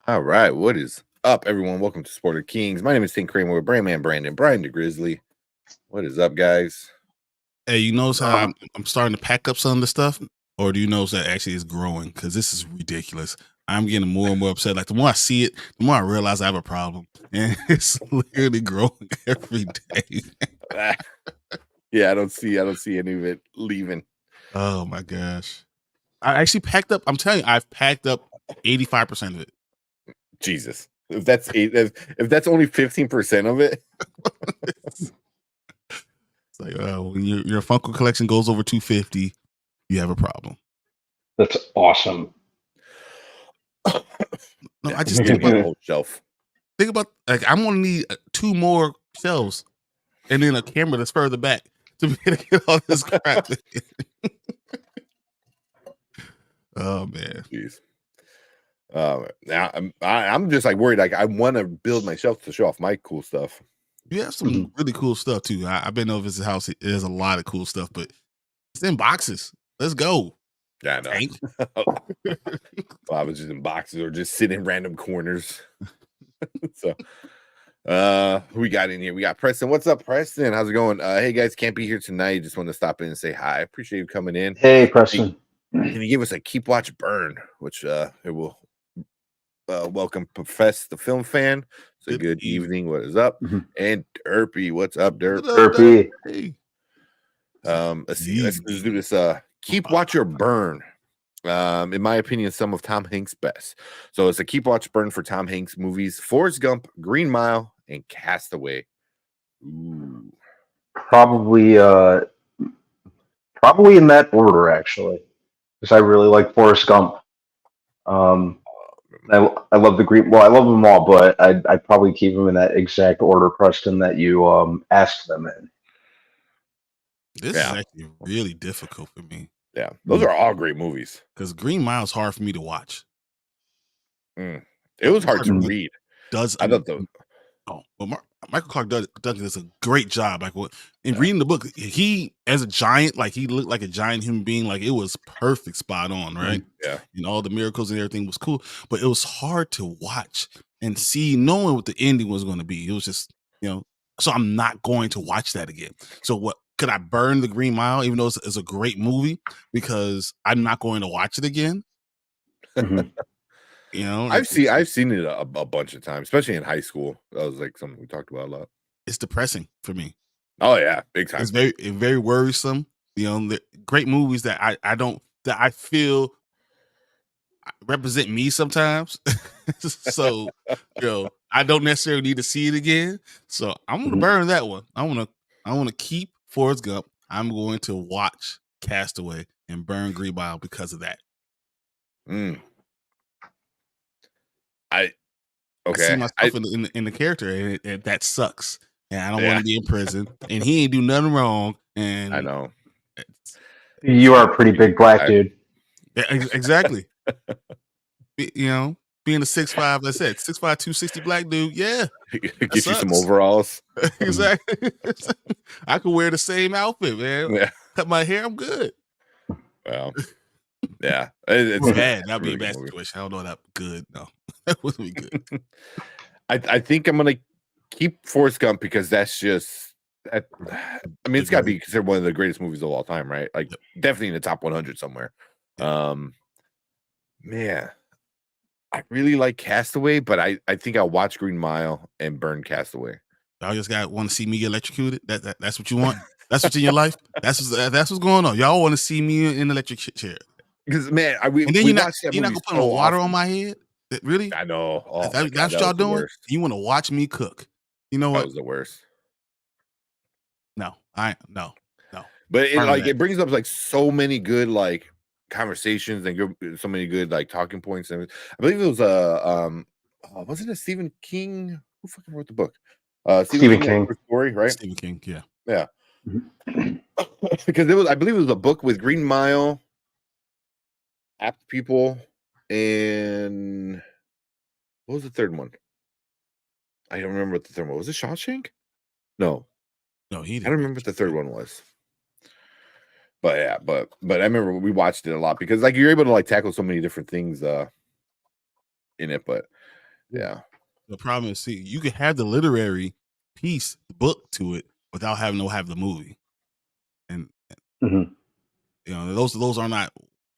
All right, what is up, everyone? Welcome to Sport of Kings. My name is Tim Kramer with Brandman Brandon, Brian DeGrizzly. What is up, guys? Hey, you notice how Uh, I'm starting to pack up some of the stuff, or do you notice that actually it's growing? Because this is ridiculous. I'm getting more and more upset. Like the more I see it, the more I realize I have a problem, and it's literally growing every day. Ah, yeah, I don't see any of it leaving. Oh my gosh! I actually packed up. I'm telling you, I've packed up 85% of it. Jesus, if that's if that's only 15% of it, It's like when your Funko collection goes over 250, you have a problem. That's awesome. No, yeah, I just think about the whole shelf. think about like I'm gonna need 2 more shelves and then a camera that's further back to be able to get all this crap. Oh man, Jeez. Now I'm just like worried. Like I want to build my shelf to show off my cool stuff. you have some really cool stuff too. I've been over his house. There's a lot of cool stuff, but it's in boxes. Let's go. Yeah, I know. Tank. Well, I was just in boxes or just sitting in random corners. So who we got in here? We got Preston. What's up, Preston? How's it going? Hey guys, can't be here tonight. Just want to stop in and say hi. Appreciate you coming in. Hey, Preston. Can you give us a keep watch burn? Which it will welcome Profess the film fan. So good evening. What is up? And Derpy, what's up, Derp? Derpy. Hey. Let's see. Let's do this. Keep watch or burn. In my opinion, some of Tom Hanks' best. So it's a keep watch burn for Tom Hanks movies: Forrest Gump, Green Mile, and Castaway. Ooh. Probably in that order, actually, because I really like Forrest Gump. I love the Green. Well, I love them all, but I'd probably keep them in that exact order, Preston, that you asked them in. This is actually really difficult for me. Yeah, those are all great movies. Because Green Mile is hard for me to watch. It was hard to read. I thought the Michael Clark Duncan does a great job. Like in reading the book, he as a giant, like he looked like a giant human being. Like it was perfect, spot on, right? Yeah, and all the miracles and everything was cool, but it was hard to watch and see, knowing what the ending was going to be. It was just so I'm not going to watch that again. So what? Could I burn the Green Mile, even though it's a great movie, because I'm not going to watch it again? I've seen it a bunch of times, especially in high school. That was like something we talked about a lot. It's depressing for me. Oh yeah, big time. It's very worrisome. The great movies that I feel represent me sometimes. So I don't necessarily need to see it again. So I'm gonna burn that one. I wanna keep Forrest Gump. I'm going to watch Castaway and burn Green Mile because of that. I see myself in the character, and that sucks. And I don't want to be in prison. And he ain't do nothing wrong. And I know you are a pretty big black dude. Yeah, exactly. Being a 6'5", I said 6'5", 260 black dude. Yeah, get you some overalls. Exactly. I could wear the same outfit, man. Yeah. Cut my hair, I'm good. Well, yeah, it's bad. That'd be a bad situation. I don't know that good. No, that wouldn't be good. I think I'm gonna keep Forrest Gump because that's just. I mean, it's got to be considered one of the greatest movies of all time, right? Like, definitely in the top 100 somewhere. Man, I really like Castaway, but I think I'll watch Green Mile and burn Castaway. Y'all just want to see me get electrocuted? That's what you want? That's what's in your life? That's what's going on. Y'all want to see me in an electric chair? Because man, and then you're not gonna put no water on my head? Really? I know. Oh, that's what y'all doing? You want to watch me cook? You know what? That was the worst. No. But it brings up like so many good like conversations and so many good like talking points. And I believe it was wasn't it Stephen King? Who fucking wrote the book? Stephen King. Story, right? Stephen King, yeah. Yeah. Because I believe it was a book with Green Mile, Apt People, and what was the third one? I don't remember what the third one was. Was it Shawshank? No, he didn't. I don't remember what the third one was. But yeah, but I remember we watched it a lot because like you're able to like tackle so many different things in it. But Yeah. The problem is, see, you can have the literary piece, book to it, without having to have the movie, and Mhm. you know those are not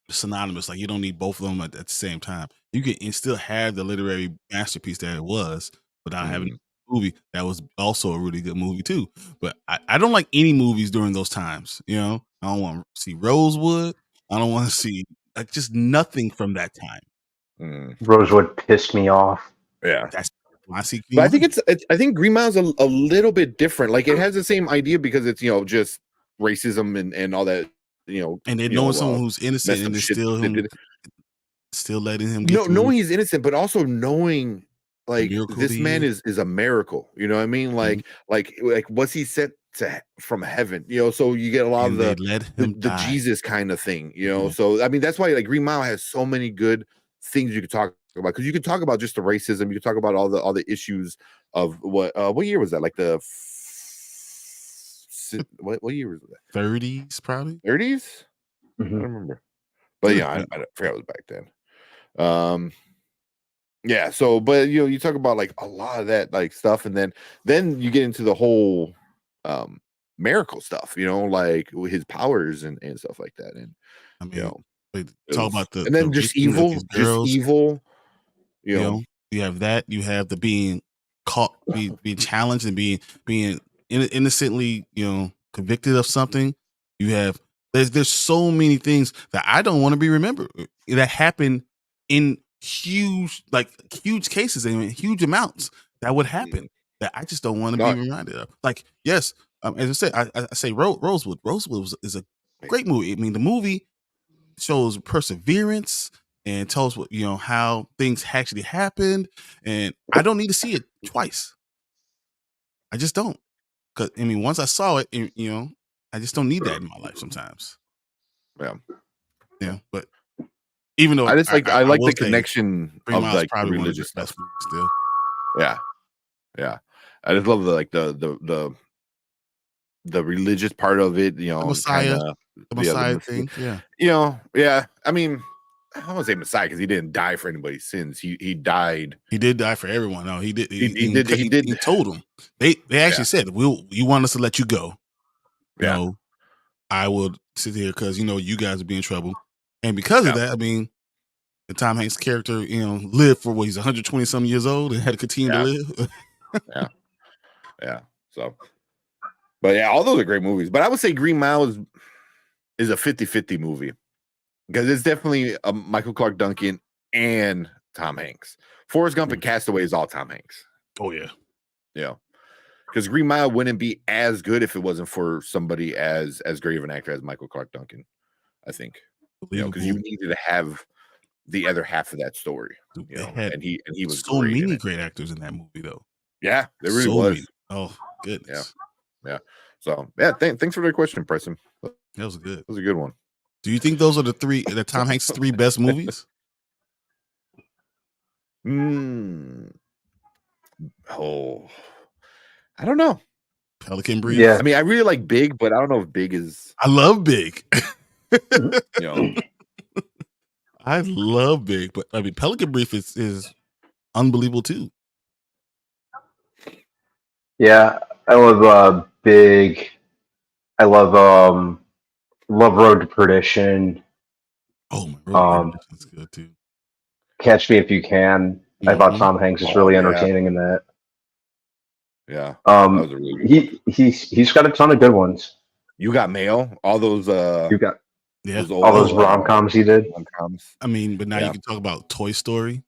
synonymous. Like you don't need both of them at the same time. You can still have the literary masterpiece that it was without having Mhm. a movie that was also a really good movie too. But I don't like any movies during those times. You know, I don't want to see Rosewood. I don't want to see like just nothing from that time. Mhm. Rosewood pissed me off. Yeah. That's why I see. But I think I think Green Mile's a little bit different. Like it has the same idea because it's just racism and all that and then knowing someone who's innocent messed and up then shit. still They him, did. still letting him get No, through knowing he's innocent, but also knowing like miracle this he man is. is a miracle. You know what I mean? Mhm. Like was he sent from heaven? So you get a lot And of they let him the die. Jesus kind of thing. Yeah. So I mean that's why like Green Mile has so many good things you could talk about because you could talk about just the racism. You could talk about all the issues of what year was that? Like what year was that? 30s probably. 30s? I Mhm. don't remember. But Could yeah, be. I forgot it was back then. Yeah, so but you talk about like a lot of that like stuff, and then you get into the whole miracle stuff, like with his powers and stuff like that. And I you mean, know, but it talk was about the and then just raping of evil, these girls. you You know. know, you have that. You have the being caught, being challenged, and being innocently, convicted of something. You have there's so many things that I don't want to be remembered that happen in huge cases and in huge amounts that would happen that I just don't want to be No, reminded of. Like, yes, as I said, I say Rosewood. Rosewood is a great movie. I mean, the movie shows perseverance and tells what how things actually happened, and I don't need to see it twice. I just don't, because I mean, once I saw it, I just don't need that in my life sometimes. yeah. But even though I just like I I like will the say connection Green of Mile is like the probably one of the religious best stuff. movies still. Yeah. I just love the religious part of it, The kind Messiah, of the yeah, Messiah thing, yeah. yeah. I mean, I don't want to say Messiah because he didn't die for anybody's sins. He died. He did die for everyone. No, he did. He did. He did. He told them. They actually said, you want us to let you go? Yeah. No, I will sit here because you guys would be in trouble, and because of that, I mean, the Tom Hanks character, lived for he's 120 some years old and had to continue to live. Yeah. So, but yeah, all those are great movies. But I would say Green Mile is a 50-50 movie because it's definitely Michael Clark Duncan and Tom Hanks. Forrest Gump and Castaway is all Tom Hanks. Oh yeah. Because Green Mile wouldn't be as good if it wasn't for somebody as great of an actor as Michael Clark Duncan. I think, because you needed to have the other half of that story. And he was so great. many great actors in that movie, though. Yeah, there really was. Many. Oh goodness. Yeah. So yeah, thanks for the question, Preston. That was good. That was a good one. Do you think those are the Tom Hanks 3 best movies? Oh, I don't know. Pelican Brief. Yeah. I mean, I really like Big, but I don't know if Big is. I love Big. You know, I love Big, but I mean, Pelican Brief is unbelievable too. Yeah, I love Big. I love Road to Perdition. Oh my god, that's good too. Catch Me If You Can. I thought Tom Hanks is really entertaining in that. Yeah. That was a really good one. He's got a ton of good ones. You Got Mail. All those. You got old, all those rom-coms he did. Rom-coms. I mean, but now you can talk about Toy Story.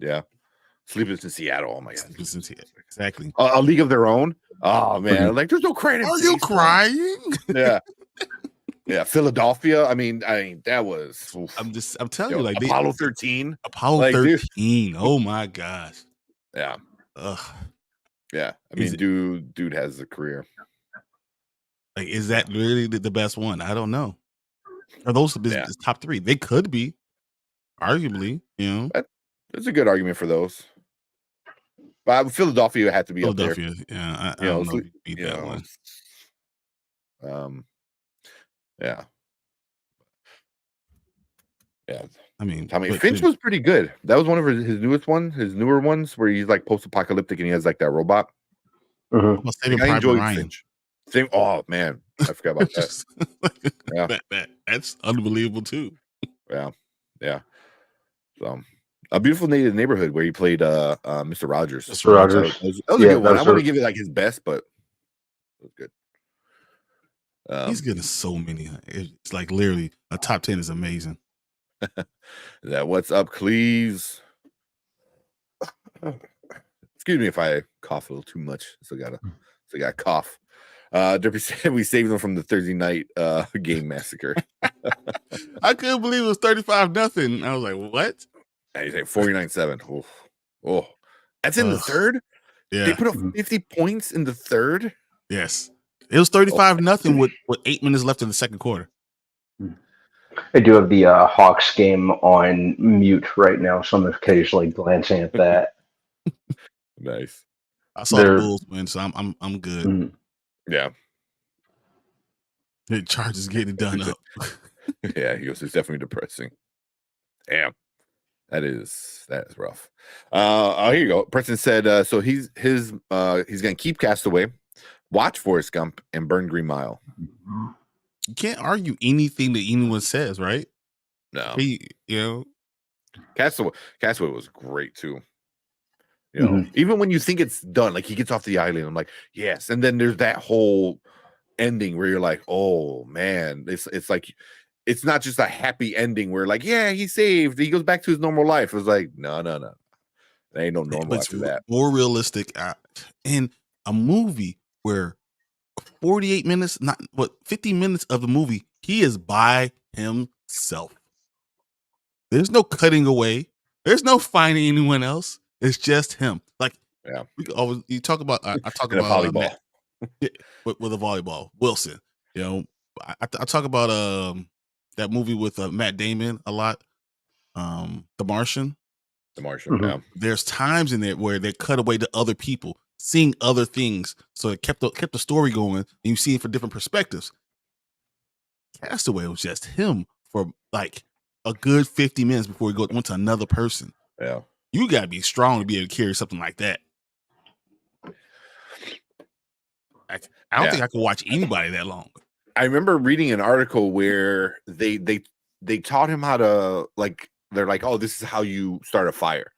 Yeah. Sleepless in Seattle. Oh my god. Sleepless in Seattle. Exactly. A League of Their Own. Oh man, like there's no crying. Are you crying? Yeah. Yeah, Philadelphia. I mean, that was. Oof. I'm telling you, like Apollo 13. Apollo 13. Oh my gosh. Yeah. Ugh. Yeah. I mean, dude has a career. Like, is that really the best one? I don't know. Are those the top 3? They could be, arguably. There's a good argument for those. But Philadelphia had to be up there. Yeah. I don't know if you beat that one. Yeah. Yeah. I mean, Finch was pretty good. That was one of his newer ones, where he's like post-apocalyptic and he has like that robot. Mhm. Saving I Private enjoyed Ryan. Finch. Oh man, I forgot about that. Yeah. That's unbelievable too. Yeah. So, A Beautiful Neighborhood, where he played Mr. Rogers. Mr. Rogers. That was a Yeah, good one. I that's want to a- give it like his best, but it was good. He's getting so many. It's like literally a top 10 is amazing. That What's Up, Cleves. Excuse me if I cough a little too much. Still got a cough. Derpy said we saved them from the Thursday night game massacre. I couldn't believe it was 35-0. I was like, what? And he's like 49-7. Oh, that's in the third. Yeah. They put up 50 points in the third. Yes. It was 35-0 with 8 minutes left in the second quarter. I do have the Hawks game on mute right now, so I'm occasionally glancing at that. Nice. I saw the Bulls win, so I'm good. Mhm. Yeah. The Chargers getting it done up. Yeah, he goes, it's definitely depressing. Damn. That is rough. Here you go. Preston said so he's gonna keep Castaway, watch Forrest Gump, and burn Green Mile. You can't argue anything that anyone says, right? No. Castaway was great too. Even when you think it's done, like he gets off the island, I'm like, yes. And then there's that whole ending where you're like, oh man, it's like it's not just a happy ending where like, yeah, he's saved, he goes back to his normal life. It was like, no. There ain't no normal after that. More realistic in a movie where 48 minutes, 50 minutes of the movie, he is by himself. There's no cutting away. There's no finding anyone else. It's just him. Like, yeah, you talk about. I talk about volleyball with a volleyball. Wilson. I talk about that movie with Matt Damon a lot. The Martian. Yeah. There's times in there where they cut away to other people, seeing other things, so it kept the story going, and you see it from different perspectives. Castaway was just him for like a good 50 minutes before he went to another person. Yeah, you gotta be strong to be able to carry something like that. I don't think I could watch anybody that long. I remember reading an article where they taught him how to, like, they're like, oh, this is how you start a fire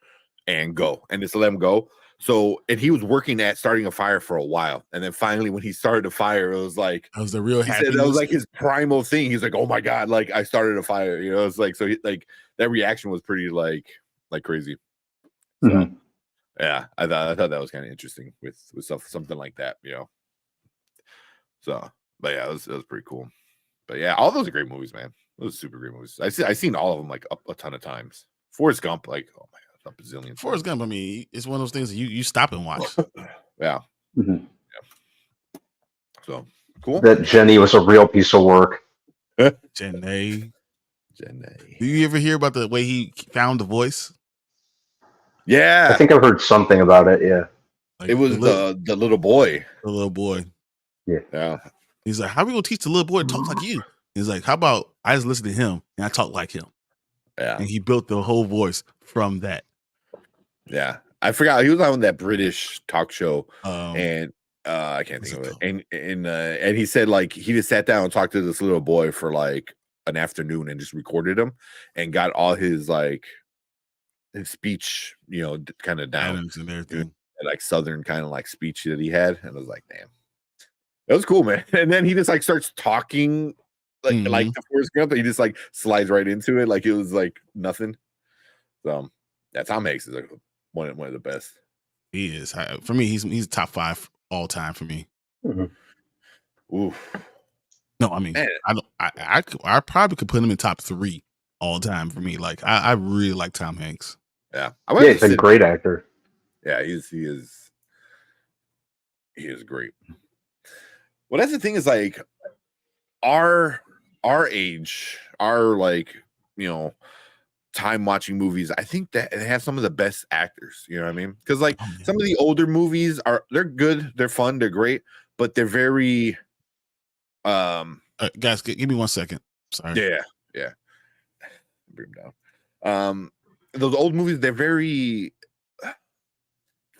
and go, and just let him go. So, and he was working at starting a fire for a while, and then finally, when he started a fire, it was like that was the real happiness. That was like his primal thing. He's like, oh my god, like I started a fire. It's like, so like that reaction was pretty like crazy. So, yeah, I thought that was kind of interesting with something like that. So, but yeah, it was pretty cool. But yeah, all those are great movies, man. Those are super great movies. I've seen all of them like a ton of times. Forrest Gump, like, oh my god, a bazillion. Forrest Gump, I mean, it's one of those things that you stop and watch. Yeah. Yeah. So cool. That Jenny was a real piece of work. Jenny. Do you ever hear about the way he found the voice? Yeah, I think I've heard something about it. Yeah, like it was the little boy. The little boy. Yeah. He's like, how are we gonna teach the little boy to talk like you? He's like, how about I just listen to him and I talk like him? Yeah. And he built the whole voice from that. Yeah. I forgot he was on that British talk show, and I can't think of it. And he said like he just sat down and talked to this little boy for like an afternoon and just recorded him and got all his like his speech, kind of down and everything, like Southern kind of like speech that he had, and I was like, damn, that was cool, man. And then he just like starts talking like the Forrest Gump, he just like slides right into it like it was like nothing. So yeah, Tom Hanks is like one of the best. He is. For me, he's top 5 all time for me. Oof. No, I mean, man. I probably could put him in top 3 all time for me. Like I really like Tom Hanks. Yeah, he's a great actor. Yeah, he is great. Well, that's the thing is like our age, our like time watching movies. I think that it has some of the best actors. You know what I mean? Because like some of the older movies they're good, they're fun, they're great, but they're very. Guys, give me 1 second. Sorry. Yeah. Bring him those old movies, they're very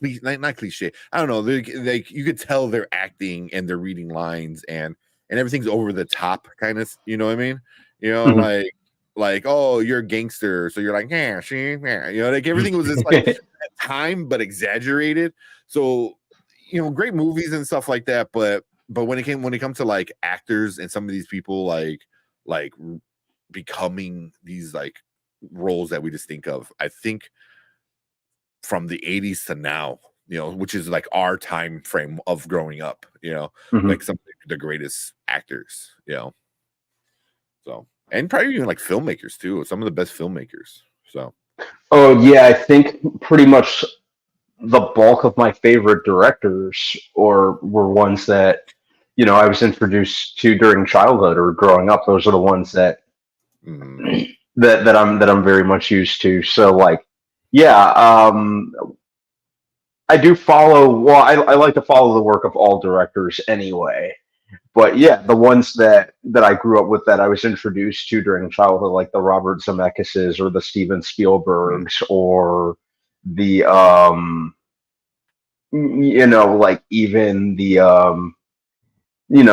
not cliche. I don't know. They you could tell they're acting and they're reading lines and everything's over the top, kind of. You know what I mean? You know, Mhm. like oh, you're a gangster, so you're like yeah, yeah. You know, like everything was just like at time but exaggerated. So you know, great movies and stuff like that. But when it comes to like actors and some of these people like becoming these like roles that we just think of, I think from the 80s to now, you know, which is like our time frame of growing up, you know, Mhm. like some of the greatest actors, you know. So, and probably even like filmmakers too, some of the best filmmakers. So, Oh yeah, I think pretty much the bulk of my favorite directors or were ones that I was introduced to during childhood or growing up. Those are the ones that mhm. I'm very much used to. So like, yeah, I do follow. Well, I like to follow the work of all directors anyway. But yeah, the ones that I grew up with that I was introduced to during childhood, like the Robert Zemeckis's or the Steven Spielbergs or the like even the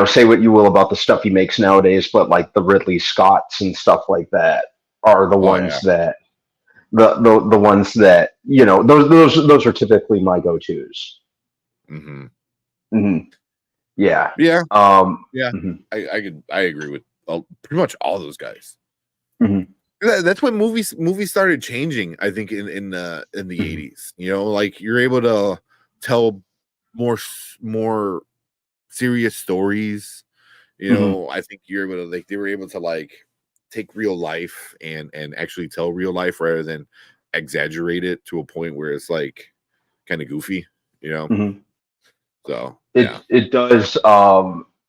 say what you will about the stuff he makes nowadays, but like the Ridley Scotts and stuff like that are the Oh yeah. ones that the ones that those are typically my go-tos. Hmm. Hmm. Yeah. Yeah. Um, Yeah. mhm, I agree with pretty much all those guys. mhm, That's when movies started changing. I think in the mhm, 80s, you know, like you're able to tell more serious stories. You mhm. know, I think you're able to like they were able to like take real life and actually tell real life rather than exaggerate it to a point where it's like kind of goofy, you know. Mhm. So It yeah, it does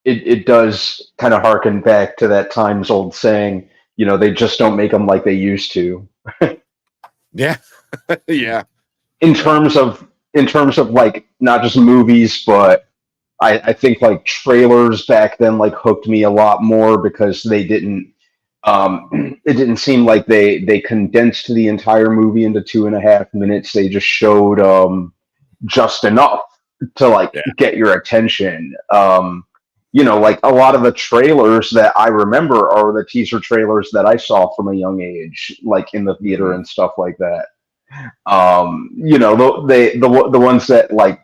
it does kind of harken back to that times old saying, they just don't make them like they used to. yeah, yeah, In yeah. terms of like not just movies, but I think like trailers back then like hooked me a lot more because they didn't it didn't seem like they condensed the entire movie into 2.5 minutes. They just showed just enough to like Yeah. get your attention. Like a lot of the trailers that I remember are the teaser trailers that I saw from a young age, like in the theater Mhm. and stuff like that. The ones that like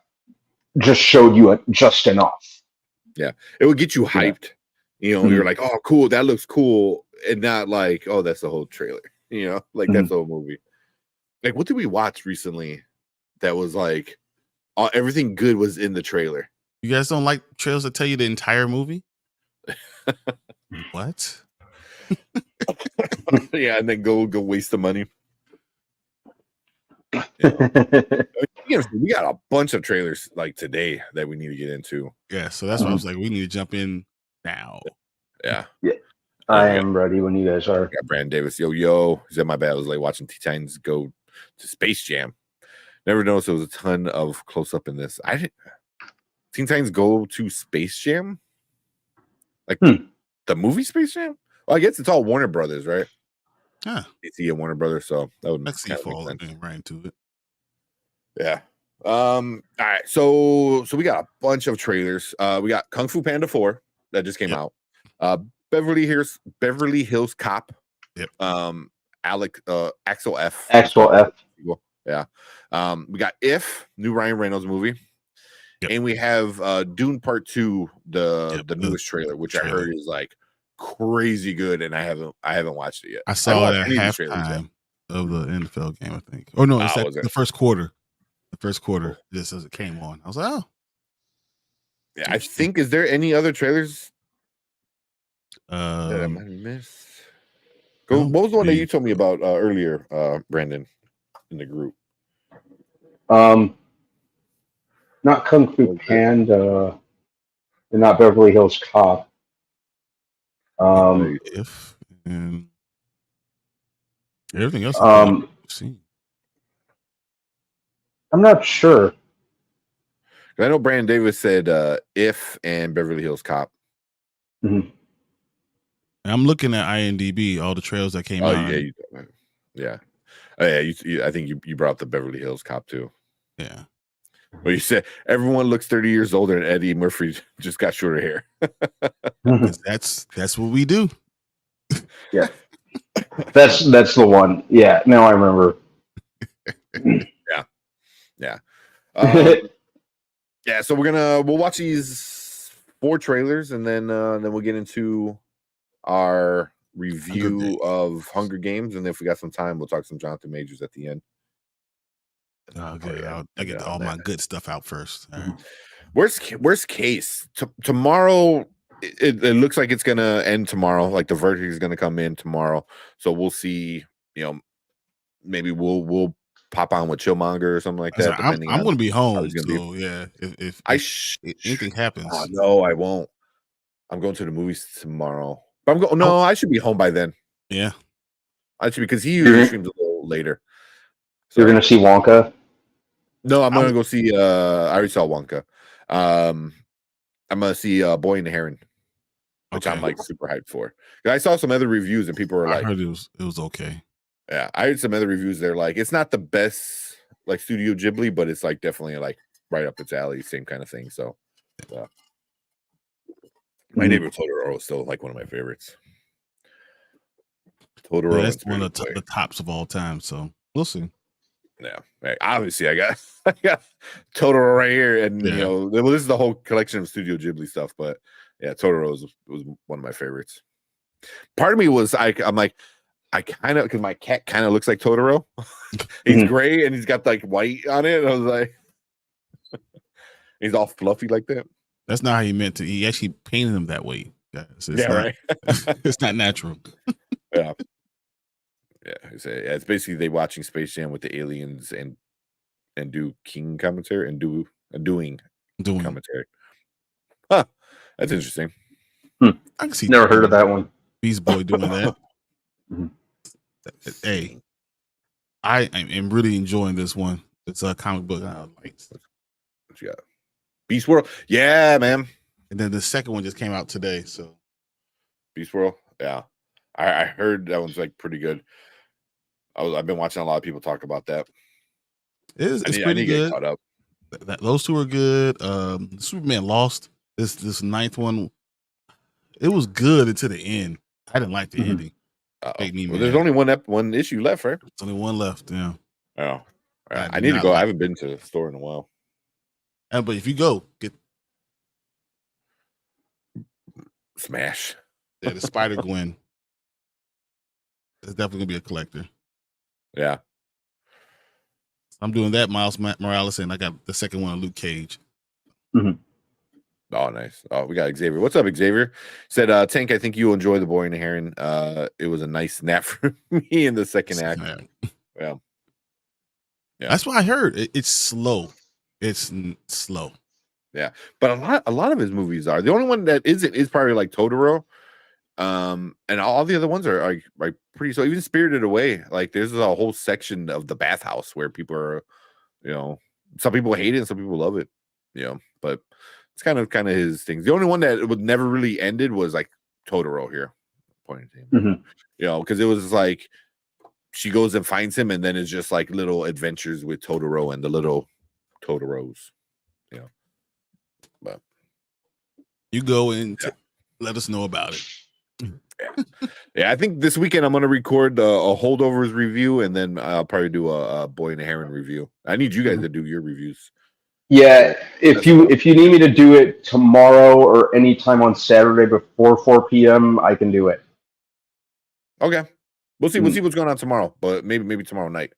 just showed you just enough. Yeah, it would get you Yeah. hyped. You know, you're Mhm. like, "Oh, cool, that looks cool," and not like, "Oh, that's the whole trailer." You know, like that's Mhm. the whole movie. Like, what did we watch recently that was like everything good was in the trailer? You guys don't like trailers that tell you the entire movie? What? Yeah, and then go waste the money. You know, we got a bunch of trailers like today that we need to get into. Yeah, so that's why I was like, we need to jump in now. Yeah, Yeah, and I am ready when you guys are. we got Brandon Davis. Yo, he said my bad. I was like watching Teen Titans go to Space Jam. Never noticed there was a ton of close up in this. I didn't. Teen Titans go to Space Jam, like Hmm. the movie Space Jam. Well, I guess it's all Warner Brothers, right? Huh. DC and Warner Brothers, so that would Let's see kind of make fall sense. right into it. Yeah. All right. So we got a bunch of trailers. We got Kung Fu Panda 4 that just came Yep. out. Beverly Hills Cop. Yep. Axel F. Axel F. Yeah. We got If, new Ryan Reynolds movie. Yep. And we have Dune Part 2, the Yep, newest trailer, which I trailer. heard is like crazy good, and I haven't watched it yet. I I saw haven't it watched at any of these trailers yet. halftime of the NFL game, I think. Or no, it's at Was it? the first quarter. The first quarter, Cool. just as it came on. I was like, oh. Yeah, I think, is there any other trailers that I Um, might have missed? I What don't was the one that you believe told me so. about earlier, Brandon, in the group? Not Kung Fu What was it? Panda, and not Beverly Hills Cop. Um, If and everything else is good um, I've seen. I'm not sure. I know Brandon Davis said If and Beverly Hills Cop. Mhm. And I'm looking at IMDb, all the trailers that came Oh out. yeah, yeah. Oh, yeah, I think you brought up the Beverly Hills Cop too. Yeah. Well, you said everyone looks 30 years older, and Eddie Murphy just got shorter hair. 'Cause that's what we do. Yeah. That's the one. Yeah, now I remember. Yeah. Yeah, so we'll watch these 4 trailers, and then we'll get into our review Games. of Hunger Games, and then if we got some time, we'll talk some Jonathan Majors at the end. Oh, good. yeah, I get all my good stuff out first. All right. Worst case, tomorrow it looks like it's gonna end tomorrow. Like the verdict is gonna come in tomorrow, so we'll see. Maybe we'll pop on with Chillmonger or something like that. Depending I'm on going to be how home. he's gonna So yeah, if anything Oh, happens, no, I won't. I'm going to the movies tomorrow. But I'm going. No, I should be home by then. yeah. I should, because he usually streams a little later. So You're gonna see Wonka. no, I'm gonna go see. I already saw Wonka. I'm gonna see Boy and the Heron, which I'm like super hyped for. I saw some other reviews and people were I like, heard it was okay. yeah, I heard some other reviews. They're like, it's not the best like Studio Ghibli, but it's like definitely like right up its alley, same kind of thing. So, My Neighbor Totoro is still like one of my favorites. Totoro, Yeah, that's one of the tops of all time. So we'll see. Yeah, obviously I got Totoro right here, and this is the whole collection of Studio Ghibli stuff. But yeah, Totoro was one of my favorites. Part of me was I'm like, I kind of, because my cat kind of looks like Totoro. He's gray and he's got like white on it. And I was like, he's all fluffy like that. That's not how he meant to. He actually painted him that way. Right. It's not natural. Yeah. It's basically they watching Space Jam with the aliens and do King commentary and doing commentary. Huh. That's interesting. I can see. Never heard of that one. Beast Boy doing that. Hey, I am really enjoying this one. It's a comic book. What you got? Beast World. Yeah, man. And then the second one just came out today. So Beast World. Yeah. I heard that one's like pretty good. I've been watching a lot of people talk about that. It's pretty good. Get caught up. Those two are good. Superman Lost. This ninth one, it was good until the end. I didn't like the ending. There's only one issue left, right? There's only one left. Yeah. Oh, I need to go. I haven't been to the store in a while. But if you go, get Smash. Yeah, the Spider Gwen. It's definitely gonna be a collector. Yeah. I'm doing that, Miles Morales, and I got the second one of Luke Cage. Oh, nice. Oh, we got Xavier. What's up, Xavier? Said, Tank, I think you'll enjoy The Boy and the Heron. It was a nice nap for me in the second act. Yeah. That's what I heard. It's slow. It's slow. Yeah, but a lot of his movies are. The only one that isn't is probably like Totoro. And all the other ones are like pretty. So even Spirited Away, like there's a whole section of the bathhouse where people are, some people hate it and some people love it. But it's kind of his things. The only one that would never really ended was like Totoro here, pointing to him. Because it was like she goes and finds him, and then it's just like little adventures with Totoro and the little Totoros. But you go and let us know about it. Yeah, I think this weekend I'm going to record a Holdovers review, and then I'll probably do a Boy and the Heron review. I need you guys to do your reviews. Yeah, if you need me to do it tomorrow or anytime on Saturday before 4 p.m., I can do it. Okay, we'll see. We'll see what's going on tomorrow, but maybe tomorrow night.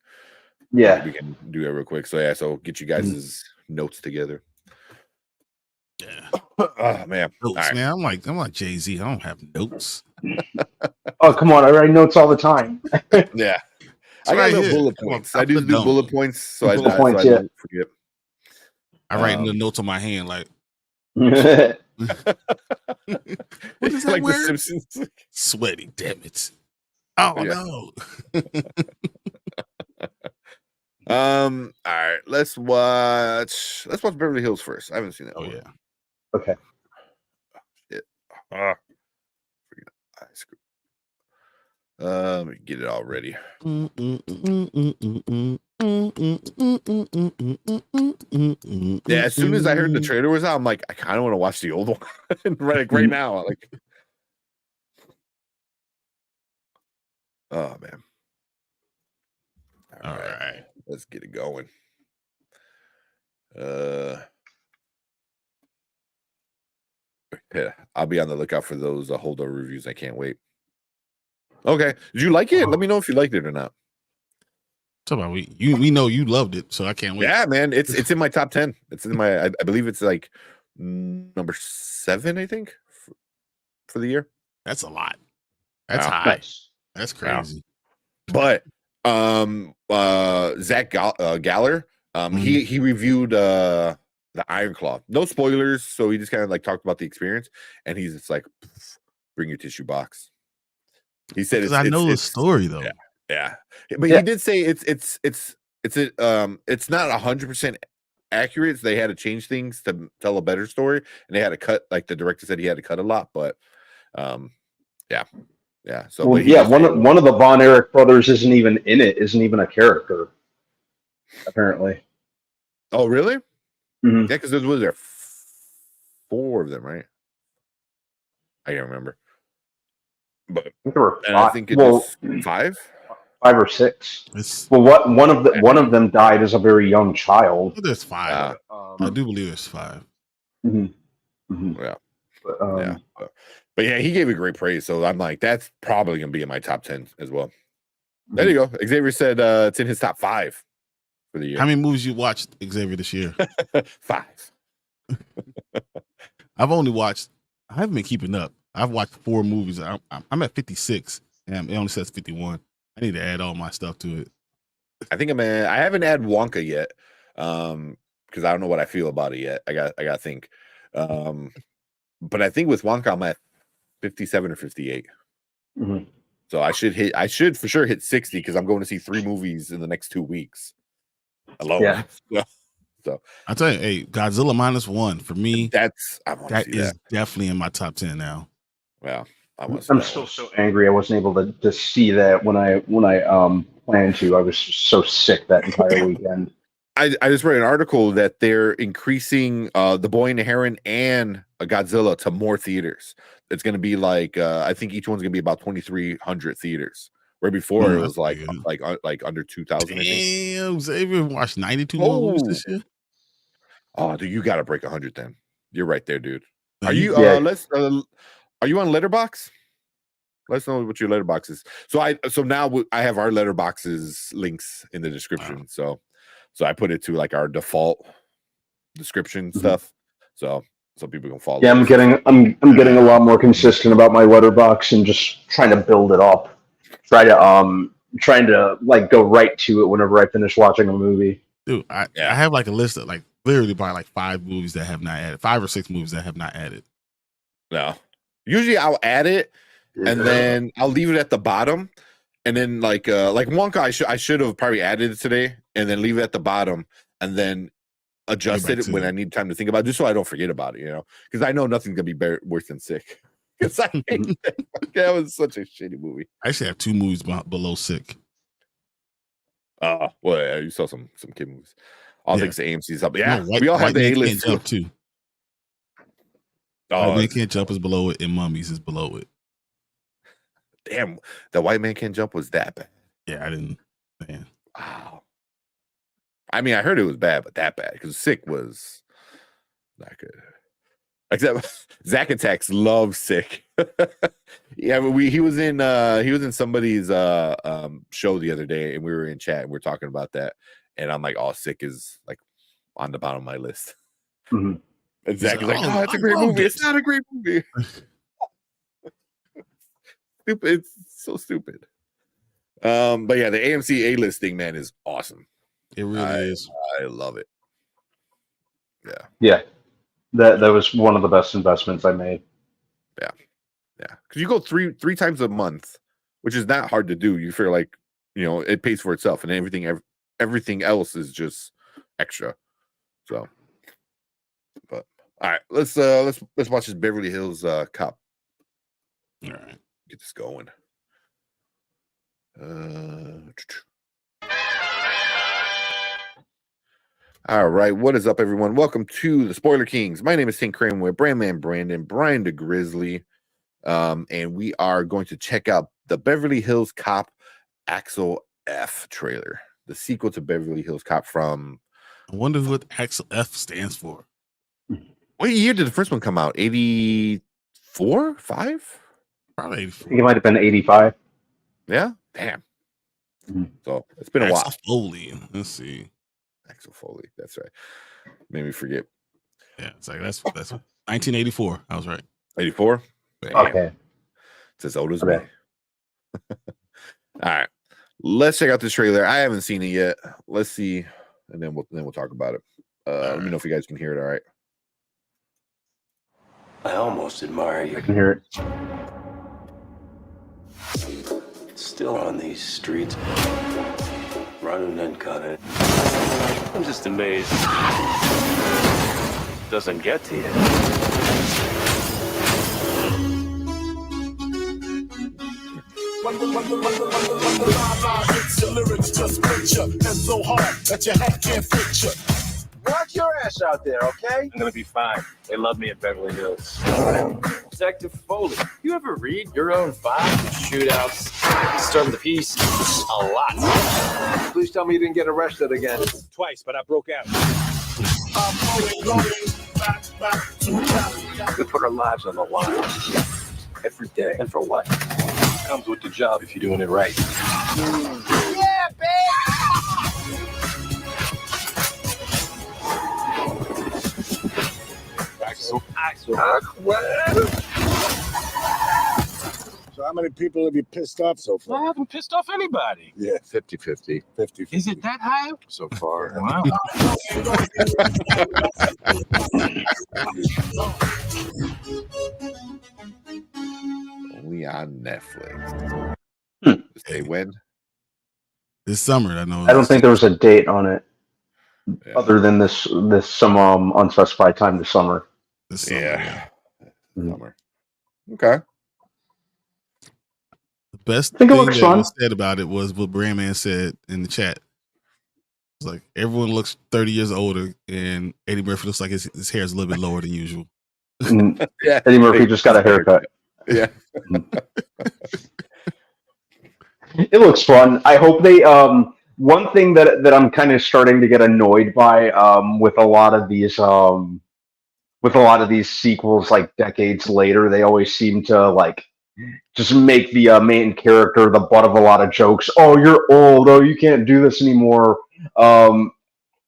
Yeah, we can do it real quick. So so get you guys' notes together. Yeah. Oh man. Notes, right. Man. I'm like Jay-Z. I don't have notes. Oh, come on. I write notes all the time. Yeah. I got little bullet points. I do bullet points, so I don't forget. I write the notes on my hand like what is that like word? The Simpsons. Sweaty, damn it. Oh no. All right, let's watch Beverly Hills first. I haven't seen that. Oh yeah. Okay. Shit. Let me get it all ready. Yeah, as soon as I heard the trailer was out, I'm like, I kind of want to watch the old one right now. Like, oh man. All right. Let's get it going. Yeah, I'll be on the lookout for those holdout reviews. I can't wait. Okay, did you like it? Let me know if you liked it or not. Talk about we know you loved it, so I can't wait. Yeah, man, it's in my top 10. It's in my I believe it's like number 7, I think, for the year. That's a lot. That's Wow. high. That's crazy. But Zach Galler, he reviewed the Iron Claw. No spoilers, so he just kind of like talked about the experience, and he's just like, bring your tissue box. He said, "Because I know the story though." Yeah. But he did say it's not 100% accurate. So they had to change things to tell a better story, and they had to cut. Like the director said, he had to cut a lot. But yeah. So one of the Von Erich brothers isn't even in it. Isn't even a character. Apparently. Oh, really? Mm-hmm. Yeah, because there 4 of them, right? I can't remember. But I think there were 5. I think it was 5 or 6. One of them died as a very young child. There's 5. I do believe there's 5. Mm-hmm. Mm-hmm. Yeah. But yeah, he gave it great praise. So I'm like, that's probably gonna be in my top 10 as well. There you go. Xavier said it's in his top 5 for the year. How many movies you watched, Xavier, this year? 5. I haven't been keeping up. I've watched 4 movies. I'm at 56, and it only says 51. I need to add all my stuff to it. I think I haven't added Wonka yet, because I don't know what I feel about it yet. I got to think. But I think with Wonka, I'm at 57 or 58. Mm-hmm. So I should for sure hit 60 because I'm going to see 3 movies in the next 2 weeks alone. Yeah. So I'll tell you, hey, Godzilla -1 for me. That is definitely in my top 10 now. Well, I'm still so angry I wasn't able to see that when I planned to. I was so sick that entire weekend. I just read an article that they're increasing The Boy and the Heron and Godzilla to more theaters. It's going to be like I think each one's going to be about 2,300 theaters. Where before it was like under 2,000. Damn, Xavier watched 92 movies this year. Oh, dude, you got to break 100 then. You're right there, dude. Are you? Are you on Letterboxd? Let us know what your Letterboxd is. So now I have our Letterboxd's links in the description. Wow. So I put it to like our default description stuff. So people can follow. Yeah, I'm getting a lot more consistent about my Letterboxd and just trying to build it up. Trying to like go right to it whenever I finish watching a movie. Dude, I have like a list of like literally probably like 5 movies that have not added, 5 or 6 movies that have not added. No, usually I'll add it and then I'll leave it at the bottom, and then like Wonka, I should have probably added it today, and then leave it at the bottom, and then adjust it when I need time to think about it, just so I don't forget about it, because I know nothing's gonna be worse than Sick. Because that was such a shitty movie. I actually have 2 movies below Sick. Well, yeah, you saw some kid movies. All thanks to AMC's up. Yeah, no, we all have the A-list too. White Man Can't Jump is below it, and Mummies is below it. Damn, the White Man Can't Jump was that bad. Yeah, I didn't. Man. Wow. I mean, I heard it was bad, but that bad because Sick was not good. Except Zach Attacks loves Sick. Yeah, but he was in somebody's show the other day, and we were in chat and we are talking about that, and I'm like, oh, Sick is like on the bottom of my list. Mm-hmm. And Zach is like, oh, it's a great movie. It's not a great movie. Stupid. It's so stupid. But yeah, the AMC A-list thing, man, is awesome. It really is. I love it. Yeah. That was one of the best investments I made. Yeah. Because you go three times a month, which is not hard to do. You feel like it pays for itself, and everything else is just extra. So, but all right, let's watch this Beverly Hills Cop. All right, get this going. All right, what is up, everyone? Welcome to the Spoiler Kings. My name is St. Crane with Brandman Brandon, Brian DeGrizzly, and we are going to check out the Beverly Hills Cop Axel F trailer, the sequel to Beverly Hills Cop from. I wonder what Axel F stands for. What year did the first one come out? 84, 5? Probably I 84. think it might have been 85. Yeah, damn. Mhm. So it's been a Axel while. Foley. Let's see. Axel Foley, that's right. Made me forget. Yeah, it's like that's 1984. I was right. 84. Okay. It's as old as Okay. me. All right, let's check out this trailer. I haven't seen it yet. Let's see, and then we'll talk about it. Let me know if you guys can hear it. All right. I almost admire I you. can hear it. Still on these streets, running and gunning. I'm just amazed. Doesn't get to you. Lyrics just picture and so hard that your hat can't fit you. Watch your ass out there, okay? I'm gonna be fine. They love me at Beverly Hills. Detective Foley, you ever read your own files? Shootouts, start the piece, a lot. Please tell me you didn't get arrested again. Twice, but I broke out. We put our lives on the line every day. And for what? Comes with the job if you're doing it right. Yeah, Axel. So how many people have you pissed off so I far? haven't pissed off anybody. Yeah, 50-50. 50. Is it that high? So far. Wow. Only on Netflix. Hmm. Say when? This summer, I know. I don't think there was a date on it Yeah. other than this some unspecified time this summer. This summer, Yeah. Mhm. Summer. Okay. The best I think it thing looks that fun. was said about it was what Brandman said in the chat. It's like everyone looks 30 years older, and Eddie Murphy looks like his hair is a little bit lower than usual. And Yeah. Eddie Murphy just got a haircut. Yeah. It looks fun. I hope they one thing that I'm kind of starting to get annoyed by with a lot of these sequels like decades later, they always seem to like just make the main character the butt of a lot of jokes. Oh, you're old. Oh, you can't do this anymore.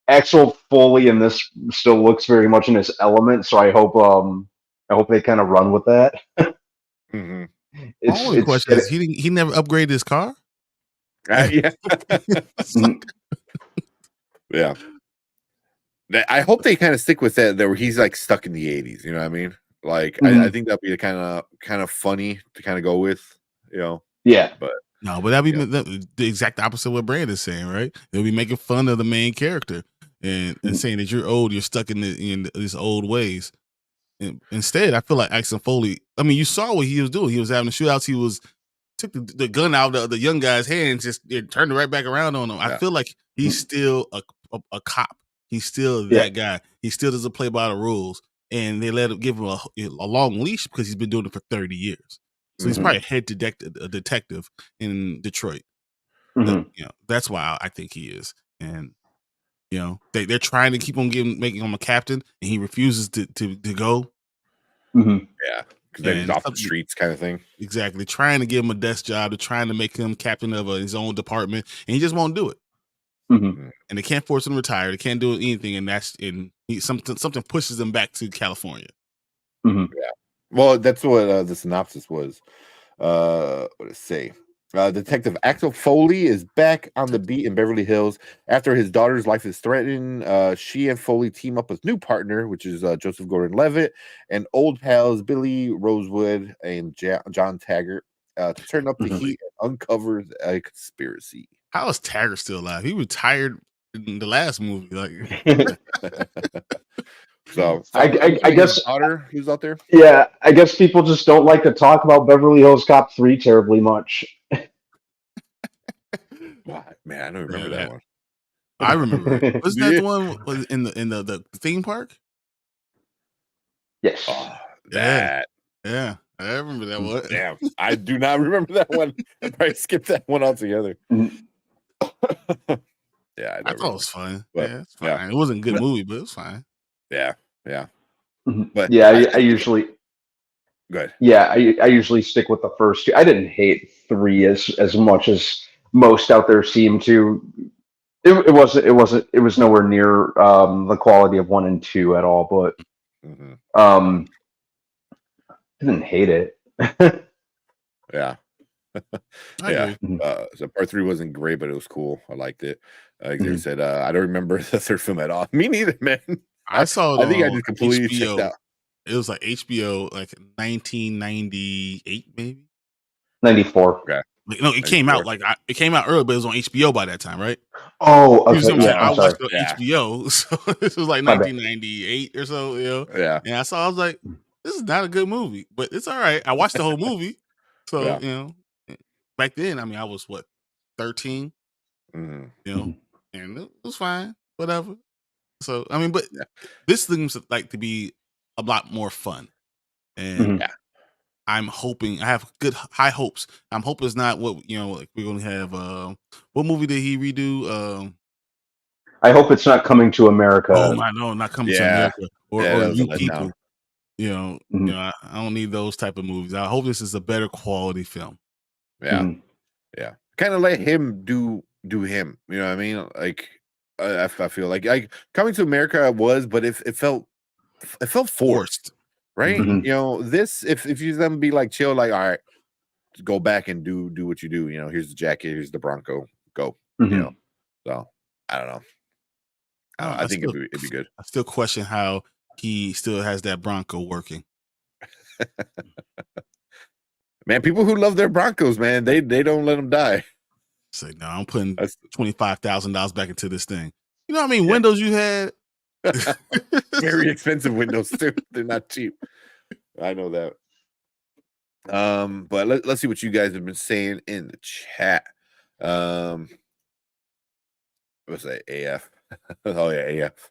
Axel Foley in this still looks very much in his element, so I hope they kind of run with that. Mhm. My only question is he never upgraded his car. Yeah. Yeah. I hope they kind of stick with that where he's like stuck in the 80s. You know what I mean? Like I think that'd be the kind of funny to kind of go with. You know? Yeah. No, but that'd be Yeah. the exact opposite of what Brandon's saying, right? They'll be making fun of the main character and saying that you're old, you're stuck in these old ways. And instead, I feel like Axel Foley. I mean, you saw what he was doing. He was having the shootouts. He took the gun out of the young guy's hands, just turned it right back around on him. I Yeah. feel like he's still a cop. He's still Yeah. that guy. He still doesn't play by the rules, and they give him a long leash because he's been doing it for 30 years. So he's Mhm. probably a detective in Detroit. Mhm. You know, that's why I think he is. And you know, they're trying to keep on making him a captain, and he refuses to go. Mhm. Yeah. Because then he's And off the something- streets kind of thing. Exactly, trying to give him a desk job, they're trying to make him captain of his own department, and he just won't do it. Mhm. And they can't force him to retire. They can't do anything, and something pushes him back to California. Mhm. Well, that's what the synopsis was. What did it say? Detective Axel Foley is back on the beat in Beverly Hills after his daughter's life is threatened. She and Foley team up with new partner, which is Joseph Gordon-Levitt, and old pals Billy Rosewood and John Taggart to turn up the Mhm. heat and uncover a conspiracy. How is Taggart still alive? He retired in the last movie. Like, So I guess- his daughter who's out there. Yeah, I guess people just don't like to talk about Beverly Hills Cop 3 terribly much. Wow, man, I don't remember Yeah, that one. I remember it. Wasn't that Yeah. the one was in the theme park? Yes. Oh, Yeah. that. Yeah, I remember that one. Damn, I do not remember that one. I probably skipped that one altogether. Mm, Yeah, I I don't thought it remember. was fun. But, Yeah, it's yeah. fine. It wasn't a good But- movie, but it was fine. Yeah, yeah. mhm. But Yeah, I think- usually good. yeah, I usually stick with the first two. I didn't hate three as much as most out there seem to. It was nowhere near the quality of one and two at all, but Mhm. I didn't hate it. Yeah. I Yeah. agree. So part 3 wasn't great, but it was cool. I liked it. Xavier Mhm. said, I don't remember the third film at all. Me neither, man. I saw it I think I on just completely checked HBO. out. It was like HBO, like 1998, maybe. 94. Like, no, it came out 94. it came out early, but it was on HBO by that time, right? Oh, You see what okay. I'm saying? Yeah, I I'm sorry. watched it on Yeah. HBO, so this was like My bad. 1998 or so, you know. Yeah. And I was like, this is not a good movie, but it's all right. I watched the whole movie, so Yeah. you know. Back then, I mean, I was what 13, Mhm. you know, and it was fine, whatever. So I mean, but Yeah. this seems like to be a lot more fun, and Mhm. Yeah. I'm hoping I have good high hopes. I'm hoping it's not what like we're gonna have. What movie did he redo? I hope it's not coming to America. Oh my, no, not coming to Yeah. America or Yeah, that was a You letdown. People. Mhm. I don't need those type of movies. I hope this is a better quality film. Yeah. Mhm. Yeah. Kind of let him do him. You know what I mean? Like I feel like Coming to America was, but it felt forced, right? Mhm. You know, this if you them be like chill, like, all right, just go back and do what you do. You know, here's the jacket, here's the Bronco, go. Mhm. You know, so I don't know. I think still, it'd be good. I still question how he still has that Bronco working. Man, people who love their Broncos, man, they don't let them die. Say no, I'm putting That's $25,000 back into this thing. You know how many Yeah. windows you had? very expensive windows too. They're not cheap. I know that. But let's see what you guys have been saying in the chat. What's that? AF. Oh yeah, AF.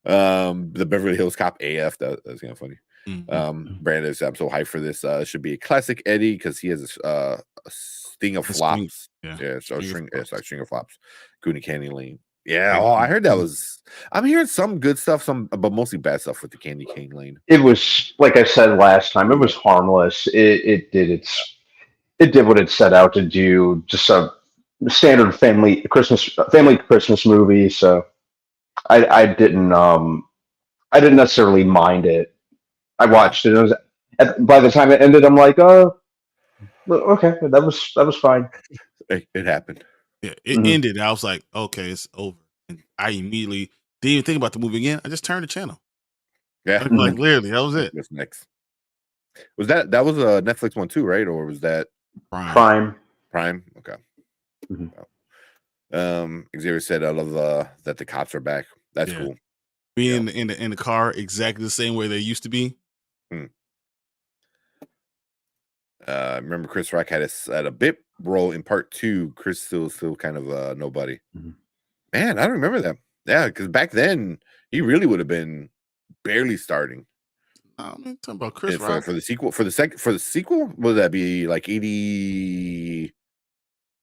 The Beverly Hills Cop AF. That's kind of funny. Mhm. Brandon said, I'm so hyped for this. Should be a classic Eddie because he has a sting of A string- flops. yeah, Yeah, so string of flops. string of flops. Goonie Candy Lane. Yeah, Thank oh, I you. heard that was. I'm hearing some good stuff, but mostly bad stuff with the Candy Cane Lane. It was like I said last time. It was harmless. It did what it set out to do. Just a standard family Christmas movie. So I didn't necessarily mind it. I watched it. It was by the time it ended, I'm like, oh, okay, that was fine. It happened. Yeah, it Mhm. ended. I was like, okay, it's over. And I immediately didn't even think about the movie again. I just turned the channel. Yeah, Like literally, that was it. what's next? Was that was a Netflix one too, right? Or was that Prime. Prime. Okay. Mhm. Xavier said, I love that the cops are back. That's Yeah. cool. Being in the car exactly the same way they used to be. Remember Chris Rock had a bit role in part 2. Chris still kind of nobody. Mhm. Man, I don't remember that. Yeah, because back then he really would have been barely starting. I'm talking about Chris And Rock. for the sequel. For the sequel, would that be like 80?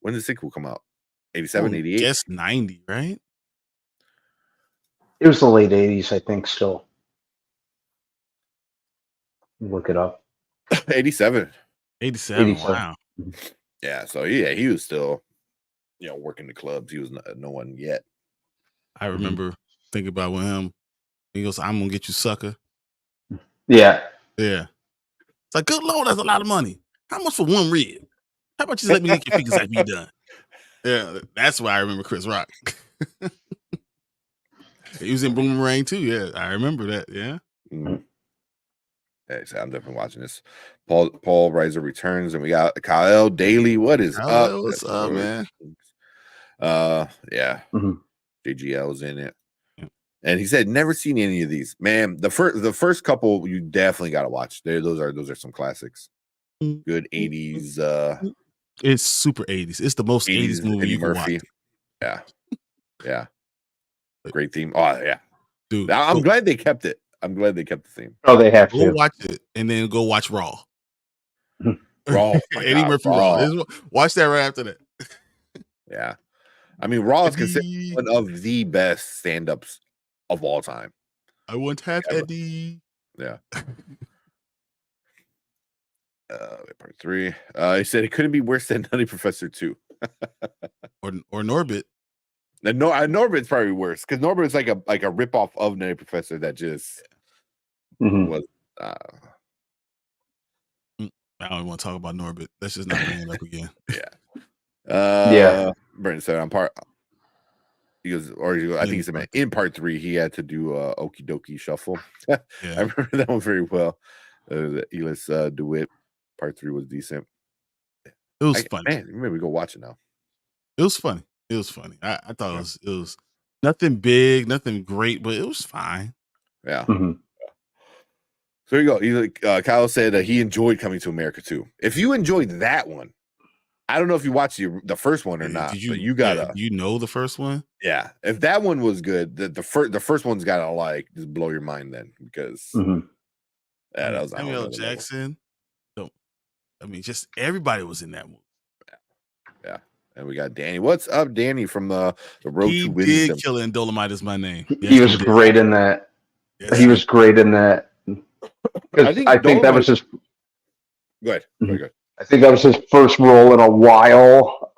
When did the sequel come out? 87, 88? Guess 90, right? It was the late '80s, I think. Still, look it up. 87. 87. 87. Wow. Yeah, so yeah, he was still, working the clubs. He was no one yet. I remember thinking about with him. He goes, I'm gonna get you, sucker. Yeah. Yeah. It's like, good Lord, that's a lot of money. How much for one rib? How about you let me get your fingers like me done? Yeah, that's why I remember Chris Rock. He was in Boomerang too. Yeah, I remember that. Yeah. Mhm. Yeah, so I'm definitely watching this. Paul Reiser returns, and we got Kyle Daly. What is Kyle, up? what's up, man? Yeah. Mhm. JGL's in it. Yeah. And he said, never seen any of these. Man, the first couple you definitely got to watch. Those are some classics. Good 80s It's super 80s. It's the most 80s movie Eddie you can Murphy. watch. Yeah, yeah, great theme. Oh yeah, Dude, I'm go, glad they kept it. I'm glad they kept the theme. Oh, they have go to. watch it and then go watch Raw. Raw, my Eddie God, Murphy Raw. Raw. Watch that right after that. Yeah, I mean, Raw is considered Eddie, one of the best stand-ups of all time. I want to have Ever. Eddie. Yeah. Part 3. He said it couldn't be worse than Nutty Professor 2. Or Norbit. And Norbit's probably worse because Norbit's like a ripoff of Nutty Professor that just Mhm. was. I don't want to talk about Norbit. Let's just not bring it up again. Yeah. Brendan said on part. I think he said in part 3 he had to do Okie Dokie Shuffle. I remember that one very well. Elis DeWitt part 3 was decent. It was funny. Man, maybe we go watch it now. It was funny. It was funny. I thought it was nothing big, nothing great, but it was fine. Yeah. Mhm. So there you go. Kyle said he enjoyed Coming to America too. If you enjoyed that one, I don't know if you watched the first one or not. Did you? But you gotta. You know the first one. Yeah, if that one was good, the first one's gotta like just blow your mind then because Mhm. that was Samuel L. Jackson. Just everybody was in that movie. Yeah, and we got Danny. What's up, Danny from the Road He to did Wisdom? kill it in Dolomite is my name. He was great in that. Yes, He was great in that. 'Cause I think that was his. Go ahead. Mhm. Go ahead. I think that was his first role in a while.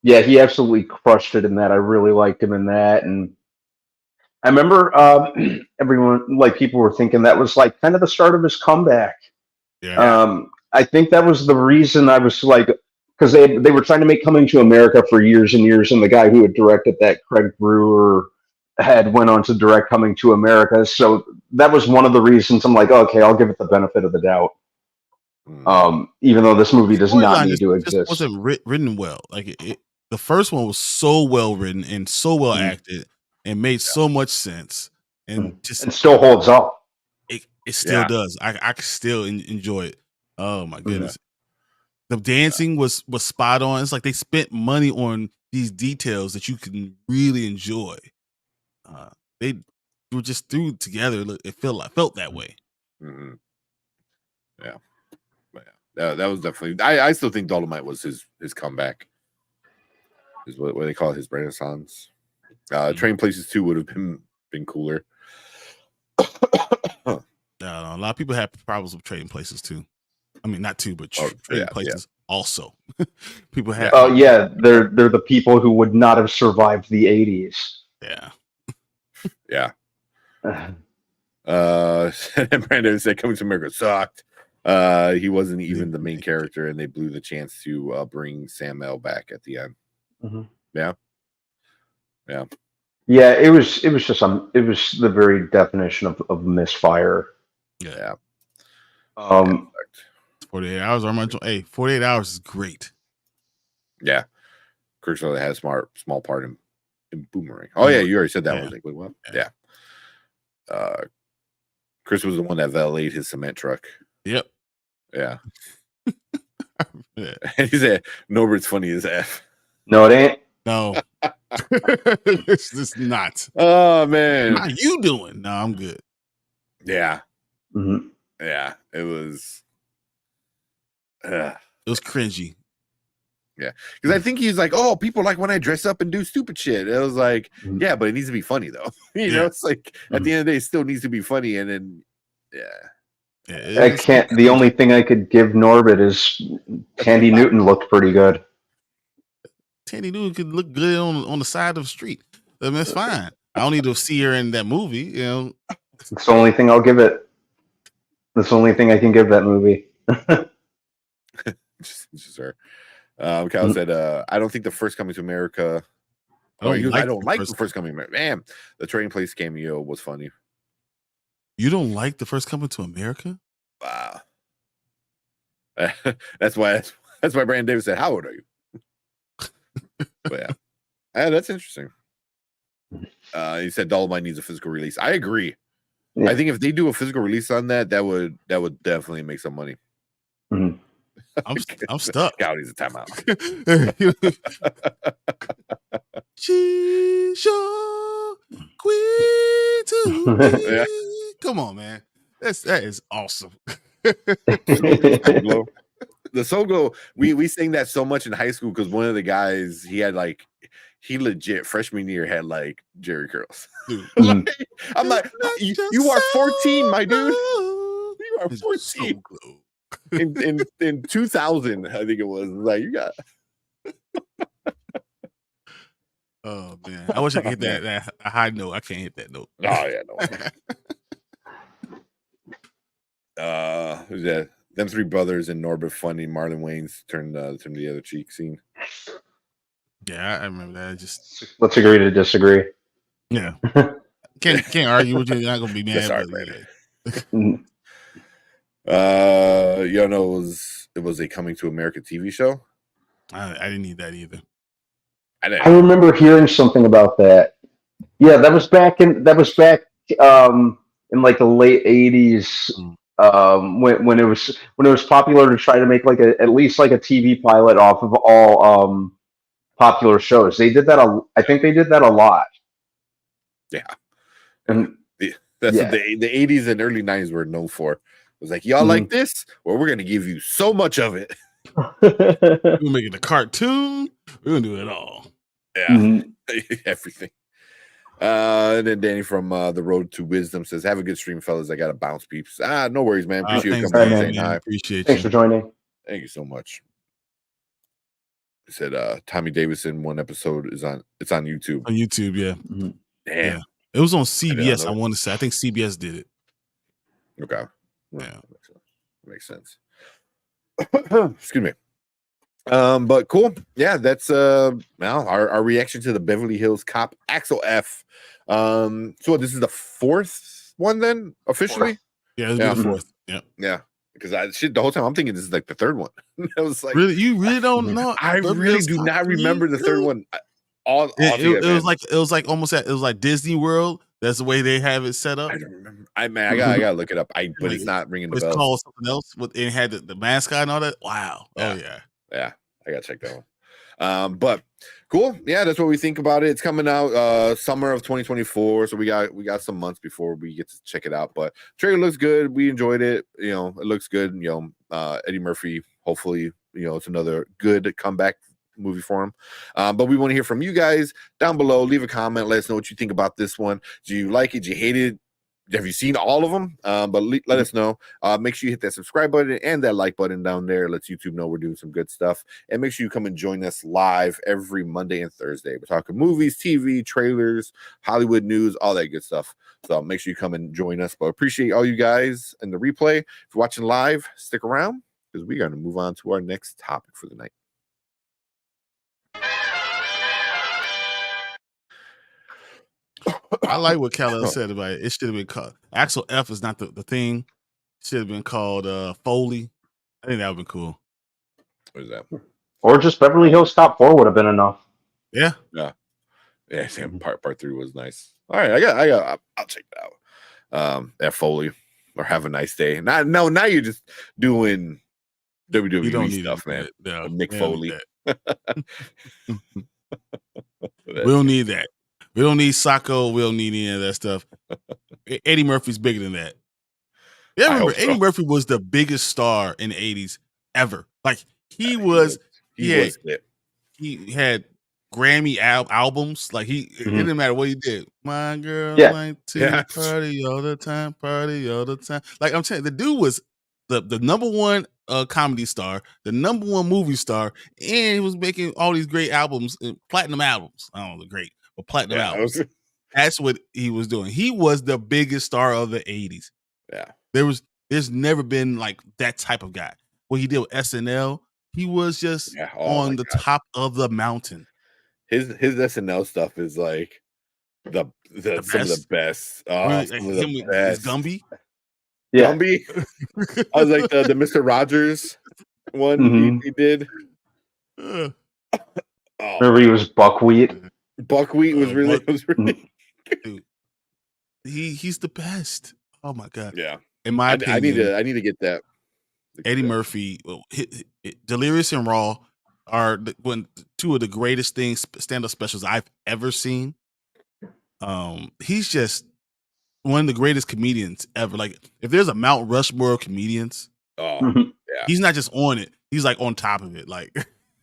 Yeah, he absolutely crushed it in that. I really liked him in that, and I remember everyone, like people were thinking that was like kind of the start of his comeback. Yeah. I think that was the reason I was like, because they were trying to make Coming to America for years and years, and the guy who had directed that, Craig Brewer, had went on to direct Coming to America. So that was one of the reasons I'm like, okay, I'll give it the benefit of the doubt. Even though this movie does not need to exist. It wasn't written well. Like the first one was so well written and so well acted and made so much sense, and just and still holds up. It still does. I can still enjoy it. Oh my goodness. The dancing was spot on. It's like they spent money on these details that you can really enjoy. They were just threw together. It felt that way. Mm-hmm. Yeah. That was definitely. I still think Dolomite was his comeback. Is what they call it, his renaissance. Train Places 2 would have been cooler. A lot of people have problems with Trading Places too. I mean, not two, but Trading Places also. People have. Oh yeah, they're the people who would not have survived the 80s. Yeah. Yeah. Brandon said Coming to America sucked. He wasn't even the main character, and they blew the chance to bring Sam L back at the end. Mm-hmm. Yeah. It was just it was the very definition of misfire. Yeah. 48 hours. 48 hours is great. Yeah. Chris really had a small part in Boomerang. Oh yeah, you already said that. I was like, wait, what? Yeah. Chris was the one that valeted his cement truck. Yep. Yeah. And he said, Norbert's funny as F. No, it ain't. No. It's just not. Oh man. How you doing? No, I'm good. Yeah. Mm-hmm. Yeah. It was cringy. Yeah. Because I think he's like, oh, people like when I dress up and do stupid shit. It was like, yeah, but it needs to be funny though. You know, it's like at the end of the day, it still needs to be funny. And then I can't. The only thing I could give Norbit is Tandy Newton looked pretty good. Tandy Newton could look good on the side of the street. I mean, that's fine. I don't need to see her in that movie. You know, it's the only thing I'll give it. That's the only thing I can give that movie. just her. Kyle said, I don't think the first Coming to America. I don't like the first Coming to America. Man, the Trading Place cameo was funny. You don't like the first Coming to America? Wow. That's why Brandon Davis said, how old are you? But yeah, that's interesting. He said Dolomite needs a physical release. I agree. Yeah. I think if they do a physical release on that would definitely make some money. Mm-hmm. I'm stuck. God needs a timeout. She's your queen to me. Yeah. Come on, man. That is awesome. Soglo. The Soglo, we sang that so much in high school because one of the guys he legit freshman year had like Jerry curls. Dude. I'm like, you are 14, my dude. You are 14. In 2000, I think it was. Like you got. Oh man, I wish I could hit that a high note. I can't hit that note. Oh yeah, no. Who's that? Them three brothers and Norbert Funny, Marlon Wayans turned the other cheek scene. Yeah, I remember that. Let's agree to disagree. Yeah, can't argue with you. You're not gonna be mad. Sorry, but, man. It was a Coming to America TV show. I didn't need that either. I remember hearing something about that. Yeah, that was back in like the late 80s. When it was popular to try to make like at least like a TV pilot off of all popular shows. They did that. I think they did that a lot. Yeah, and that's what the 80s and early 90s were known for. It was like, y'all like this? Well, we're gonna give you so much of it. We're making a cartoon. We're gonna do it all. Yeah, everything. And then Danny from The Road to Wisdom says, "Have a good stream, fellas. I gotta bounce, peeps." No worries, man. Appreciate you coming in saying hi. Appreciate Thanks for joining. Thank you so much. He said, Tommy Davidson one episode it's on YouTube. On YouTube, yeah. Damn. Yeah. It was on CBS. I want to say. I think CBS did it. Okay. Yeah, makes sense. Excuse me. But cool. Yeah, that's now our reaction to the Beverly Hills Cop Axel F. So this is the fourth one then officially. Yeah, this is the fourth. Yeah. Because the whole time I'm thinking this is like the third one. I was like, really, you really don't know? I really do not remember the third one. It was like almost it was like Disney World. That's the way they have it set up. I don't remember. I gotta look it up. But it's not ringing the bell. It's called something else. It had the mascot and all that. Wow. Yeah. Oh yeah. Yeah. I gotta check that one. But cool. Yeah, that's what we think about it. It's coming out summer of 2024. So we got some months before we get to check it out. But trailer looks good. We enjoyed it. You know, it looks good. You know, Eddie Murphy, hopefully, you know, it's another good comeback movie for him. But we want to hear from you guys down below. Leave a comment. Let us know what you think about this one. Do you like it? Do you hate it? Have you seen all of them? But let us know. Make sure you hit that subscribe button and that like button down there. It lets YouTube know we're doing some good stuff. And make sure you come and join us live every Monday and Thursday. We're talking movies, TV, trailers, Hollywood news, all that good stuff. So make sure you come and join us. But appreciate all you guys in the replay. If you're watching live, stick around because we're going to move on to our next topic for the night. I like what Khalil said about it. It should have been called Axel F is not the thing. It should have been called Foley. I think that would have been cool. What is that? Or just Beverly Hills Cop 4 would have been enough. Yeah. Sam, part 3 was nice. All right, I'll check it out. At Foley or Have a Nice Day. Now you're just doing WWE stuff, man. Mick Foley. We don't need that. We don't need Sacco. We don't need any of that stuff. Eddie Murphy's bigger than that. Yeah, remember Eddie Murphy was the biggest star in the 80s ever. Like he had Grammy albums. Like it didn't matter what he did. My girl like to party all the time, party all the time. Like I'm saying, the dude was the number one comedy star, the number one movie star, and he was making all these great albums, platinum albums. I don't know, the great, but platinum albums. That's what he was doing. He was the biggest star of the 80s. Yeah. There's never been like that type of guy. What he did with SNL, he was just on the top of the mountain. His SNL stuff is like some of the best. His Gumby. Yeah. Gumby. I was like the Mr. Rogers one he did. Remember he was Buckwheat. Buckwheat was really dude. He's the best. Oh my god. Yeah. In my opinion, I need to get that. Eddie Murphy, Delirious and Raw are two of the greatest stand-up specials I've ever seen. He's just one of the greatest comedians ever. Like, if there's a Mount Rushmore of comedians, he's not just on it; he's like on top of it. Like,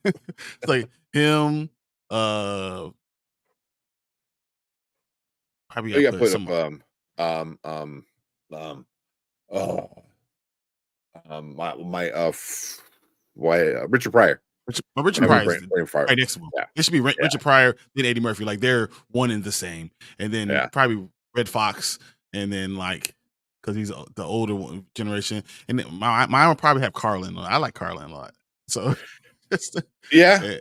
it's like him. Probably You got got put put some. Richard Pryor. Richard I mean, Pryor is Pryor. right next to him. Yeah. It should be Richard Pryor, then Eddie Murphy. Like, they're one and the same. And then probably Red Fox, and then like, because he's the older generation. And then mine would probably have Carlin. I like Carlin a lot. So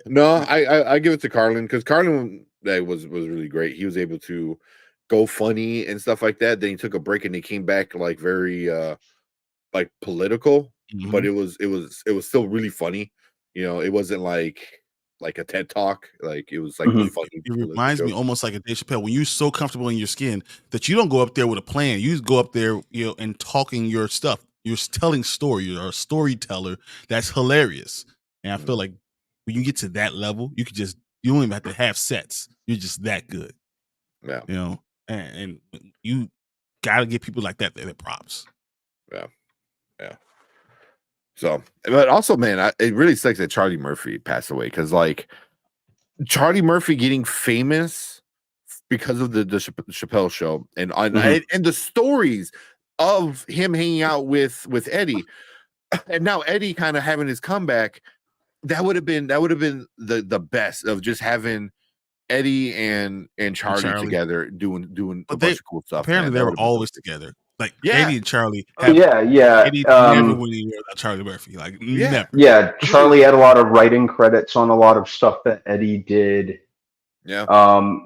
no, I give it to Carlin, because Carlin was really great. He was able to go funny and stuff like that. Then he took a break and he came back like very like political, but it was still really funny. You know, it wasn't like a TED talk. Like, it was like a funny. It reminds me almost like a Dave Chappelle, when you're so comfortable in your skin that you don't go up there with a plan. You just go up there, you know, and talking your stuff. You're telling story. You're a storyteller that's hilarious. And I feel like when you get to that level, you don't even have to have sets. You're just that good. Yeah. You know, and you gotta give people like that their props. Yeah. So, but also, man, it really sucks that Charlie Murphy passed away, because like Charlie Murphy getting famous because of the Chappelle Show and the stories of him hanging out with Eddie, and now Eddie kind of having his comeback. That would have been the best, of just having Eddie and Charlie together doing a bunch of cool stuff. Apparently, man. they were always together. Like, Yeah. Eddie and Charlie. Yeah. Eddie never went anywhere without Charlie Murphy. Like, never. Yeah, Charlie had a lot of writing credits on a lot of stuff that Eddie did. Yeah.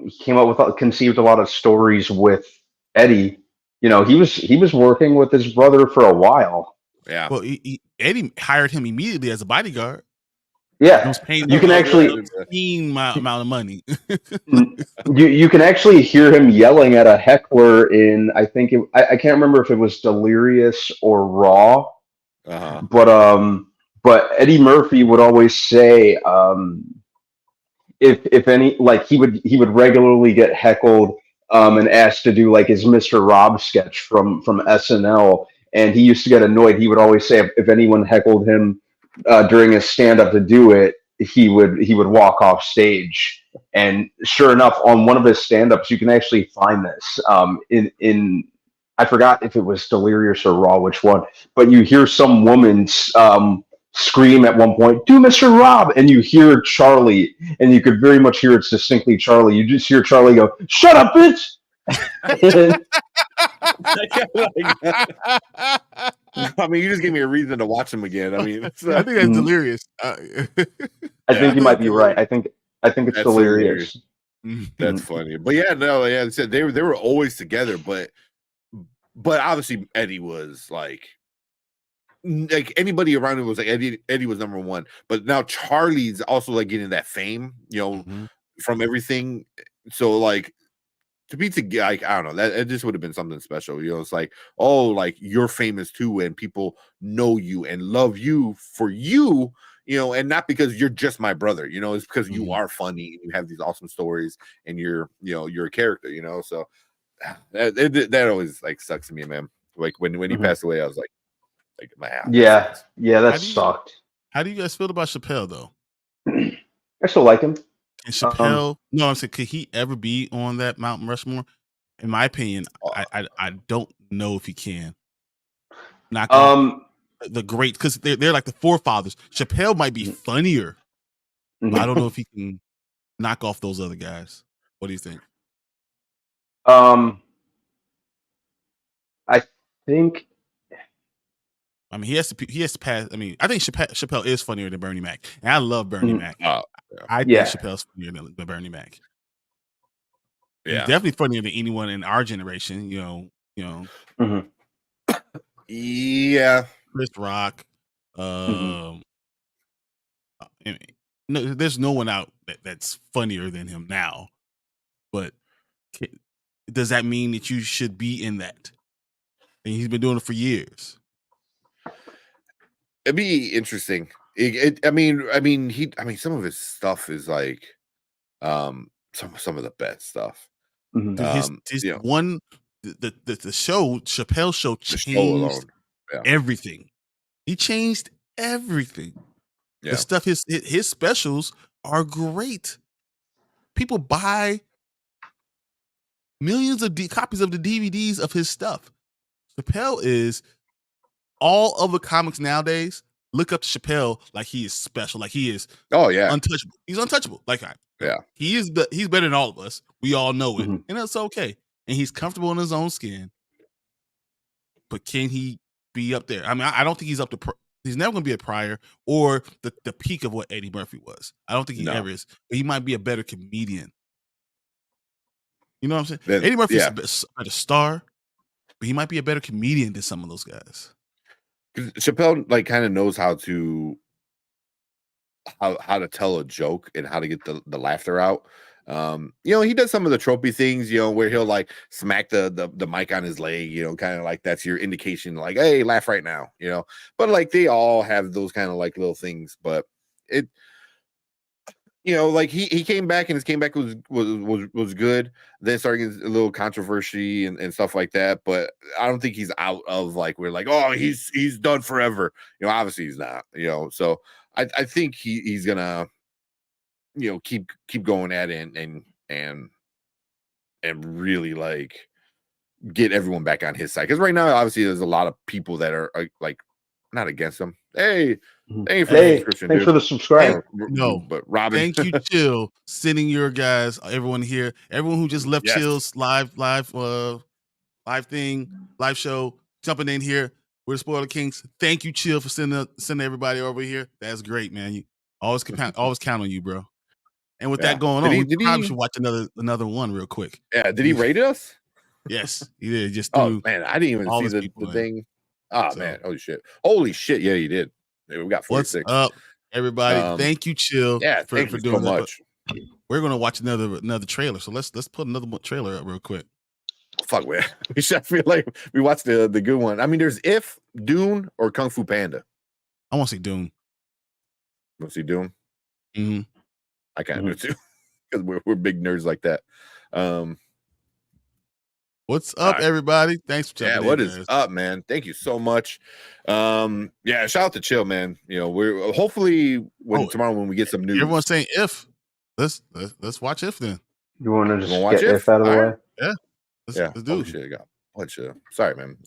He came up with, conceived a lot of stories with Eddie. You know, he was working with his brother for a while. Yeah. Well, Eddie hired him immediately as a bodyguard. Yeah, you can actually amount of money. you can actually hear him yelling at a heckler in, I think I can't remember if it was Delirious or Raw, but Eddie Murphy would always say, if any, like, he would regularly get heckled and asked to do like his Mr. Rob sketch from SNL, and he used to get annoyed. He would always say if anyone heckled him during his stand-up to do it, he would walk off stage. And sure enough, on one of his stand-ups, you can actually find this in I forgot if it was Delirious or Raw, which one, but you hear some woman scream at one point, "Do Mr. Rob," and you hear Charlie, and you could very much hear it's distinctly Charlie. You just hear Charlie go, "Shut up, bitch!" I mean, you just gave me a reason to watch them again. I mean, I think that's Delirious. I think you might be right. I think it's Delirious. That's funny. But yeah, no, yeah, they said they were always together, but obviously Eddie was like anybody around him was like Eddie was number one. But now Charlie's also like getting that fame, you know, from everything. So like, to be together, like, I don't know, that it just would have been something special. You know, it's like, oh, like, you're famous too, and people know you and love you for you, you know, and not because you're just my brother, you know, it's because you are funny and you have these awesome stories and you're a character, you know. So that always like sucks to me, man. Like when he passed away, I was like man. Yeah, that sucked. How do you guys feel about Chappelle though? I still like him. And Chappelle, no, I'm saying, could he ever be on that Mount Rushmore? In my opinion, I don't know if he can. Not the great, because they're like the forefathers. Chappelle might be funnier, but I don't know if he can knock off those other guys. What do you think? I think. I mean, he has to pass. I mean, I think Chappelle is funnier than Bernie Mac, and I love Bernie Mac. I think Chappelle's funnier than Bernie Mac. Yeah, he's definitely funnier than anyone in our generation. You know. Yeah, Chris Rock. No, there's no one out that's funnier than him now. But does that mean that you should be in that? And he's been doing it for years. it'd be interesting. I mean, some of his stuff is like, some of the best stuff. Mhm. Dude, his you know, one the show Chappelle show the show changed alone. Yeah. everything. He changed everything. Yeah. The stuff his specials are great. People buy millions of copies of the DVDs of his stuff. Chappelle is all of the comics nowadays. Look up to Chappelle like he is special, like he is Oh yeah. untouchable. He's untouchable. Yeah. He's better than all of us. We all know it, Mhm. and that's okay. And he's comfortable in his own skin. But can he be up there? I mean, I don't think he's up to. He's never going to be a Pryor or the peak of what Eddie Murphy was. I don't think he No. ever is. But he might be a better comedian. You know what I'm saying? Then- Eddie Murphy's yeah. a better star, but he might be a better comedian than some of those guys. 'Cause Chappelle like kind of knows how to tell a joke and how to get the laughter out. You know, he does some of the tropey things, you know, where he'll like smack the mic on his leg, you know, kind of like that's your indication, like, hey, laugh right now, you know. But like they all have those kind of like little things, but it, you know, like he came back and his comeback was good. Then starting a little controversy and stuff like that. But I don't think he's out of like we're like, oh, he's done forever. You know, obviously he's not, you know. So I think he's gonna, you know, keep going at it and really like get everyone back on his side. Because right now, obviously, there's a lot of people that are like not against him. Hey, thank you for the Hey, subscription, thanks dude. for the subscribe. No, but Robin, Thank you, Chill, sending your guys, everyone here, everyone who just left Yes. Chill's live show, jumping in here. We're the Spoiler Kings. Thank you, Chill, for sending everybody over here. That's great, man. You always count on you, bro. And with Yeah. that going Did on, he- we did probably he- should watch another one real quick. yeah, did he rate us? Yes, he did. Just Oh threw man, I didn't even all see his the people in. thing. Oh So- man, holy shit, yeah, he did. Yeah, we got what's 46. up, everybody. Thank you, Chill. Yeah, for thank you doing so that. much. We're gonna watch another trailer. So let's put another trailer up real quick. Fuck, man. We should. I feel like we watched the good one. I mean, there's If, Dune, or Kung Fu Panda. I want to see Dune. Want to see Dune? Mm-hmm. I kind of do too, because we're big nerds like that. What's up, right. everybody? Thanks for Yeah, jumping what in, is guys. up, man? Thank you so much. Yeah, shout out to Chill, man. You know, we're hopefully tomorrow when we get some news. Everyone's saying If. Let's watch If then. You want to You just wanna watch get it? If out of the All way? right. Let's do Holy it. shit, I got a bunch of. Sorry, man.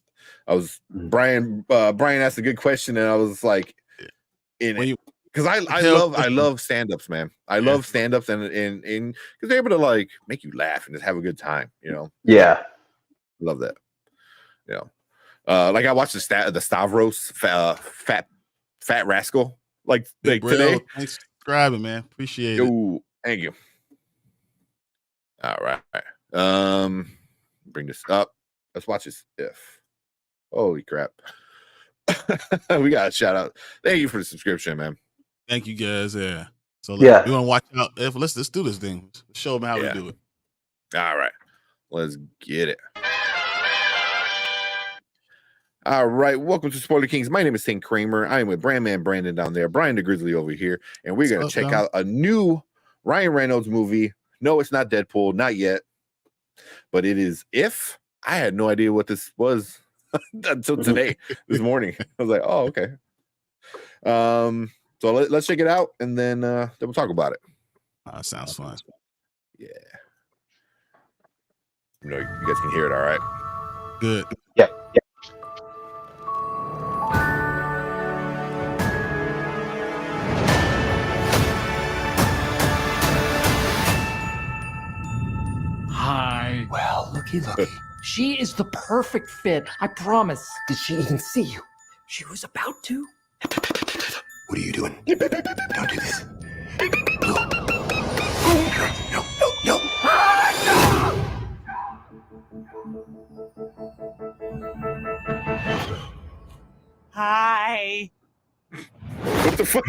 I was Mhm. Brian asked a good question, and I was like, in When it. you- Because I love stand-ups, man. I love stand-ups and because they're able to like make you laugh and just have a good time, you know. Yeah. Love that. You know. Like I watched the Stavros fat rascal like Big today. Braille, thanks for subscribing, man. Appreciate it. Yo, thank you. All right. Bring this up. Let's watch this If. Holy crap. We got a shout out. Thank you for the subscription, man. Thank you guys. Yeah. So Yeah. we want to watch out. If let's do this thing. Show them how Yeah. we do it. All right. Let's get it. All right. Welcome to Spoiler Kings. My name is St. Kramer. I am with Brandman Brandon down there, Brian the Grizzly over here, and we're going What's to up, check Dom? out a new Ryan Reynolds movie. No, it's not Deadpool, not yet, but it is If. I had no idea what this was until today, this morning. I was like, oh, okay. So let's check it out, and then we'll talk about it. Sounds fun. Yeah. You know, you guys can hear it, all right? Good. Hi. Well, looky. She is the perfect fit, I promise. Did she even see you? She was about to. What are you doing? Don't do this. No. No. Hi. What the fuck?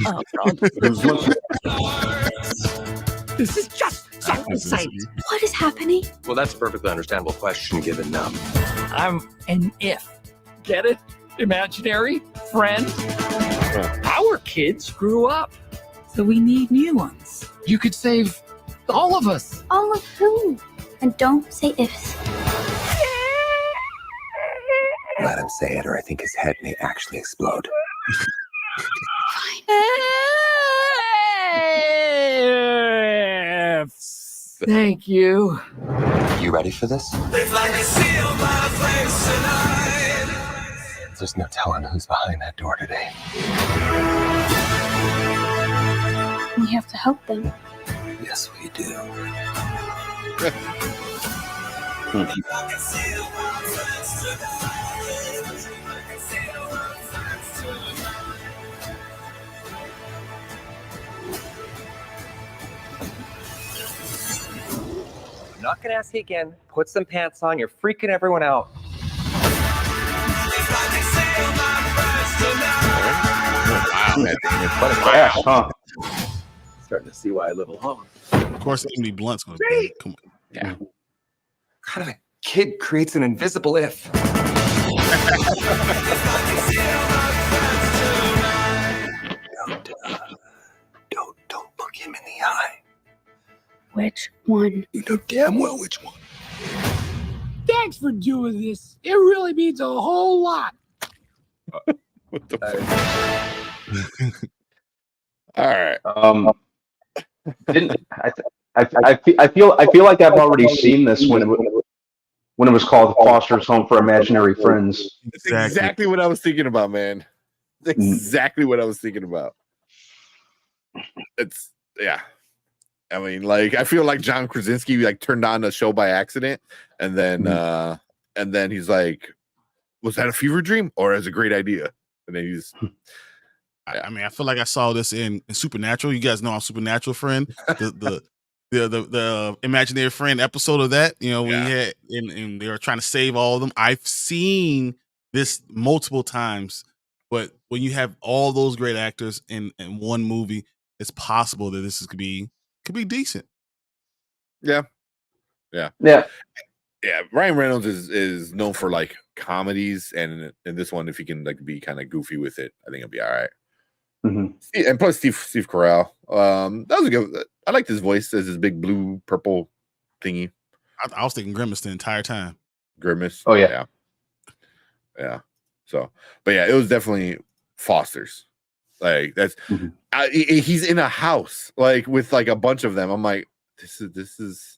This is just so insane. What is happening? Well, that's a perfectly understandable question given I'm an if. Get it? Imaginary friend? Our kids grew up. So we need new ones. You could save all of us. All of who? And don't say ifs. Let him say it, or I think his head may actually explode. Thank you. You ready for this? There's no telling who's behind that door today. We have to help them. Yes, we do. I'm not gonna ask you again. Put some pants on. You're freaking everyone out. Wow, man. What a cast, huh? Starting to see why I live alone. Of course, Emily Blunt's going to be. Come on. Yeah. What kind of a kid creates an invisible if? Don't look him in the eye. Which one? You know damn well which one. Thanks for doing this. It really means a whole lot. What the All right. I feel like I've already seen this when it was called Foster's Home for Imaginary Friends. That's exactly what I was thinking about, man. That's exactly what I was thinking about. It's yeah. I mean, like, I feel like John Krasinski like turned on the show by accident, and then he's like, "Was that a fever dream or as a great idea?" And then he's. I mean, I feel like I saw this in Supernatural. You guys know I'm Supernatural friend. The imaginary friend episode of that, you know, we had and they were trying to save all of them. I've seen this multiple times, but when you have all those great actors in one movie, it's possible that this could be decent. Yeah. Ryan Reynolds is known for like comedies, and in this one, if he can like be kind of goofy with it, I think it'll be all right. Mm-hmm. And plus Steve Carell, that was a good. I liked his voice as his big blue purple thingy. I was thinking Grimace the entire time. Grimace. Oh yeah. So, but yeah, it was definitely Foster's. Like that's he's in a house like with like a bunch of them. I'm like, this is this is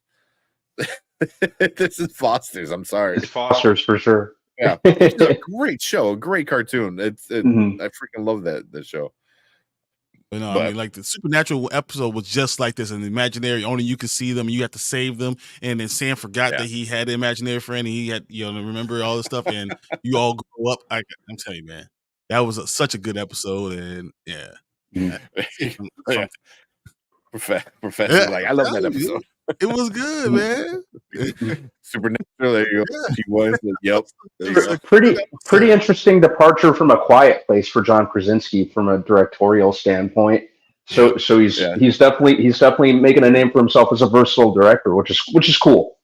Foster's. I'm sorry, it's Foster's for sure. Yeah, it's a great show, a great cartoon. I freaking love that show. But no, I mean, like the Supernatural episode was just like this, an imaginary. Only you could see them, and you have to save them. And then Sam forgot that he had an imaginary friend, and he had, you know, remember all this stuff. And you all grow up. I'm telling you, man, that was such a good episode. And Professor, like I love that episode. It was good, man. Supernatural. There you go. He was. Yep. Pretty interesting departure from A Quiet Place for John Krasinski from a directorial standpoint. So he's definitely making a name for himself as a versatile director, which is cool.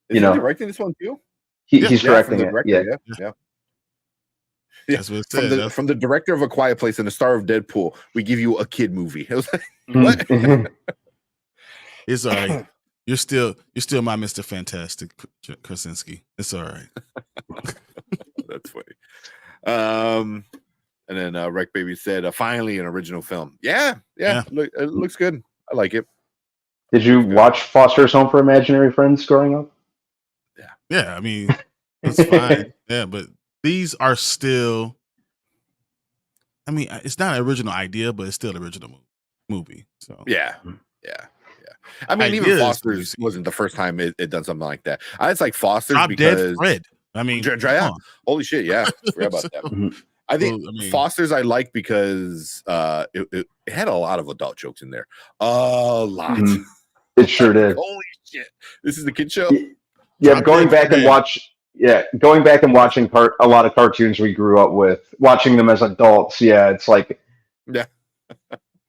Is he directing this one too? He's directing it. Yeah. That's what it said. From the director of A Quiet Place and the star of Deadpool, we give you a kid movie. It was like, what? It's all right. You're still my Mr. Fantastic, Krasinski. It's all right. That's funny. And then Rec Baby said, finally an original film. Yeah. Look, it looks good. I like it. Did you watch Foster's Home for Imaginary Friends growing up? Yeah. I mean, it's fine. Yeah, but these are still. I mean, it's not an original idea, but it's still an original movie. So yeah. I mean, even Foster's wasn't the first time it done something like that. It's like Foster's Drop because Dead Fred. I mean, holy shit, yeah, forgot about that. I think Foster's I like because it had a lot of adult jokes in there. A lot. Mm-hmm. It sure did. Holy shit, this is the kid show. Yeah, going back and watching a lot of cartoons we grew up with, watching them as adults. Yeah, it's like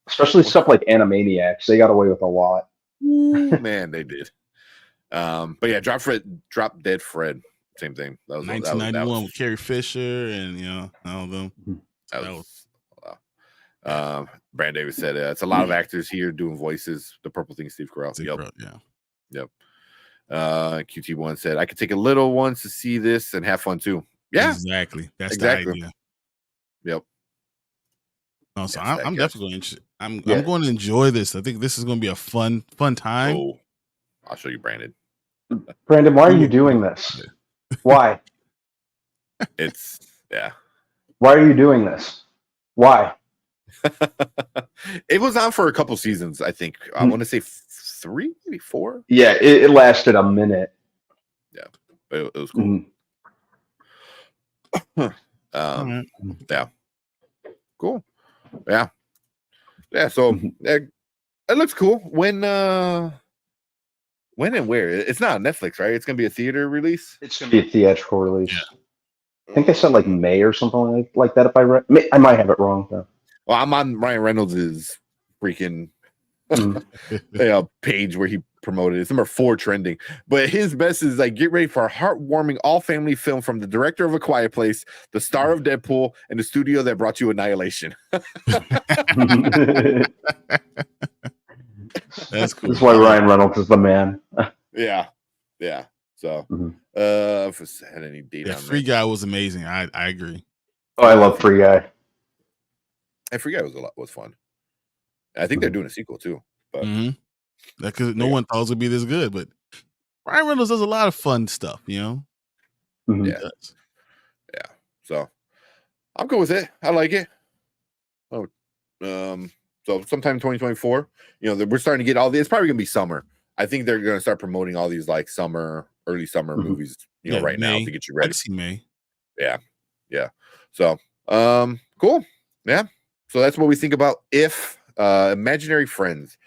especially stuff like Animaniacs. They got away with a lot. Man, they did. But yeah, Drop Dead Fred, same thing. That was 1991 with Carrie Fisher and all of them. That was wow. Brand Davis said it's a lot of actors here doing voices. The purple thing, Steve Carell. Yep. QT1 said I could take a little ones to see this and have fun too. Yeah, exactly. That's exactly. the idea. Yep. No, so I'm definitely going to. I'm going to enjoy this. I think this is going to be a fun time. Oh, I'll show you, Brandon. Brandon, why are you doing this? Why? It's Why are you doing this? Why? It was on for a couple seasons, I think. I want to say 3, maybe 4. Yeah, it lasted a minute. Yeah, but it was cool. Yeah, cool. Yeah. So it looks cool. When and where? It's not on Netflix, right? It's gonna be a theater release. It's gonna be a theatrical release. Yeah. I think they said like May or something like that. If I might have it wrong though. Well, I'm on Ryan Reynolds' freaking page where he promoted it. It's number 4 trending. But his best is like, get ready for a heartwarming all-family film from the director of A Quiet Place, the star of Deadpool, and the studio that brought you Annihilation. That's cool. That's why Ryan Reynolds is the man. Yeah. So, if it's had any data on Free Guy was amazing. I agree. Oh, I love Free Guy. And Free Guy was fun. I think they're doing a sequel too. But because no one thought it would be this good, but Ryan Reynolds does a lot of fun stuff, you know. Yeah. So I'm cool with it. I like it. So sometime in 2024, we're starting to get all these. It's probably gonna be summer. I think they're gonna start promoting all these like early summer movies, right now to get you ready. I see May. Yeah. So cool. Yeah. So that's what we think about If. Imaginary Friends,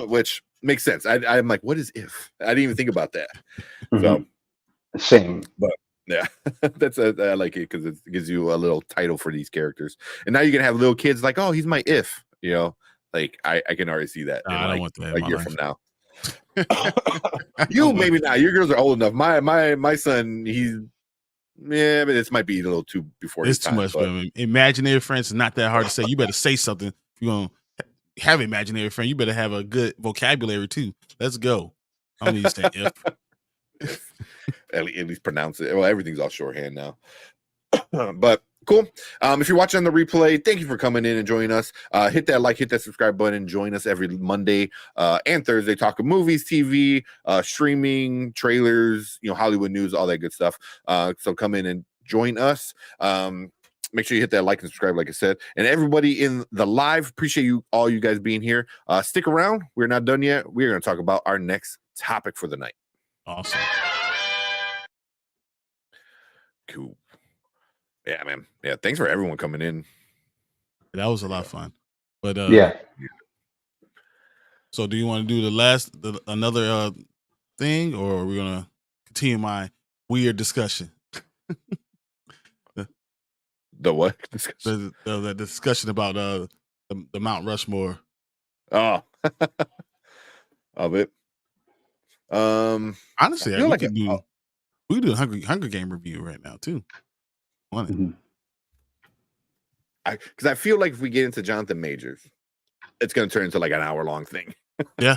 which makes sense. I'm like, what is If? I didn't even think about that. So same, but yeah, I like it because it gives you a little title for these characters, and now you can have little kids like, oh, he's my If. Like I can already see that. I don't want that a year from now. You maybe not. Your girls are old enough. My son, but this might be a little too before. It's too much. But imaginary friends is not that hard to say. You better say something. If you're gonna have an imaginary friend, you better have a good vocabulary too. Let's go. I don't need to say If. At least pronounce it. Well, everything's all shorthand now. But cool. If you're watching on the replay, thank you for coming in and joining us. Hit that like, hit that subscribe button. Join us every Monday and Thursday, talking movies, TV, streaming, trailers, Hollywood news, all that good stuff. So come in and join us. Make sure you hit that like and subscribe, like I said. And everybody in the live, appreciate all you guys being here. Stick around. We're not done yet. We're going to talk about our next topic for the night. Awesome. Cool. Yeah, man. Yeah, thanks for everyone coming in. That was a lot of fun. But yeah. So do you want to do another thing, or are we gonna continue my weird discussion? The what discussion? The discussion about the Mount Rushmore. Oh, of it. Honestly, we could do a Hunger Game review right now too. Because I feel like if we get into Jonathan Majors, it's going to turn into like an hour-long thing. Yeah,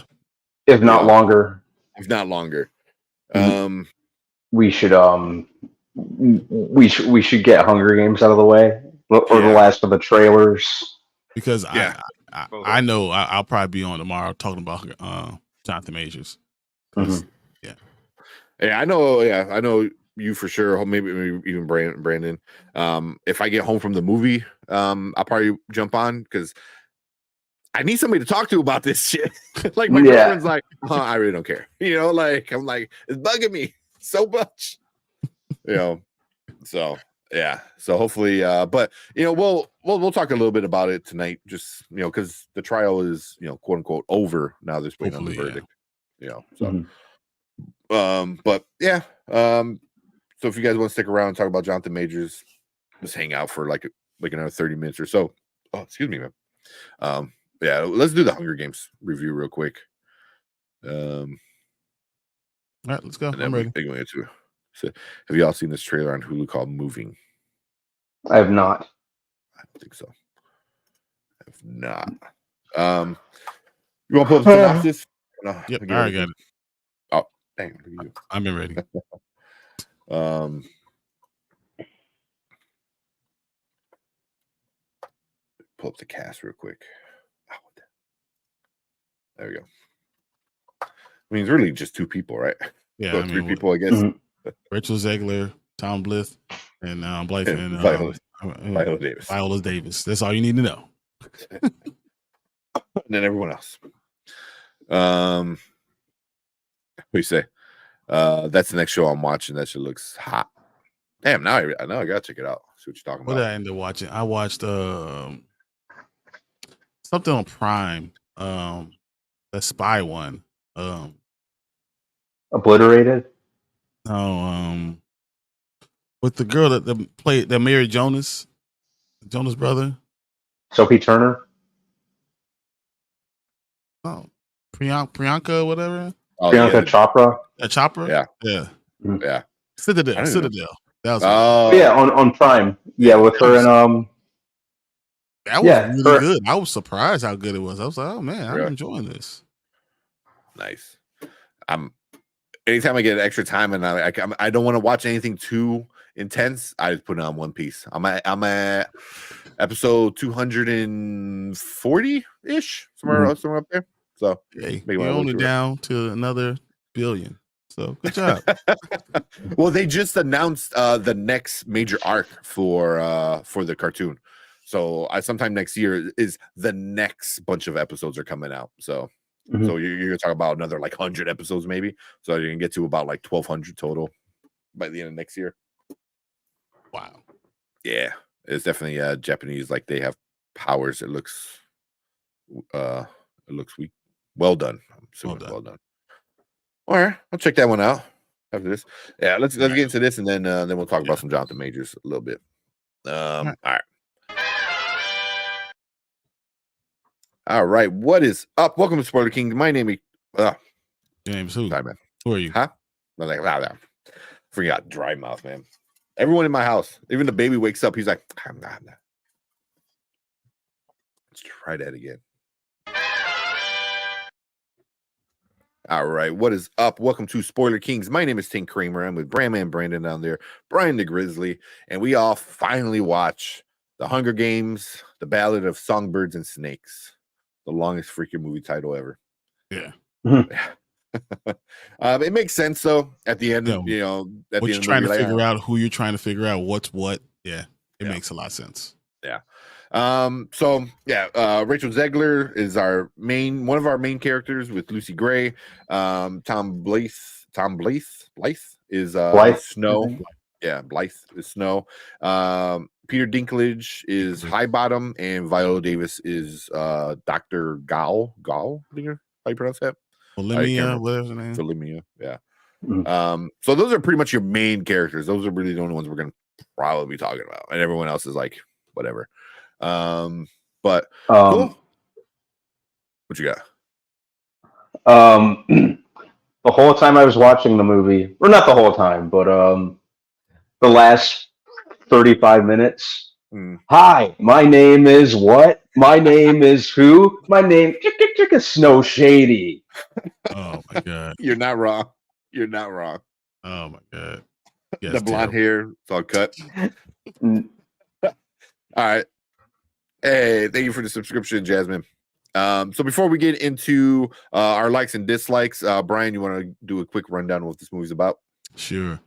if not longer. If not longer. We should we should get Hunger Games out of the way, or the last of the trailers. Because I know I'll probably be on tomorrow talking about Jonathan Majors. Yeah, I know you for sure. Maybe even Brandon. If I get home from the movie, I'll probably jump on because I need somebody to talk to about this shit. Like my girlfriend's like, I really don't care. Like I'm like, it's bugging me so much. So yeah. So hopefully, but we'll talk a little bit about it tonight. Just because the trial is quote unquote over now. They're waiting on the verdict. So. But yeah. So if you guys want to stick around and talk about Jonathan Majors, just hang out for like another 30 minutes or so. Oh, excuse me, man. Yeah, let's do the Hunger Games review real quick. All right, let's go. I'm ready. So, have you all seen this trailer on Hulu called Moving? I have not. I don't think so. If not, you want to pull up the synopsis? No, Yep, I'll I give already got everything. it. Oh, dang! Look at you. I've been ready. Pull up the cast real quick. Oh, there we go. I mean, it's really just two people, right? Yeah, So I three mean, people, I guess. Rachel Zegler, Tom Blyth, and Blythe and Viola Davis. Viola Davis. That's all you need to know. And then everyone else. What do you say? That's the next show I'm watching. That shit looks hot. Damn, now I know I gotta check it out. See what you're talking What did about. I end up watching? I watched something on Prime. The spy one. Obliterated. No, with the girl that played that married Jonas brother. Sophie Turner. Oh, Priyanka, whatever. Oh, Priyanka Chopra. Chopper. Yeah. Yeah. Citadel. That was yeah, on Prime. Yeah, with her and that was really good. I was surprised how good it was. I was like, oh man, I'm enjoying this. Nice. Anytime I get extra time and I don't want to watch anything too intense, I just put it on One Piece. I'm at episode 240 ish, somewhere up there. So hey, you're only down to another billion. So good job. Well, they just announced the next major arc for the cartoon. So sometime next year is the next bunch of episodes are coming out. So so you're gonna talk about another like 100 episodes maybe. So you can get to about like 1,200 total by the end of next year. Wow. Yeah, it's definitely Japanese. Like they have powers. It looks weak. Well done. I'm assuming well done. All right, I'll check that one out after this. Yeah, let's get into this and then we'll talk about some Jonathan Majors a little bit. All right. What is up? Welcome to Spoiler King. My name is your name's who? Sorry, man. Who are you? Huh? I'm like, forgot dry mouth, man. Everyone in my house, even the baby wakes up, he's like, I'm not. Let's try that again. All right, what is up? Welcome to Spoiler Kings. My name is Tink Kramer. I'm with Brandman Brandon down there, Brian the Grizzly, and we all finally watch The Hunger Games, The Ballad of Songbirds and Snakes, the longest freaking movie title ever. Yeah. It makes sense though. At the end, what you're trying to figure out, who you're trying to figure out, what's what. Yeah, it makes a lot of sense. Yeah. Rachel Zegler is one of our main characters with Lucy Gray. Tom Blythe is Snow. Yeah, Blythe is Snow. Peter Dinklage is Highbottom, and Viola Davis is Dr. Gao. How do you pronounce that? Olimia, whatever the name. Olimia, yeah. So those are pretty much your main characters. Those are really the only ones we're gonna probably be talking about, and everyone else is like whatever. Cool. What you got? The whole time I was watching the movie, or not the whole time, but the last 35 minutes. Hi, my name is what? My name is who? My name is Snow Shady. Oh my god. You're not wrong. Oh my god. The blonde hair, it's all cut. All right. Hey, thank you for the subscription, Jasmine. So before we get into our likes and dislikes, Brian, you want to do a quick rundown of what this movie's about? Sure.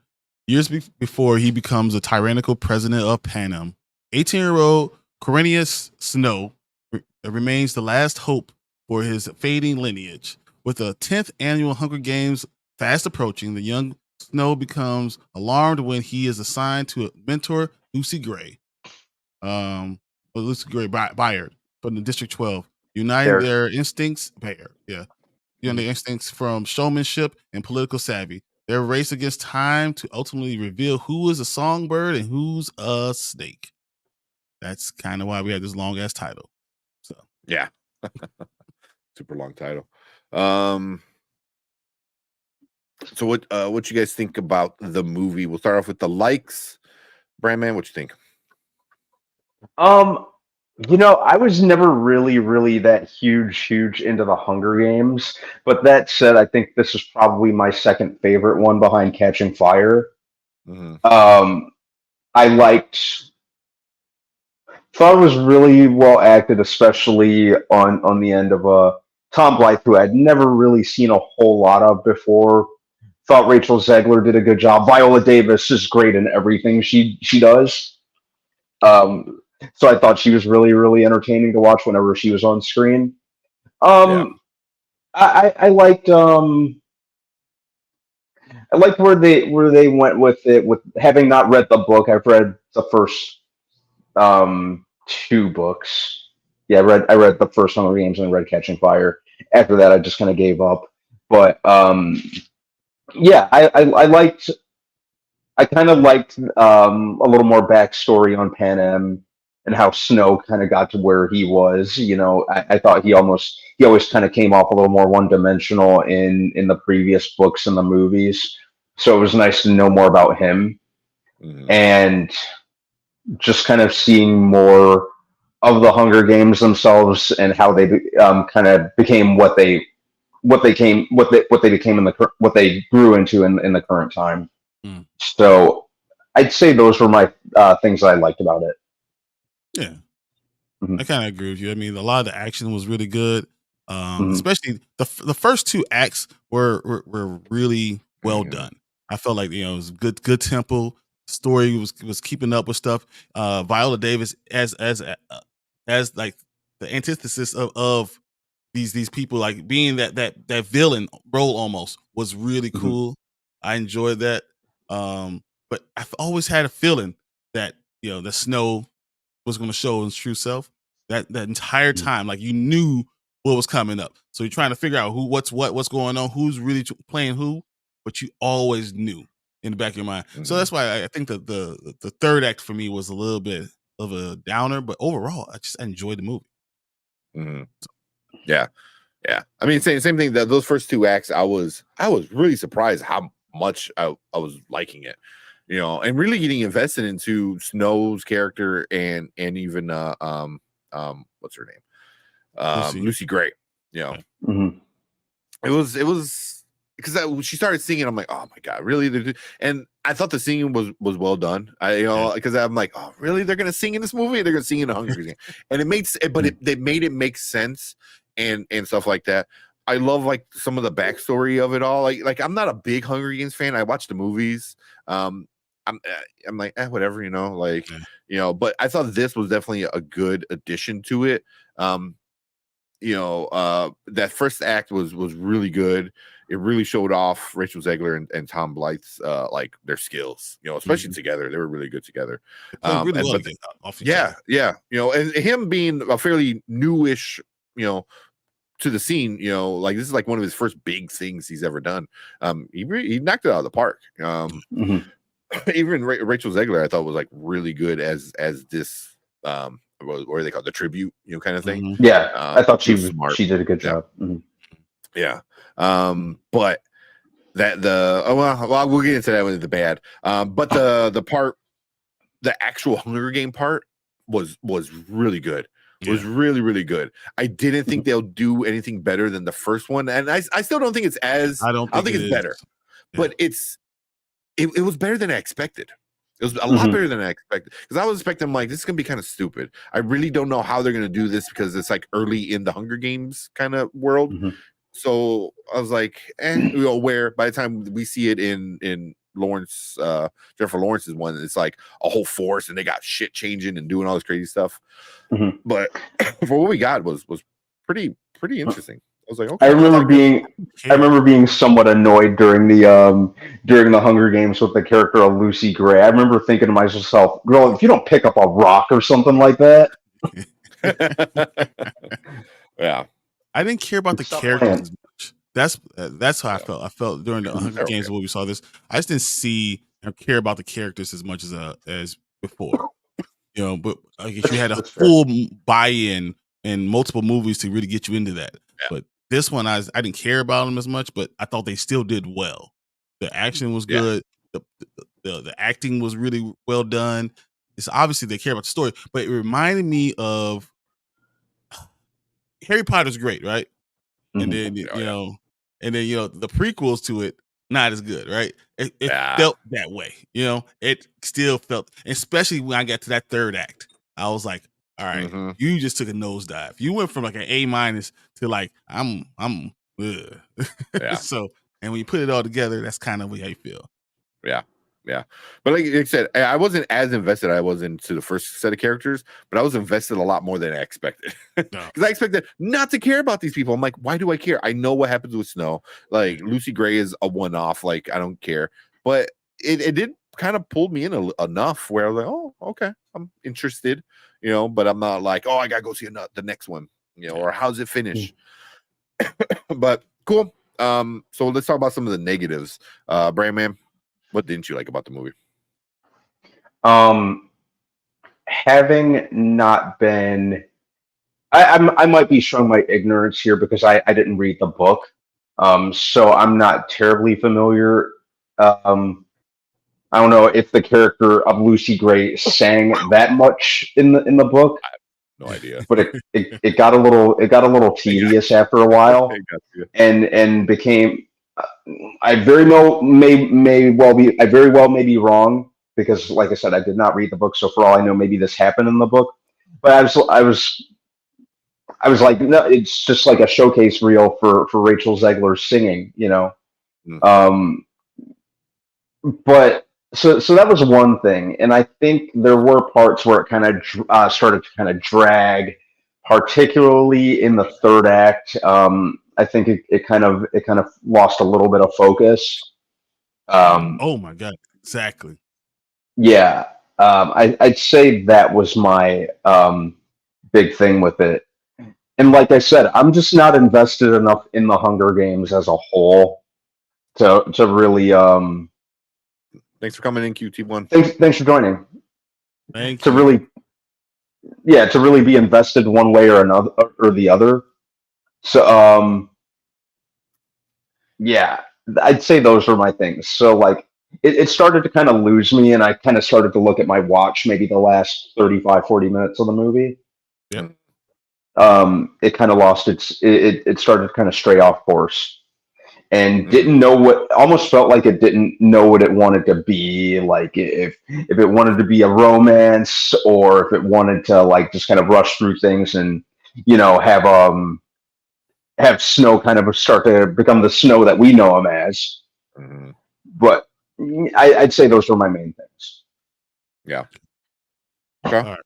Years before he becomes a tyrannical president of Panem, 18-year-old Quirinius Snow remains the last hope for his fading lineage. With the 10th annual Hunger Games fast approaching, the young Snow becomes alarmed when he is assigned to a mentor, Lucy Gray. Lucy Gray Bayard from the District 12, uniting their instincts. Instincts from showmanship and political savvy. Their race against time to ultimately reveal who is a songbird and who's a snake. That's kind of why we had this long ass title. So yeah, super long title. So what you guys think about the movie? We'll start off with the likes. Brandman, what you think? You know, I was never really that huge into the Hunger Games. But that said, I think this is probably my second favorite one behind Catching Fire. Hmm. I thought it was really well acted, especially on the end of Tom Blythe, who I'd never really seen a whole lot of before. Thought Rachel Zegler did a good job. Viola Davis is great in everything she does. Um, so I thought she was really entertaining to watch whenever she was on screen. Yeah. I liked where they went with it. With having not read the book, I've read the first two books. Yeah, I read the first Hunger Games and read Catching Fire. After that, I just kind of gave up. But yeah, I kind of liked a little more backstory on Panem and how Snow kind of got to where he was. You know, I thought he always kind of came off a little more one dimensional in the previous books and the movies. So it was nice to know more about him and just kind of seeing more of the Hunger Games themselves and how they kind of became what they became in what they grew into in the current time. So I'd say those were my things I liked about it. Yeah, I kind of agree with you. I mean, a lot of the action was really good, especially the first two acts were really well done. I felt like it was good tempo. Story was keeping up with stuff. Viola Davis as like the antithesis of these people, like being that villain role almost was really cool. I enjoyed that. But I've always had a feeling that the Snow was going to show his true self that entire time. Like you knew what was coming up, so you're trying to figure out what's going on, who's really playing who, but you always knew in the back of your mind. So that's why I think that the third act for me was a little bit of a downer, but overall, I just enjoyed the movie. Yeah. I mean, same thing. That those first two acts, I was really surprised how much I was liking it, and really getting invested into Snow's character and even what's her name, Lucy Gray. It was because she started singing. I'm like, oh my god, really? And I thought the singing was well done. Because I'm like, oh really? They're gonna sing in this movie? They're gonna sing in a Hunger Games, and they made it make sense and stuff like that. I love like some of the backstory of it all. Like I'm not a big Hunger Games fan. I watch the movies. I'm like whatever, but I thought this was definitely a good addition to it. That first act was really good. It really showed off Rachel Zegler and Tom Blythe's like their skills, especially together. They were really good together. Really well, and him being a fairly newish, to the scene, like this is like one of his first big things he's ever done. He knocked it out of the park. Even Rachel Zegler, I thought was like really good as this what are they called, the tribute, kind of thing. Yeah, I thought she did a good job. Yeah. But that we'll get into that with the bad. But the actual Hunger Game part was really good. It was really, really good. I didn't think they'll do anything better than the first one, and I still don't think it's as. I don't think it's better, but it was better than I expected. It was a lot better than I expected, because I was expecting like this is gonna be kind of stupid. I really don't know how they're gonna do this because it's like early in the Hunger Games kind of world. So I was like, where by the time we see it in Lawrence, Jennifer Lawrence's one, it's like a whole force and they got shit changing and doing all this crazy stuff. But for what we got was pretty interesting. I was like, okay. I remember being somewhat annoyed during the Hunger Games with the character of Lucy Gray. I remember thinking to myself, girl, if you don't pick up a rock or something like that. Yeah. I didn't care about the characters as much. That's how I felt. I felt during the Hunger Games when we saw this. I just didn't see or care about the characters as much as before. But I guess you had a full buy-in in multiple movies to really get you into that. Yeah. But this one, I didn't care about them as much, but I thought they still did well. The action was good. The acting was really well done. it's obviously they care about the story, but it reminded me of Harry Potter's great, right? And then and then the prequels to it not as good, right? It felt that way, It still felt, especially when I got to that third act, I was like, all right, you just took a nosedive. You went from like an A- to like I'm ugh. So, and when you put it all together, that's kind of how you feel. Yeah. But like I said, I wasn't as invested I was into the first set of characters, but I was invested a lot more than I expected. Because I expected not to care about these people. I'm like, why do I care? I know what happens with Snow. Like Lucy Gray is a one-off. Like, I don't care. But it did kind of pull me in enough where I was like, oh, okay, I'm interested, but I'm not like, oh, I gotta go see the next one, or how's it finish? But cool. So let's talk about some of the negatives. Brian, man, what didn't you like about the movie? Having not been, I might be showing my ignorance here because I didn't read the book, so I'm not terribly familiar. I don't know if the character of Lucy Gray sang that much in the book. I have no idea, but it got a little tedious after a while, and became. I very well may be wrong because, like I said, I did not read the book. So for all I know, maybe this happened in the book. But I was like, no, it's just like a showcase reel for Rachel Zegler singing, But so that was one thing, and I think there were parts where it kind of started to kind of drag, particularly in the third act. I think it kind of lost a little bit of focus. Oh my god, exactly. Yeah, I'd say that was my big thing with it. And like I said, I'm just not invested enough in the Hunger Games as a whole to really. Thanks for coming in, QT1. Thanks for joining. Thank to you. really be invested one way or another or the other. So yeah, I'd say those were my things. So like it started to kind of lose me, and I kind of started to look at my watch maybe the last 35-40 minutes of the movie. Yeah. It kind of lost it started to kind of stray off course. And didn't know almost felt like it didn't know what it wanted to be. Like if it wanted to be a romance, or if it wanted to like just kind of rush through things and have Snow kind of start to become the Snow that we know him as. But I'd say those were my main things. Yeah. All right.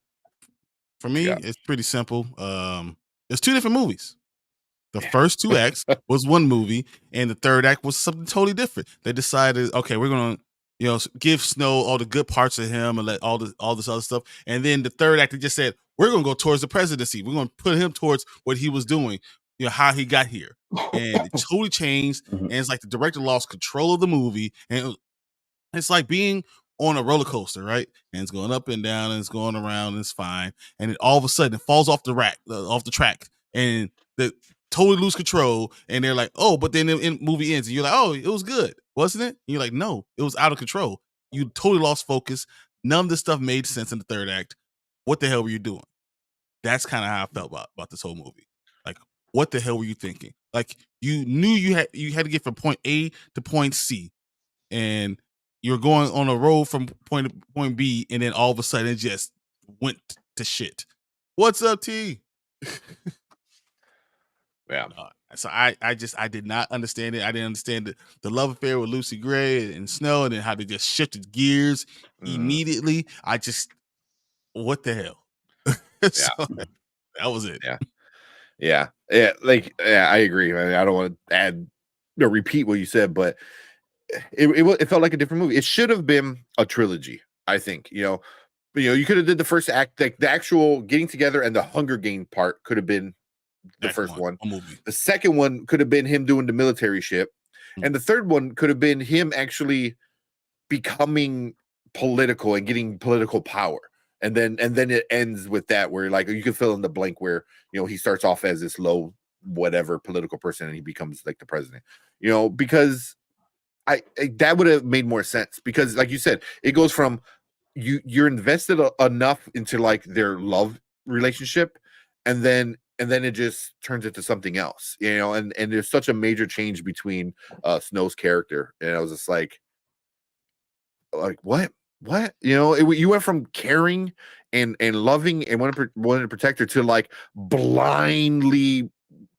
For me, it's pretty simple. There's two different movies. The first two acts was one movie, and the third act was something totally different. They decided, okay, we're gonna, give Snow all the good parts of him and let all this other stuff. And then the third act, they just said, we're gonna go towards the presidency. We're gonna put him towards what he was doing, how he got here. And it totally changed. And it's like the director lost control of the movie, and it's like being on a roller coaster, right? And it's going up and down, and it's going around, and it's fine. And then all of a sudden, it falls off the track, and the totally lose control, and they're like, oh, but then the movie ends, and you're like, oh, it was good, wasn't it? And you're like, no, it was out of control. You totally lost focus. None of this stuff made sense in the third act. What the hell were you doing? That's kind of how I felt about this whole movie. Like, what the hell were you thinking? Like, you knew you had to get from point A to point C, and you're going on a road from point B, and then all of a sudden it just went to shit. What's up, T? Yeah. So I did not understand it. I didn't understand the love affair with Lucy Gray and Snow, and then how they just shifted gears immediately. What the hell? So, that was it. Yeah. I agree. I mean, I don't want to add or repeat what you said, but it felt like a different movie. It should have been a trilogy, I think. You could have did the first act, like the actual getting together, and the Hunger Game part could have been the first one. The second one could have been him doing the military shit, and the third one could have been him actually becoming political and getting political power. And then it ends with that, where like you can fill in the blank where he starts off as this low whatever political person and he becomes like the president. Because I that would have made more sense, because like you said, it goes from you're invested enough into like their love relationship, and then it just turns into something else, you know. And there's such a major change between Snow's character, and I was just like what, you know, you went from caring and loving and wanting to protect her to like blindly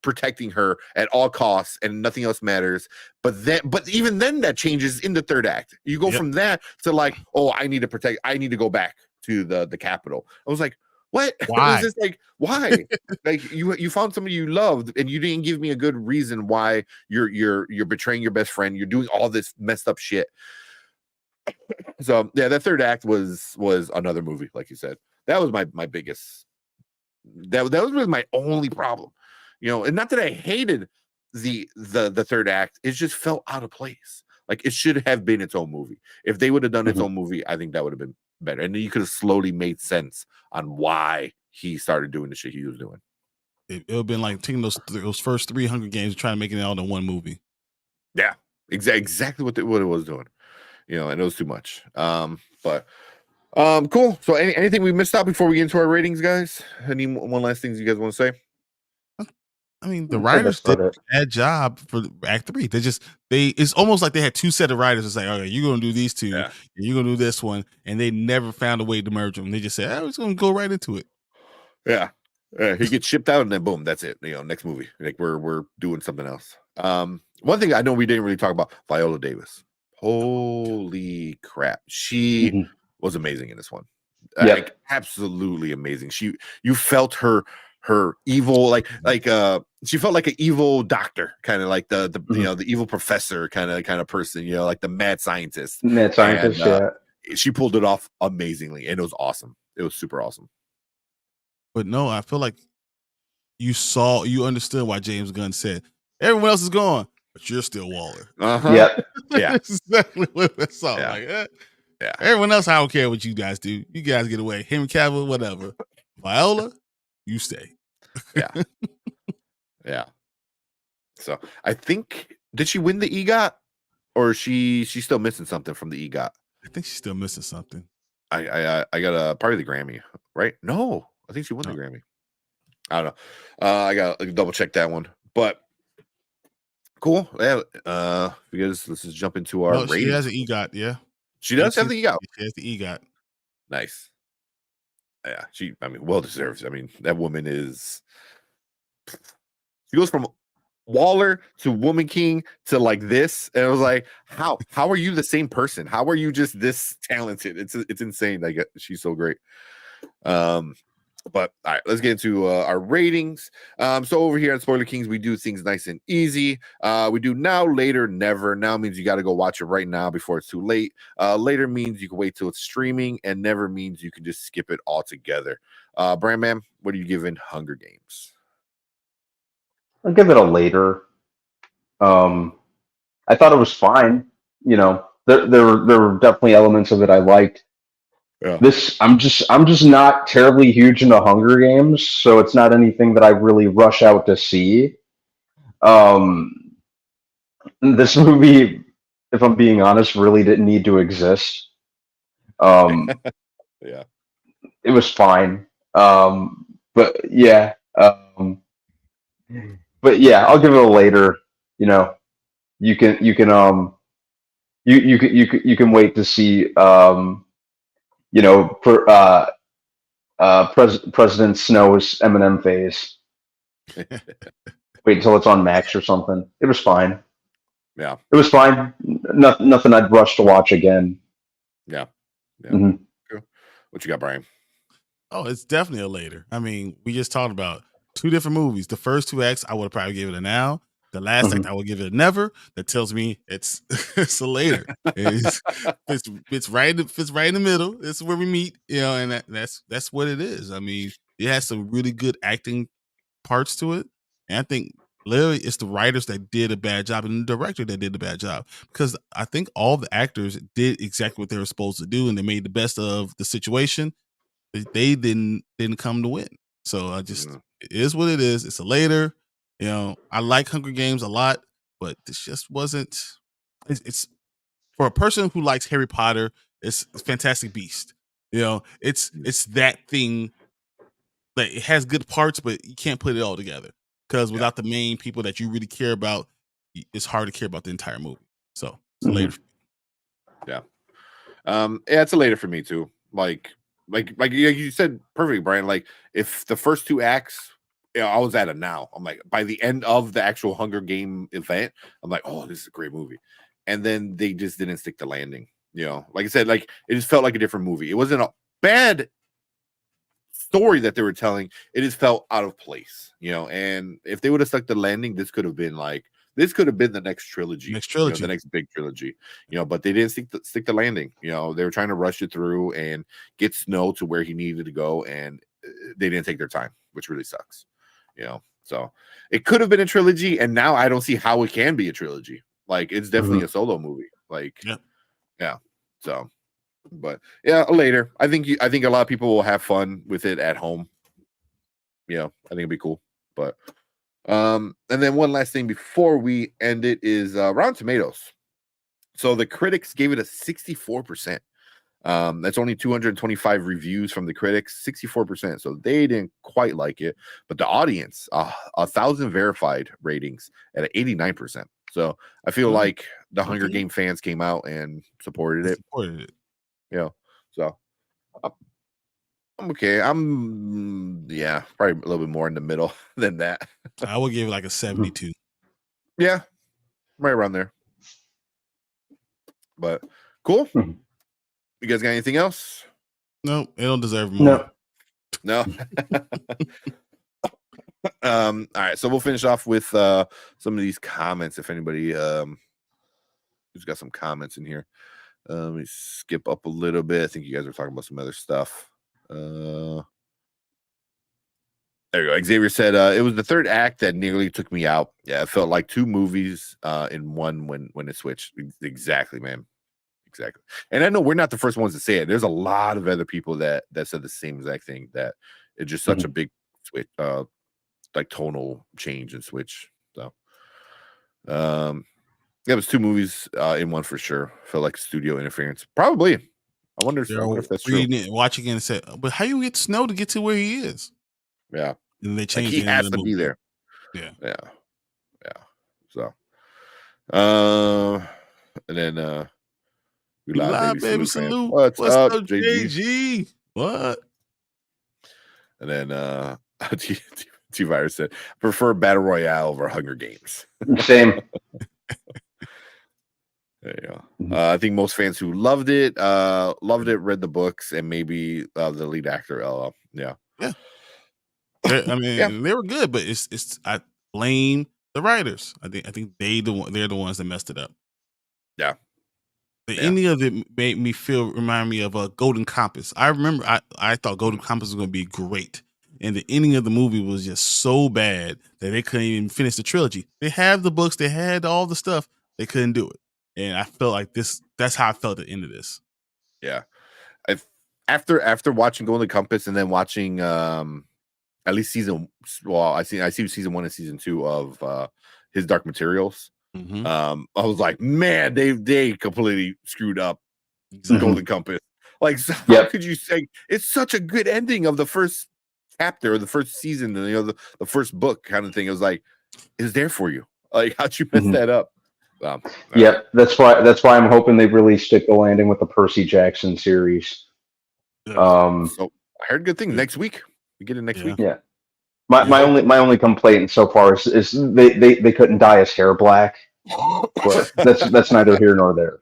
protecting her at all costs and nothing else matters. But even then that changes in the third act. You go from that to like, oh, I need to go back to the capital. I was like, what? Why? It was just like, why? Like you found somebody you loved and you didn't give me a good reason why you're betraying your best friend. You're doing all this messed up shit. So yeah, that third act was another movie, like you said. That was my biggest. That was really my only problem, you know. And not that I hated the third act, it just felt out of place. Like it should have been its own movie. If they would have done its own movie, I think that would have been better. And then you could have slowly made sense on why he started doing the shit he was doing. It would have been like taking those first 3 Hunger Games and trying to make it all in one movie. Yeah, exactly what it was doing. You know, and it was too much. But cool. So anything we missed out before we get into our ratings, guys? Any one last things you guys want to say? I mean, the writers did a bad job for Act 3. It's almost like they had 2 set of writers. It's like, okay, you're gonna do these 2, and you're gonna do this one, and they never found a way to merge them. They just said, "I was gonna go right into it." Yeah, he gets shipped out, and then boom, that's it. You know, next movie, like we're doing something else. One thing I know we didn't really talk about, Viola Davis. Holy crap, she was amazing in this one. Like, absolutely amazing. You felt her evil, like she felt like an evil doctor, kind of like the you know, the evil professor kind of person, you know, like the mad scientist. She pulled it off amazingly, and it was awesome. It was super awesome. But no, I feel like you understood why James Gunn said everyone else is gone, but you're still Waller. Yeah. That's exactly what that song. Yeah. Like, everyone else, I don't care what you guys do. You guys get away. Henry Cavill, whatever. Viola, you stay. Yeah. So I think, did she win the EGOT, or is she's still missing something from the EGOT? I think she's still missing something. I got probably the Grammy, right? No, I think she won the Grammy. I don't know. I got to double check that one. But cool. Yeah. Because let's just jump into our ratings. She has an EGOT, yeah. She does have the EGOT. She has the EGOT. Nice. Yeah, well deserved. I mean, that woman she goes from Waller to Woman King to like this, and I was like, how are you the same person? How are you just this talented? It's insane. Like, she's so great. But all right, let's get into our ratings. So over here at Spoiler Kings, we do things nice and easy. We do now, later, never. Now means you got to go watch it right now before it's too late. Later means you can wait till it's streaming, and never means you can just skip it altogether. Brandman, what are you giving Hunger Games? I'll give it a later. I thought it was fine. You know, there were definitely elements of it I liked. Yeah. I'm just not terribly huge into Hunger Games, so it's not anything that I really rush out to see. This movie, if I'm being honest, really didn't need to exist. Yeah, it was fine. But yeah, I'll give it a later. You know, you can wait to see you know, President Snow's Eminem phase. Wait until it's on Max or something. It was fine. Yeah, it was fine. Nothing I'd rush to watch again. Yeah. Cool. What you got, Brian? Oh, it's definitely a later. I mean, we just talked about 2 different movies. The first 2 acts, I would probably give it a now. The last act, I would give it a never. That tells me it's a later. It's right in the middle. It's where we meet, you know, and that's what it is. I mean, it has some really good acting parts to it, and I think literally it's the writers that did a bad job and the director that did a bad job, because I think all the actors did exactly what they were supposed to do, and they made the best of the situation. They didn't come to win. So it is what it is. It's a later. You know, I like Hunger Games a lot, but this just wasn't. It's for a person who likes Harry Potter. It's Fantastic Beast. You know, it's that thing that it has good parts, but you can't put it all together because without the main people that you really care about, it's hard to care about the entire movie. So it's a later. Yeah, it's a later for me too. Like you said perfectly, Brian. Like if the first 2 acts, I was at it now. I'm like, by the end of the actual Hunger Game event, I'm like, oh, this is a great movie. And then they just didn't stick the landing. You know, like I said, like it just felt like a different movie. It wasn't a bad story that they were telling. It just felt out of place. You know, and if they would have stuck the landing, this could have been the next trilogy. You know, the next big trilogy. You know, but they didn't stick the landing. You know, they were trying to rush it through and get Snow to where he needed to go, and they didn't take their time, which really sucks. You know, so it could have been a trilogy, and now I don't see how it can be a trilogy. Like it's definitely a solo movie. Like, yeah. So, but yeah, later. I think a lot of people will have fun with it at home. You know, I think it'd be cool. But and then one last thing before we end it is Rotten Tomatoes. So the critics gave it a 64%. That's only 225 reviews from the critics, 64%. So they didn't quite like it, but the audience, 1,000 verified ratings at 89%. So I feel like the Hunger Game fans came out and supported it. You know, so I'm okay. I'm probably a little bit more in the middle than that. I would give it like a 72. Yeah, right around there. But cool. You guys got anything else? No, it don't deserve more. No. All right, so we'll finish off with some of these comments. If anybody who's got some comments in here, let me skip up a little bit. I think you guys are talking about some other stuff. There you go. Xavier said it was the third act that nearly took me out. Yeah, it felt like 2 movies in one when it switched. Exactly, man. Exactly. And I know we're not the first ones to say it. There's a lot of other people that said the same exact thing, that it's just such a big switch, like tonal change and switch. So it was 2 movies in one for sure. Felt like studio interference. Probably. I wonder if that's true. Watching it and said, but how you get Snow to get to where he is? Yeah. And they changed he has to be there. Yeah. So and then we live baby salute. What's up, JG? What? And then T-Virus said, prefer Battle Royale over Hunger Games. Same. There you go. I think most fans who loved it, read the books, and maybe the lead actor. Yeah. I mean, they were good, but it's I blame the writers. I think they're the ones that messed it up. Yeah. The ending of it made me remind me of a Golden Compass. I remember I thought Golden Compass was going to be great, and the ending of the movie was just so bad that they couldn't even finish the trilogy. They have the books, they had all the stuff, they couldn't do it, and I felt like that's how I felt at the end of this. Yeah, after watching Golden Compass and then watching at least season. Well, I see season 1 and season 2 of his Dark Materials. I was like, man, they completely screwed up Golden Compass. Like, how could you say it's such a good ending of the first chapter or the first season, you know, the first book kind of thing? It was like, it's there for you. Like, how'd you mess that up? That's why I'm hoping they really stick the landing with the Percy Jackson series. So I heard good things. Next week we get it next week. Yeah. My only complaint so far is they couldn't dye his hair black, but that's neither here nor there.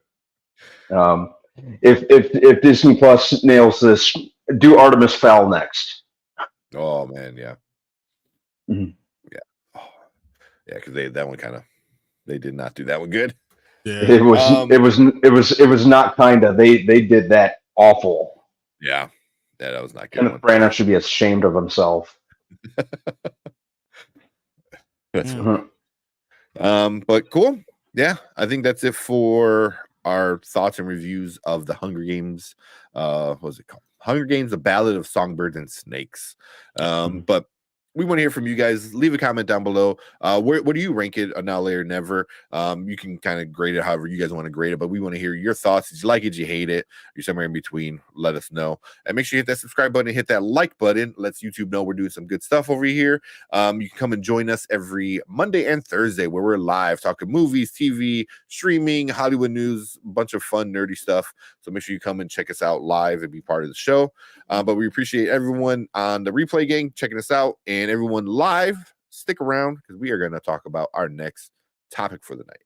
If Disney Plus nails this, do Artemis Fowl next. Oh man, yeah, because that one they did not do that one good. Yeah, it was not kinda. They did that awful. Yeah, that was not good. Kenneth Branagh should be ashamed of himself. But cool. Yeah, I think that's it for our thoughts and reviews of the Hunger Games. What was it called? Hunger Games: The Ballad of Songbirds and Snakes. But we want to hear from you guys. Leave a comment down below. What do you rank it? Now, later, never. You can kind of grade it however you guys want to grade it, but we want to hear your thoughts. Did you like it? Did you hate it? You're somewhere in between. Let us know. And make sure you hit that subscribe button and hit that like button. Lets YouTube know we're doing some good stuff over here. You can come and join us every Monday and Thursday where we're live talking movies, TV, streaming, Hollywood news, a bunch of fun, nerdy stuff. So make sure you come and check us out live and be part of the show. But we appreciate everyone on the replay gang checking us out, and everyone live. Stick around because we are going to talk about our next topic for the night.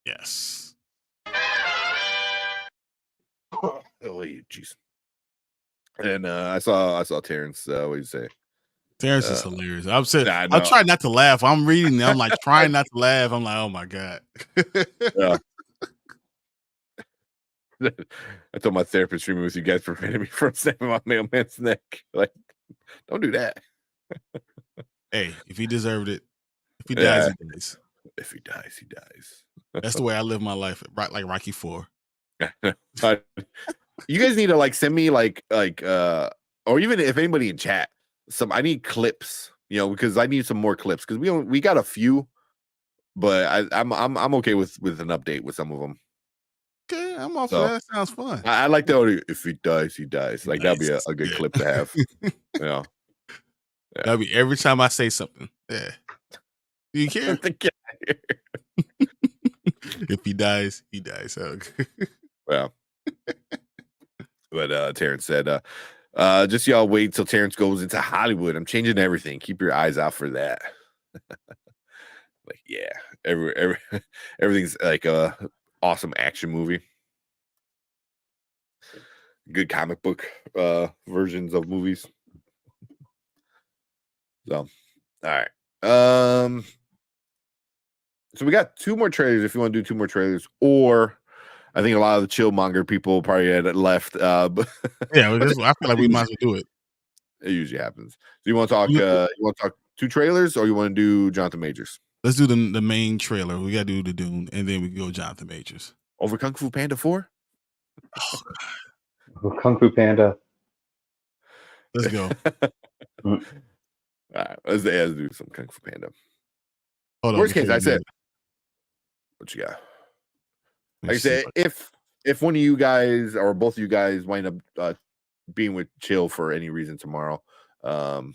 Yes. Oh, jeez. And I saw Terrence. What do you say? Terrence is hilarious. I'm saying, Nah, I'm trying not to laugh. I'm reading. I'm like trying not to laugh. I'm like, oh my god. Yeah. I told my therapist streaming with you guys prevented me from snapping my mailman's neck. Like, don't do that. Hey, if he deserved it, if he dies, he dies. If he dies, he dies. That's the way I live my life, right? Like Rocky IV. You guys need to like send me like or even if anybody in chat, I need clips, because I need some more clips because we got a few, but I'm okay with an update with some of them. Okay, I'm off for that. Sounds fun. I like the if he dies, he dies. Like that'd be a good clip to have. Yeah. That'd be every time I say something. Yeah. Do you care? If he dies, he dies. Okay. Well. But Terrence said, just y'all wait till Terrence goes into Hollywood. I'm changing everything. Keep your eyes out for that. Like, yeah, everything's like a awesome action movie. Good comic book versions of movies. So, all right. So we got 2 more trailers if you want to do 2 more trailers, or I think a lot of the Chillmonger people probably had left. But yeah, I feel like we might as well do it. It usually happens. So you want to talk? You want to talk 2 trailers, or you want to do Jonathan Majors? Let's do the main trailer. We gotta do the Dune, and then we can go Jonathan Majors over Kung Fu Panda 4. Kung Fu Panda. Let's go. All right, let's do some Kung Fu Panda. Hold on. Worst case, I said, what you got? Like I said, if one of you guys or both of you guys wind up being with Chill for any reason tomorrow, probably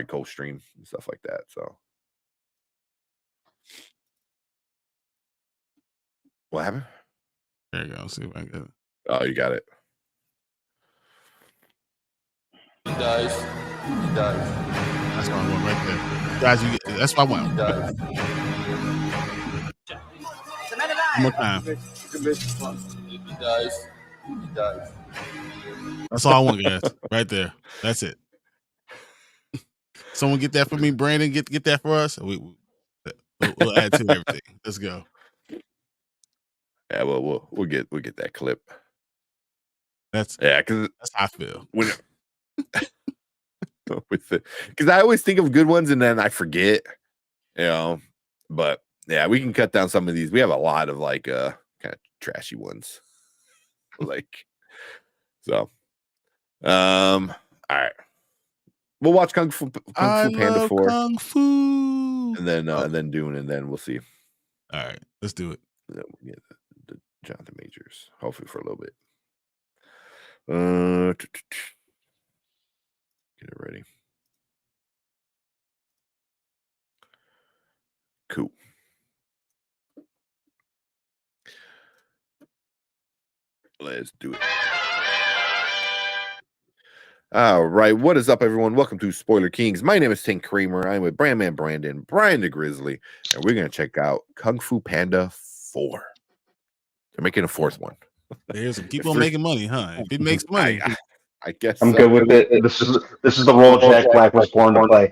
co-stream and stuff like that. So, what happened? There you go. See if I can get it. Oh, you got it. He dies. He dies. That's what I want right there, guys. That's what I want. He dies. One more time. If he dies, he dies. That's all I want, guys. Right there. That's it. Someone get that for me, Brandon. Get that for us. We'll add to everything. Let's go. Yeah, well, we'll get that clip. Because that's how I feel. Because I always think of good ones and then I forget, But yeah, we can cut down some of these. We have a lot of like kind of trashy ones, so. All right, we'll watch Kung Fu Panda 4, Kung Fu, and then Dune, and then we'll see. All right, let's do it. And then we'll get the Jonathan Majors, hopefully for a little bit. Get it ready. Cool. Let's do it. All right. What is up, everyone? Welcome to Spoiler Kings. My name is Tank Kramer. I'm with Brandman Brandon, Brian the Grizzly, and we're going to check out Kung Fu Panda 4. They're making a 4th one. Keep on making money, huh? If it makes money. I guess I'm good with it. This is the role Jack Black was born to play.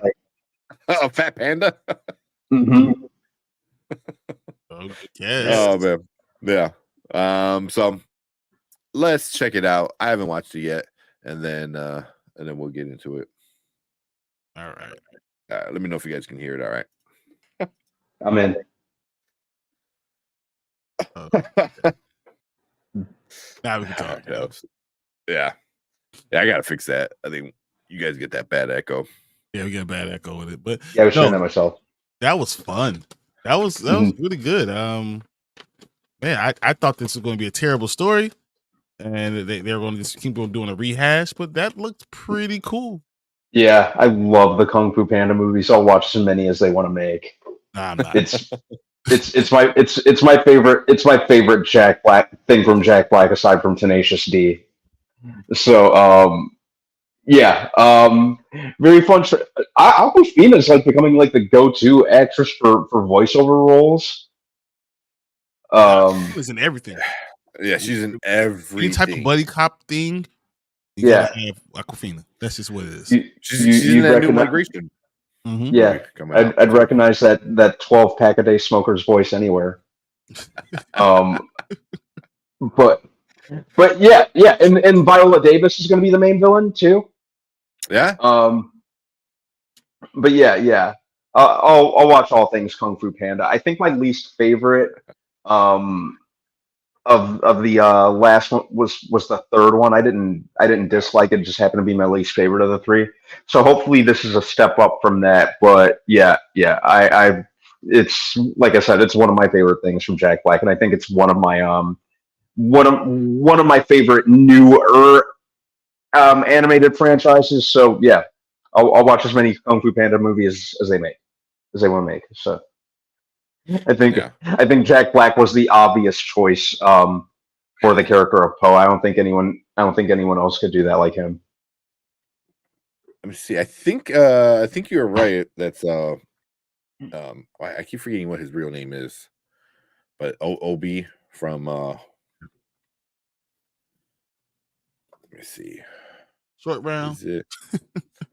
A fat panda? Mm-hmm. Oh, man. Yeah. So let's check it out. I haven't watched it yet, and then we'll get into it. All right. Let me know if you guys can hear it. All right. I'm in. Now we can talk. Yeah, I gotta fix that. I think you guys get that bad echo. Yeah, we got a bad echo with it, but Yeah, I was saying no, that myself. that was fun. That was really good. Man, I thought this was going to be a terrible story, and they were going to just keep on doing a rehash, but that looked pretty cool. Yeah, I love the Kung Fu Panda movies. I'll watch as many as they want to make. Nah, I'm not. It's my favorite Jack Black thing from Jack Black aside from Tenacious D. So yeah, very fun. Awkwafina is like becoming like the go-to actress for voiceover roles. She was in everything. Yeah, she's in Any everything. type of buddy cop thing. You Yeah. gotta have Awkwafina. That's just what it is. She's in that new migration. Yeah, coming out. I'd recognize that 12 pack a day smoker's voice anywhere. But yeah, and Viola Davis is going to be the main villain too. Yeah. But yeah. I'll watch all things Kung Fu Panda. I think my least favorite of the last one was the third one. I didn't dislike it. It just happened to be my least favorite of the three. So hopefully this is a step up from that. But yeah, it's like I said, it's one of my favorite things from Jack Black, and I think it's one of my one of my favorite newer animated franchises. So yeah, I'll watch as many Kung Fu Panda movies as they want to make. So I think Jack Black was the obvious choice for the character of Poe. I don't think anyone else could do that like him. Let me see. I think you're right. That's I keep forgetting what his real name is, but Obi from let me see. Short round. Is it?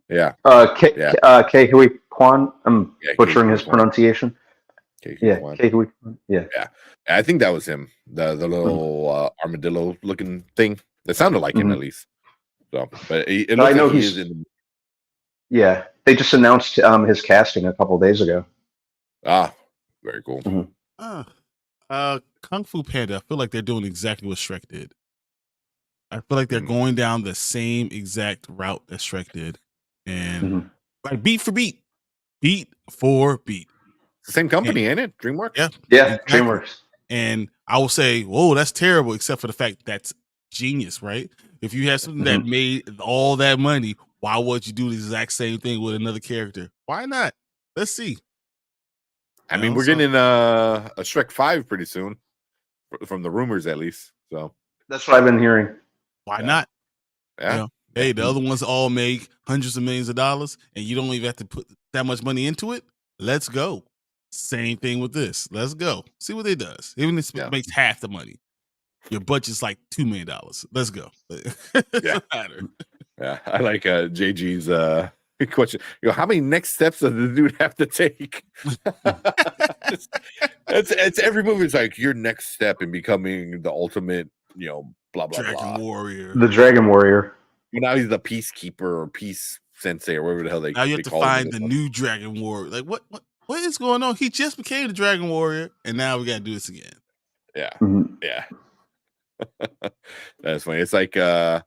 Yeah. Ke Huy Quan. I'm butchering his pronunciation. Yeah. I think that was him. The little armadillo looking thing. That sounded like him at least. So, but it looks like he is in. Yeah, they just announced his casting a couple of days ago. Ah, very cool. Kung Fu Panda. I feel like they're doing exactly what Shrek did. I feel like they're going down the same exact route that Shrek did, and like beat for beat. It's the same company, ain't it? DreamWorks. Yeah, exactly. DreamWorks. And I will say, whoa, that's terrible, except for the fact that's genius, right? If you have something that made all that money, why would you do the exact same thing with another character? Why not? Let's see. I mean, we're getting a Shrek 5 pretty soon, from the rumors at least. So that's what I've been hearing. Why not? Yeah. You know, hey, the other ones all make hundreds of millions of dollars, and you don't even have to put that much money into it. Let's go. Same thing with this. Let's go. See what it does. Even if it makes half the money. Your budget's like $2 million. Let's go. Yeah, I like JG's question. How many next steps does the dude have to take? it's every movie. It's like your next step in becoming the ultimate, blah blah Dragon Warrior. The Dragon Warrior. Now he's the peacekeeper or peace sensei or whatever the hell they. Now you have to find the new Dragon Warrior. Like what is going on? He just became the Dragon Warrior, and now we got to do this again. Yeah, yeah. That's funny. It's like the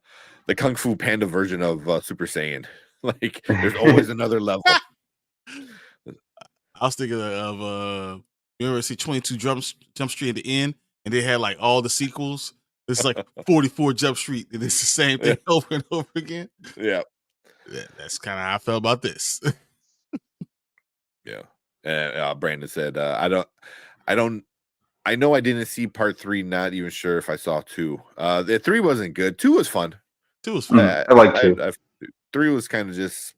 Kung Fu Panda version of Super Saiyan. Like there's always another level. I was thinking of you ever see 22 Jump Street at the end, and they had like all the sequels. It's like 44 Jump Street, and it's the same thing over and over again. Yeah, that's kind of how I felt about this. Yeah, and Brandon said, I know I didn't see part 3. Not even sure if I saw 2. The 3 wasn't good. 2 was fun. 2 was fun. I like 2. 3 was kind of just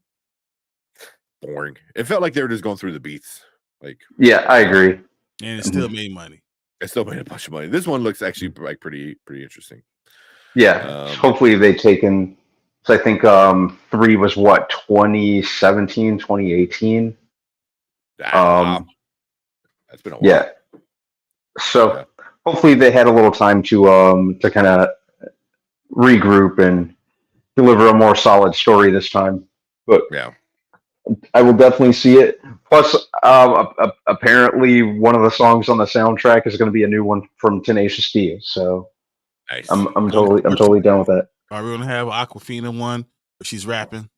boring. It felt like they were just going through the beats. Like, yeah, I agree. And it still made money. It still made a bunch of money. This one looks actually like pretty interesting. Yeah, hopefully they've taken. So I think 3 was what 2017, 2018. That's been a while. Yeah. So hopefully they had a little time to kind of regroup and deliver a more solid story this time. But yeah, I will definitely see it. Plus, apparently one of the songs on the soundtrack is going to be a new one from Tenacious D. So nice. I'm totally done with that. Are we gonna have Awkwafina one where she's rapping?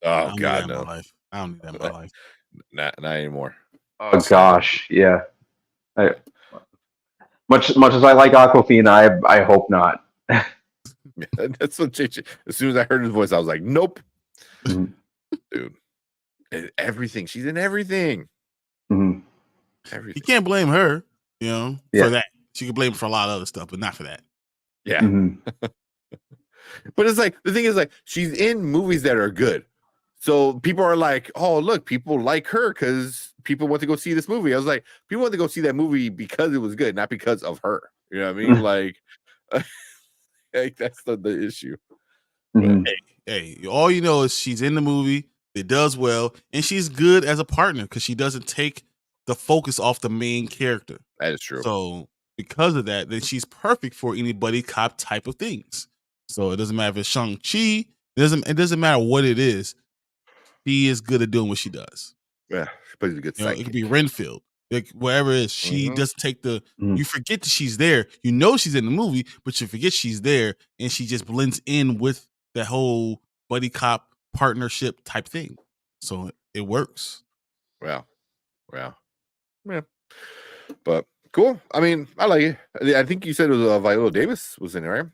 Oh God, no. I don't need that in my life. Not anymore. Oh gosh, yeah. Much as I like Aquafina, I hope not. Yeah, that's what JJ. As soon as I heard his voice, I was like, nope, Mhm. dude. Everything. She's in everything. Mhm. Everything. You can't blame her, you know, Yeah. for that. She could blame her for a lot of other stuff, but not for that. Yeah. Mhm. But it's like the thing is like she's in movies that are good. So people are like, oh, look, people like her because people want to go see this movie. I was like, people want to go see that movie because it was good, not because of her. You know what I mean? Like, like that's the issue. Mhm. Hey, all you know is she's in the movie, it does well, and she's good as a partner because she doesn't take the focus off the main character. That is true. So because of that, then she's perfect for any buddy cop type of things. So it doesn't matter if it's Shang-Chi, it doesn't matter what it is. She is good at doing what she does. Yeah, she plays a good You know, it sidekick. could be Renfield, like wherever it is. She Mhm. doesn't take the. Mhm. You forget that she's there. You know she's in the movie, but you forget she's there, and she just blends in with the whole buddy cop partnership type thing. So it works. Wow. Yeah. But cool. I mean, I like it. I think you said it was Viola Davis was in it, right?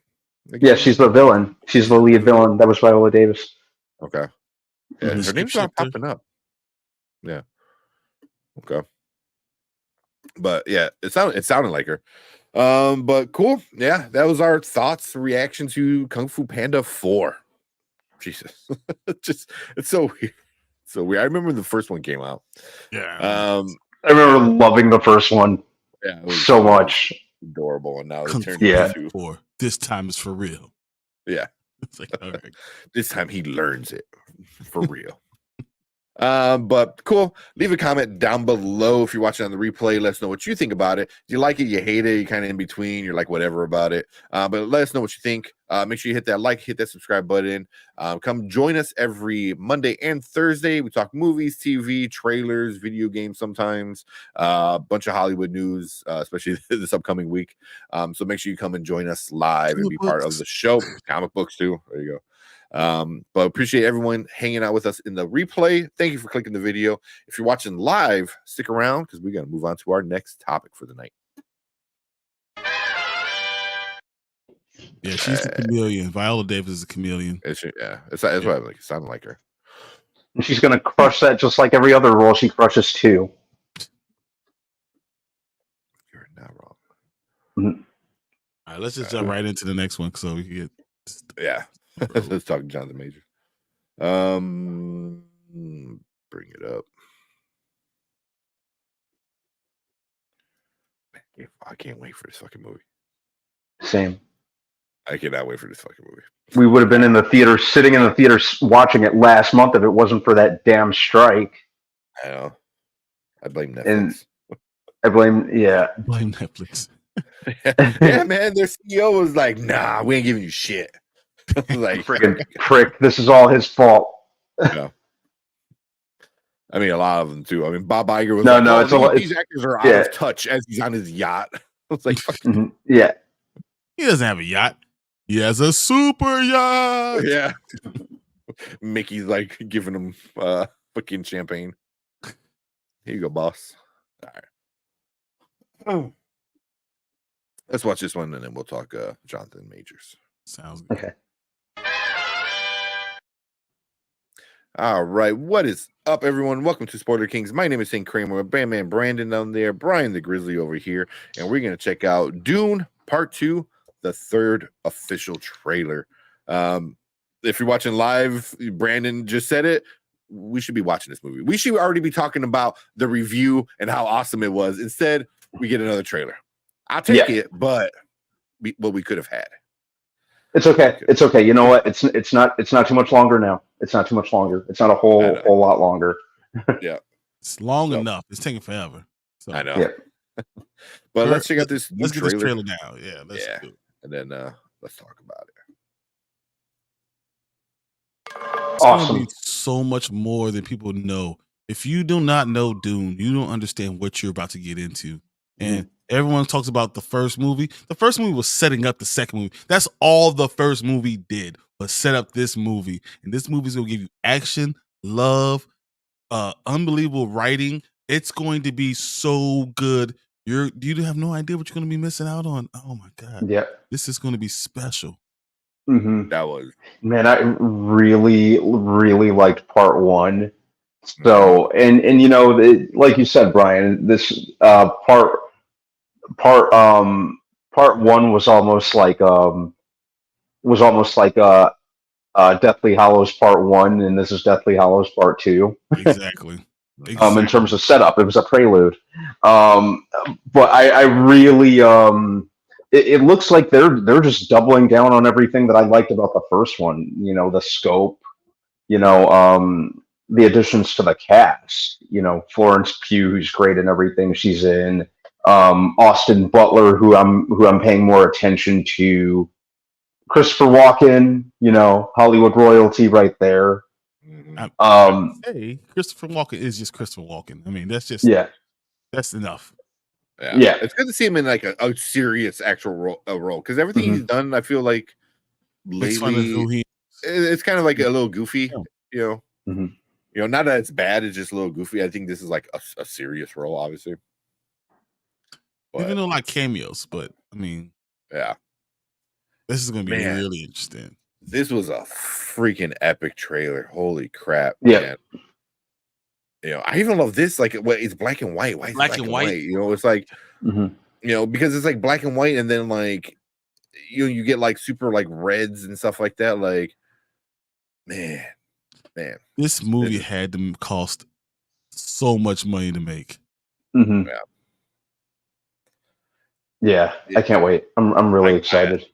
Yeah, she's the villain. She's the lead villain. That was Viola Davis. Okay. Yeah, Mhm. her name's not Shapeshifter. popping up. Yeah. Okay. But yeah, it sounded like her. But cool. Yeah, that was our thoughts, reaction to Kung Fu Panda 4. Jesus. It's so weird. So weird. I remember when the first one came out. Yeah. I remember loving the first one Yeah, it was so much. adorable, and now they Kung turned Fu Yeah. it Panda into 4. This time is for real. yeah. It's like, all right. This time he learns it for real. But cool. Leave a comment down below if you're watching on the replay. Let us know what you think about it. Do you like it? You hate it? You're kind of in between. You're like whatever about it. But let us know what you think. Make sure you hit that like, hit that subscribe button. Come join us every Monday and Thursday. We talk movies, TV, trailers, video games sometimes. A bunch of Hollywood news, especially this upcoming week. So make sure you come and join us live and be part of the show. Comic books too. There you go. But appreciate everyone hanging out with us in the replay. Thank you for clicking the video. If you're watching live, stick around because we're going to move on to our next topic for the night. Yeah, she's a chameleon. Viola Davis is a chameleon. It's why I like it sounded like her. And she's gonna crush that just like every other role she crushes too. You're not wrong. Mhm. All right, let's just jump right into the next one so we can get. Yeah. Let's talk Jonathan Majors. Bring it up. I can't wait for this fucking movie. Same. I cannot wait for this fucking movie. We would have been in the theater, sitting in the theater, watching it last month if it wasn't for that damn strike. I know. I blame Netflix. And I blame, yeah. Blame Netflix. Yeah, man. Their CEO was like, "Nah, we ain't giving you shit." Like, Friggin' prick. This is all his fault. yeah. I mean, a lot of them too. I mean, Bob Iger was No, like, no, "Oh, it's a lot- these actors are out yeah. of touch as he's on his yacht." I was like, fuck. Mhm. Yeah. He doesn't have a yacht. He has a super yacht. Yeah. Mickey's like giving him fucking champagne. Here you go, boss. All right. Oh. Let's watch this one and then we'll talk Jonathan Majors. Sounds good. Okay. All right. What is up, everyone? Welcome to Spoiler Kings. My name is St. Kramer, Bandman Brandon down there, Brian the Grizzly over here, and we're going to check out Dune Part 2, the third official trailer. If you're watching live, Brandon just said it. We should be watching this movie. We should already be talking about the review and how awesome it was. Instead, we get another trailer. I'll take it, but what we could have had. It's okay. It's okay. You know what? It's not too much longer now. It's not too much longer. It's not a whole lot longer. Yeah. It's long enough. It's taking forever. So, I know. Yeah. But let's check out this new let's get this trailer. trailer now. Yeah. Let's do it. And then let's talk about it. It's gonna Awesome. be so much more than people know. If you do not know Dune, you don't understand what you're about to get into. And everyone talks about the first movie. The first movie was setting up the second movie. That's all the first movie did, was set up this movie. And this movie is gonna give you action, love, unbelievable writing. It's going to be so good. You have no idea what you're going to be missing out on. Oh my god! Yeah. This is going to be special. Mm-hmm. That was, Man, I really, really liked part one. So, and like you said, Brian, this part one was almost like Deathly Hallows Part One, and this is Deathly Hallows Part Two. Exactly. In terms of setup, it was a prelude. But I really, it looks like they're just doubling down on everything that I liked about the first one. The scope, the additions to the cast. Florence Pugh, who's great in everything she's in. Austin Butler, who I'm paying more attention to. Christopher Walken, Hollywood royalty right there. Hey, Christopher Walken is just Christopher Walken. I mean, that's just that's enough. Yeah. It's good to see him in like a serious actual role because everything he's done, I feel like Makes fun of lately, who he it's kind of like a little goofy. Mm-hmm. Not that it's bad, it's just a little goofy. I think this is like a serious role, obviously. Even though like cameos, but I mean, yeah, this is going to be really interesting. This was a freaking epic trailer. Holy crap! Yeah. Man. I even love this. Like, it's black and white. Why is black and white? It's like, because it's like black and white, and then like, you get like super like reds and stuff like that. Like, man, this movie had to cost so much money to make. Mm-hmm. Yeah, I can't wait. I'm really excited.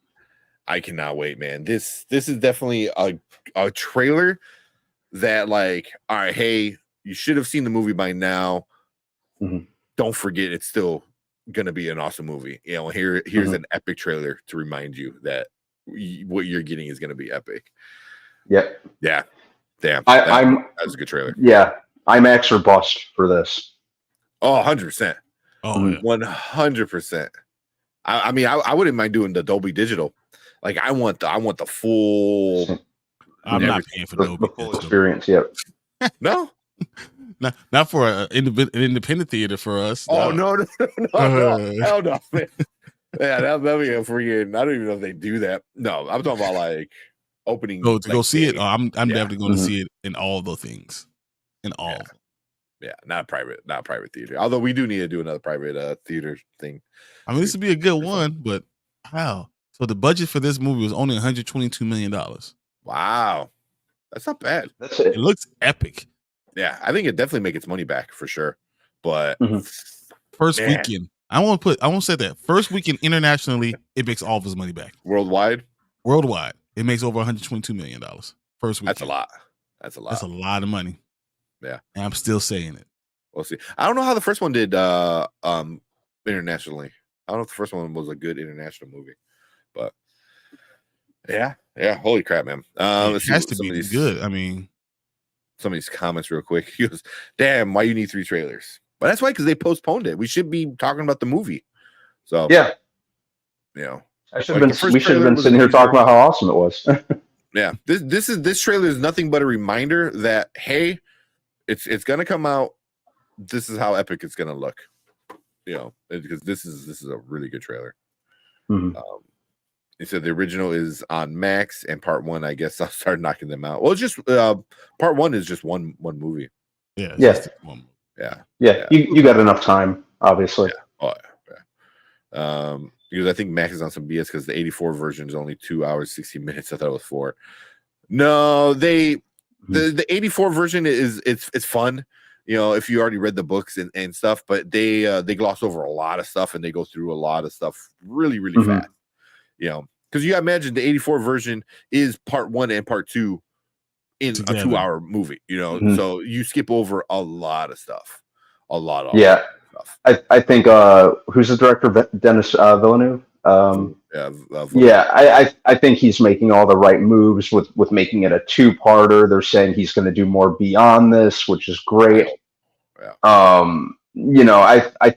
I cannot wait, man. This is definitely a trailer that, like, all right, hey, you should have seen the movie by now. Mm-hmm. Don't forget, it's still gonna be an awesome movie. Here's an epic trailer to remind you that what you're getting is gonna be epic. Yep. Yeah. Damn. That's a good trailer. Yeah. IMAX or bust for this. Oh, 100%. Oh, yeah. 100%. I mean, I wouldn't mind doing the Dolby Digital. Like, I want the full. I'm not paying for Dolby full experience. Yep. No. Not for an independent theater for us. Oh no, hell no, man. Yeah, that'll be a freaking. I don't even know if they do that. No, I'm talking about like opening. To go see it. I'm definitely going to see it in all the things. In all. Yeah, not private theater. Although we do need to do another private theater thing. I mean, this would be a good one, but how? So the budget for this movie was only $122 million. Wow, that's not bad. That's it. It looks epic. Yeah, I think it definitely make its money back for sure. But first weekend, I won't say that. First weekend internationally, it makes all of his money back. Worldwide, it makes over $122 million. First weekend. That's a lot. That's a lot of money. Yeah, and I'm still saying it. We'll see. I don't know how the first one did internationally. I don't know if the first one was a good international movie, but yeah. Holy crap, man! It has to be good. I mean, some of these comments real quick. He goes, "Damn, why you need 3 trailers?" But that's why, because they postponed it. We should be talking about the movie. So yeah, we should have been sitting here talking about how awesome it was. Yeah, this trailer is nothing but a reminder that, hey, it's gonna come out. This is how epic it's gonna look. Because this is a really good trailer. Mm-hmm. He said the original is on Max, and part 1, I guess I'll start knocking them out. Well, it's just part 1 is just one movie. Yeah. Yeah. You got enough time, obviously. Yeah. Oh, yeah. Because I think Max is on some BS because the 84 version is only 2 hours 60 minutes. I thought it was 4. No, the 84 version it's fun. If you already read the books and stuff, but they gloss over a lot of stuff and they go through a lot of stuff really, really fast. Because you imagine the 84 version is part 1 and part 2 in together. A 2-hour movie, so you skip over a lot of stuff. A lot of stuff. I think who's the director? Denis Villeneuve. I think he's making all the right moves with making it a 2-parter. They're saying he's going to do more beyond this, which is great. I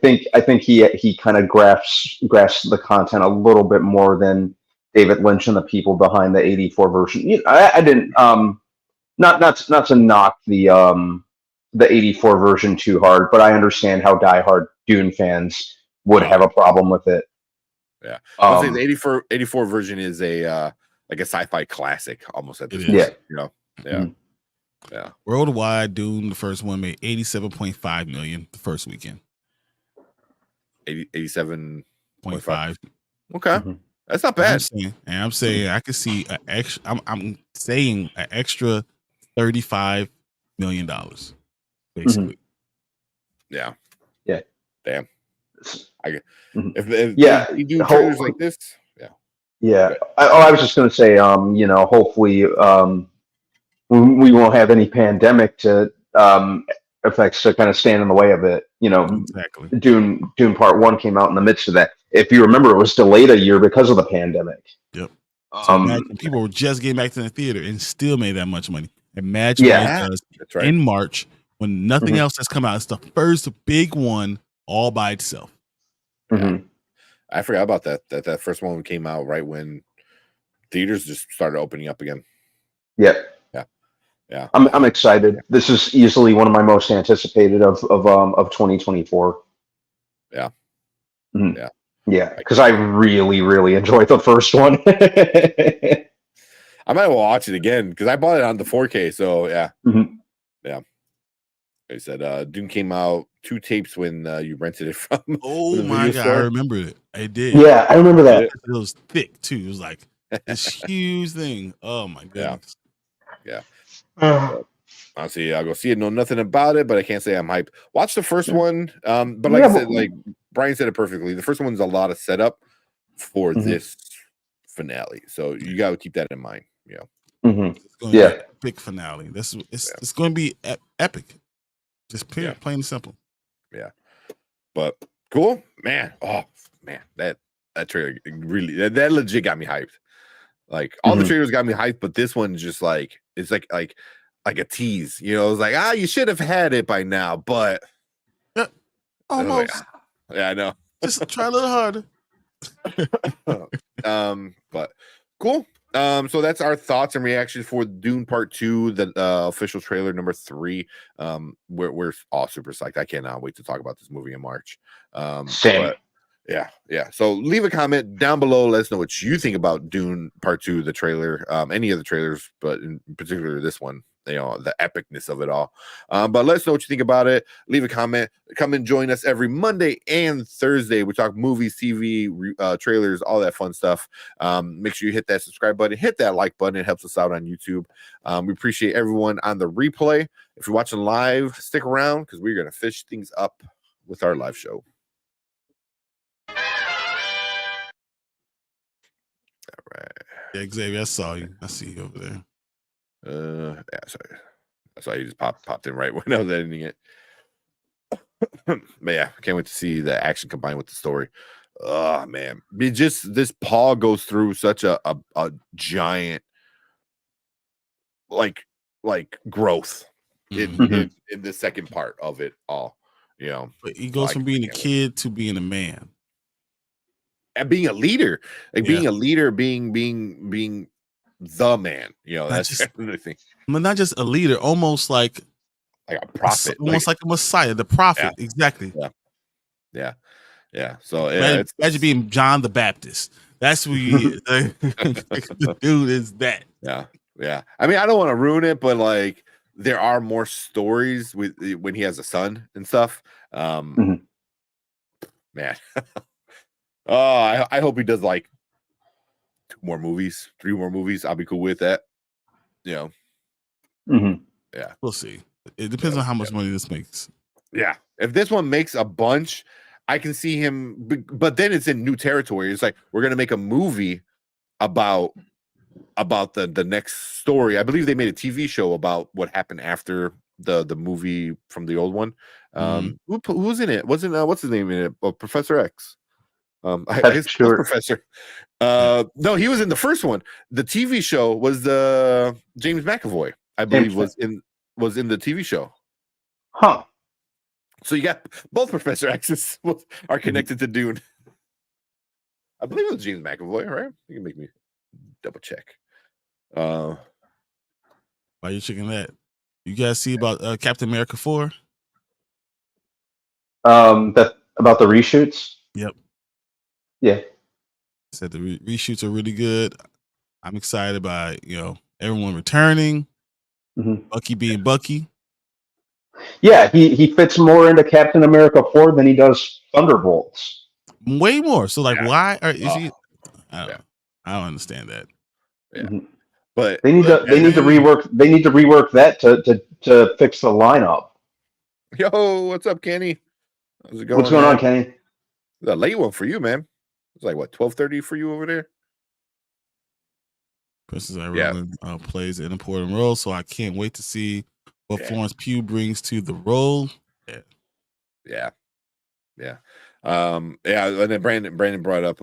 think he kind of grasps the content a little bit more than David Lynch and the people behind the 84 version. I didn't not to knock the the '84 version too hard, but I understand how diehard Dune fans would have a problem with it. Yeah, I would say the Um, 84 version is a like a sci-fi classic almost at this It point. is. yeah. You know, yeah, Mhm. yeah. Worldwide, Dune, the first one, made 87.5 million the first weekend. 87.5. 0.5. Okay, Mhm. that's not I'm bad. saying I could see an extra. I'm saying an extra $35 million, basically. Yeah, Yeah. damn. Mhm. If Yeah, they do hope- trailers like this, yeah. Yeah. I was just going to say, hopefully, we won't have any pandemic to effects to kind of stand in the way of it. Exactly. Dune Part One came out in the midst of that. If you remember, it was delayed a year because of the pandemic. Yep. So Um, imagine people were just getting back to the theater and still made that much money. Imagine Yeah. what it does That's right. in March when nothing Mhm. else has come out. It's the first big one all by itself. mhm. I forgot about that. That first one came out right when theaters just started opening up again. Yeah. Yeah. I'm excited. This is easily one of my most anticipated of 2024. Yeah. Mhm. Yeah. Yeah, because I really, really enjoyed the first one. I might watch it again because I bought it on the 4K. So yeah, Mhm. yeah. They said Dune came out 2 tapes when you rented it from. Oh the my video God, I store. remember it. I did. Yeah, I remember that. It was thick too. It was like this huge thing. Oh my goodness. Yeah. Honestly, I'll go see it. Know nothing about it, but I can't say I'm hyped. Watch the first one. But like Yeah, I said, but- like Brian said it perfectly. The first one's a lot of setup for Mhm. this finale, so you got to keep that in mind. Yeah. Mhm. It's going to Yeah. be an epic finale. It's going to be epic. Just period, plain and simple. Yeah. But cool, man. Oh man, that trailer really that legit got me hyped. Like all the Mhm. trailers got me hyped, but this one just like it's like a tease. You know, it's like you should have had it by now, but Almost. yeah, I know. Just try a little harder. But cool. So that's our thoughts and reactions for Dune Part 2, the official trailer number 3. We're all super psyched. I cannot wait to talk about this movie in March. Same. But yeah. So leave a comment down below. Let us know what you think about Dune Part 2, the trailer, any of the trailers, but in particular this one. You know, the epicness of it all. But let us know what you think about it. Leave a comment. Come and join us every Monday and Thursday. We talk movies, TV, trailers, all that fun stuff. Make sure you hit that subscribe button, hit that like button. It helps us out on YouTube. We appreciate everyone on the replay. If you're watching live, stick around because we're going to fish things up with our live show. All right. Yeah, Xavier, I saw you. I see you over there. Yeah, sorry. I saw you just popped in right when I was editing it. But yeah, can't wait to see the action combined with the story. Oh man, this Paul goes through such a giant like growth in the second part of it all. You know, But he goes from being a kid to being a man. And being a leader, like Yeah. being a leader, being the man. You know, Not that's just- the thing. But not just a leader, almost like Like a prophet, almost like a Messiah, the prophet. Yeah. Exactly. Yeah. So yeah, Imagine being John the Baptist. That's who he is. The dude is that. Yeah. I mean, I don't want to ruin it, but like there are more stories with when he has a son and stuff. Man. I hope he does like 2 more movies, 3 more movies. I'll be cool with that. You know. Mhm. Yeah. We'll see. It depends on how much money this makes. Yeah. If this one makes a bunch, I can see him, but then it's in new territory. It's like we're gonna make a movie about the next story. I believe they made a TV show about what happened after the movie from the old one. Who's in it? Wasn't what's his name in it? Oh, Professor X. I guess Professor. No, he was in the first one. The TV show was James McAvoy, I believe, was in the TV show. Huh. So you got both Professor X's are connected to Dune. I believe it was James McAvoy, right? You can make me double check. Why you checking that? You guys see about Captain America 4? That about the reshoots. Yep. Yeah. Said the reshoots are really good. I'm excited by everyone returning. Mhm. Bucky being Bucky. Yeah, he fits more into Captain America 4 than he does Thunderbolts. Way more. So like, Yeah. why is Oh. he? I don't understand that. Yeah. Mhm. But They need to rework that to fix the lineup. Yo, what's up, Kenny? How's it going? What's going man? on, Kenny? The late one for you, man. It's like what 12:30 for you over there. Princess Ireland plays an important role, so I can't wait to see what Florence Pugh brings to the role. Yeah. And then Brandon brought up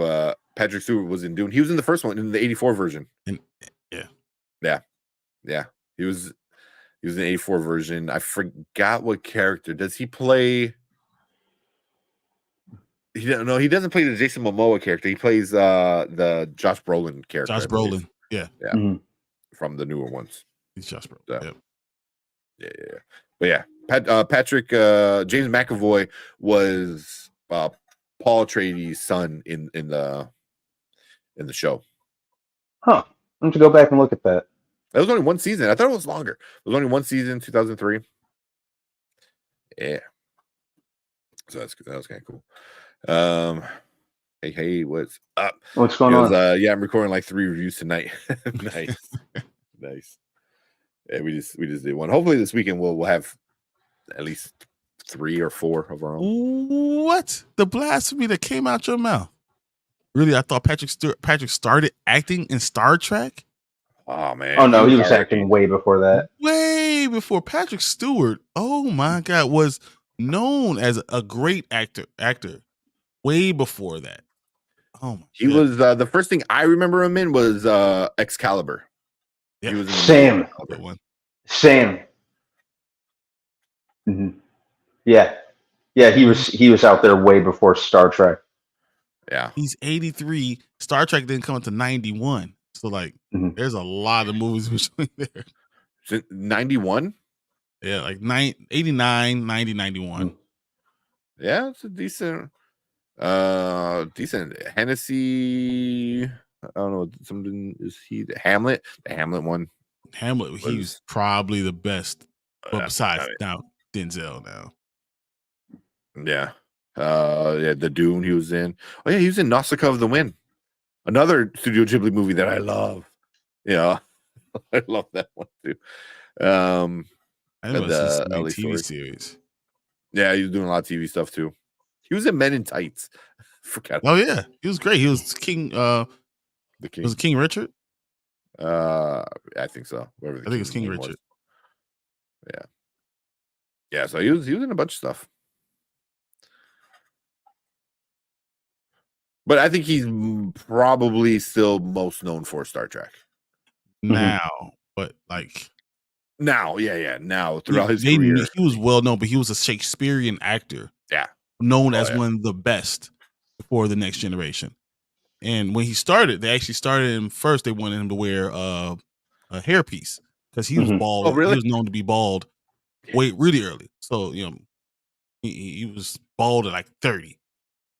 Patrick Stewart was in Dune. He was in the first one in the 84 version. Yeah. He was in the 84 version. I forgot what character. Does he play? He doesn't play the Jason Momoa character. He plays the Josh Brolin character. Josh Brolin. Yeah. Mhm. From the newer ones. He's Josh Brolin. So, Yep. Yeah. But yeah, Patrick James McAvoy was Paul Atreides' son in the show. Huh. I'm going to go back and look at that. That was only one season. I thought it was longer. It was only one season, 2003. Yeah. So that was kind of cool. Hey, what's up? What's going on? I'm recording like 3 reviews tonight. Nice. Yeah, we just did one. Hopefully this weekend we'll have at least 3 or 4 of our own. What? The blasphemy that came out your mouth? Really? I thought Patrick started acting in Star Trek. Oh man. Oh no, he was acting way before that. Way before. Patrick Stewart, oh my God, was known as a great actor. Way before that. Oh my He was the first thing I remember him in was Excalibur. Yep. He was in the Same. Excalibur one. Same. Mm-hmm. Yeah. He was out there way before Star Trek. Yeah. He's 83. Star Trek didn't come until 91. So like there's a lot of movies between there. 91? Yeah, like 89, 90, 91. Yeah, it's a decent Hennessy. I don't know, something is he the Hamlet one. Hamlet, he was probably the best. But besides now, Denzel now. Yeah. The Dune he was in. Oh yeah, he was in Nausicaa of the Wind. Another Studio Ghibli movie that I love. Yeah. I love that one too. I know it's a LA TV Story. series. Yeah, he was doing a lot of TV stuff too. He was in Men in Tights. Forgot. Oh yeah, he was great. He was King. The King. Was it King Richard? I think so. I think it's King Richard. Yeah. So he was in a bunch of stuff. But I think he's probably still most known for Star Trek Now, but like now, now throughout his career, he was well known, but he was a Shakespearean actor. Yeah, known as one of the best for the next generation. And when he started, they actually started him first. They wanted him to wear a hairpiece because he was bald. Oh, really? He was known to be bald really early. So he was bald at like 30.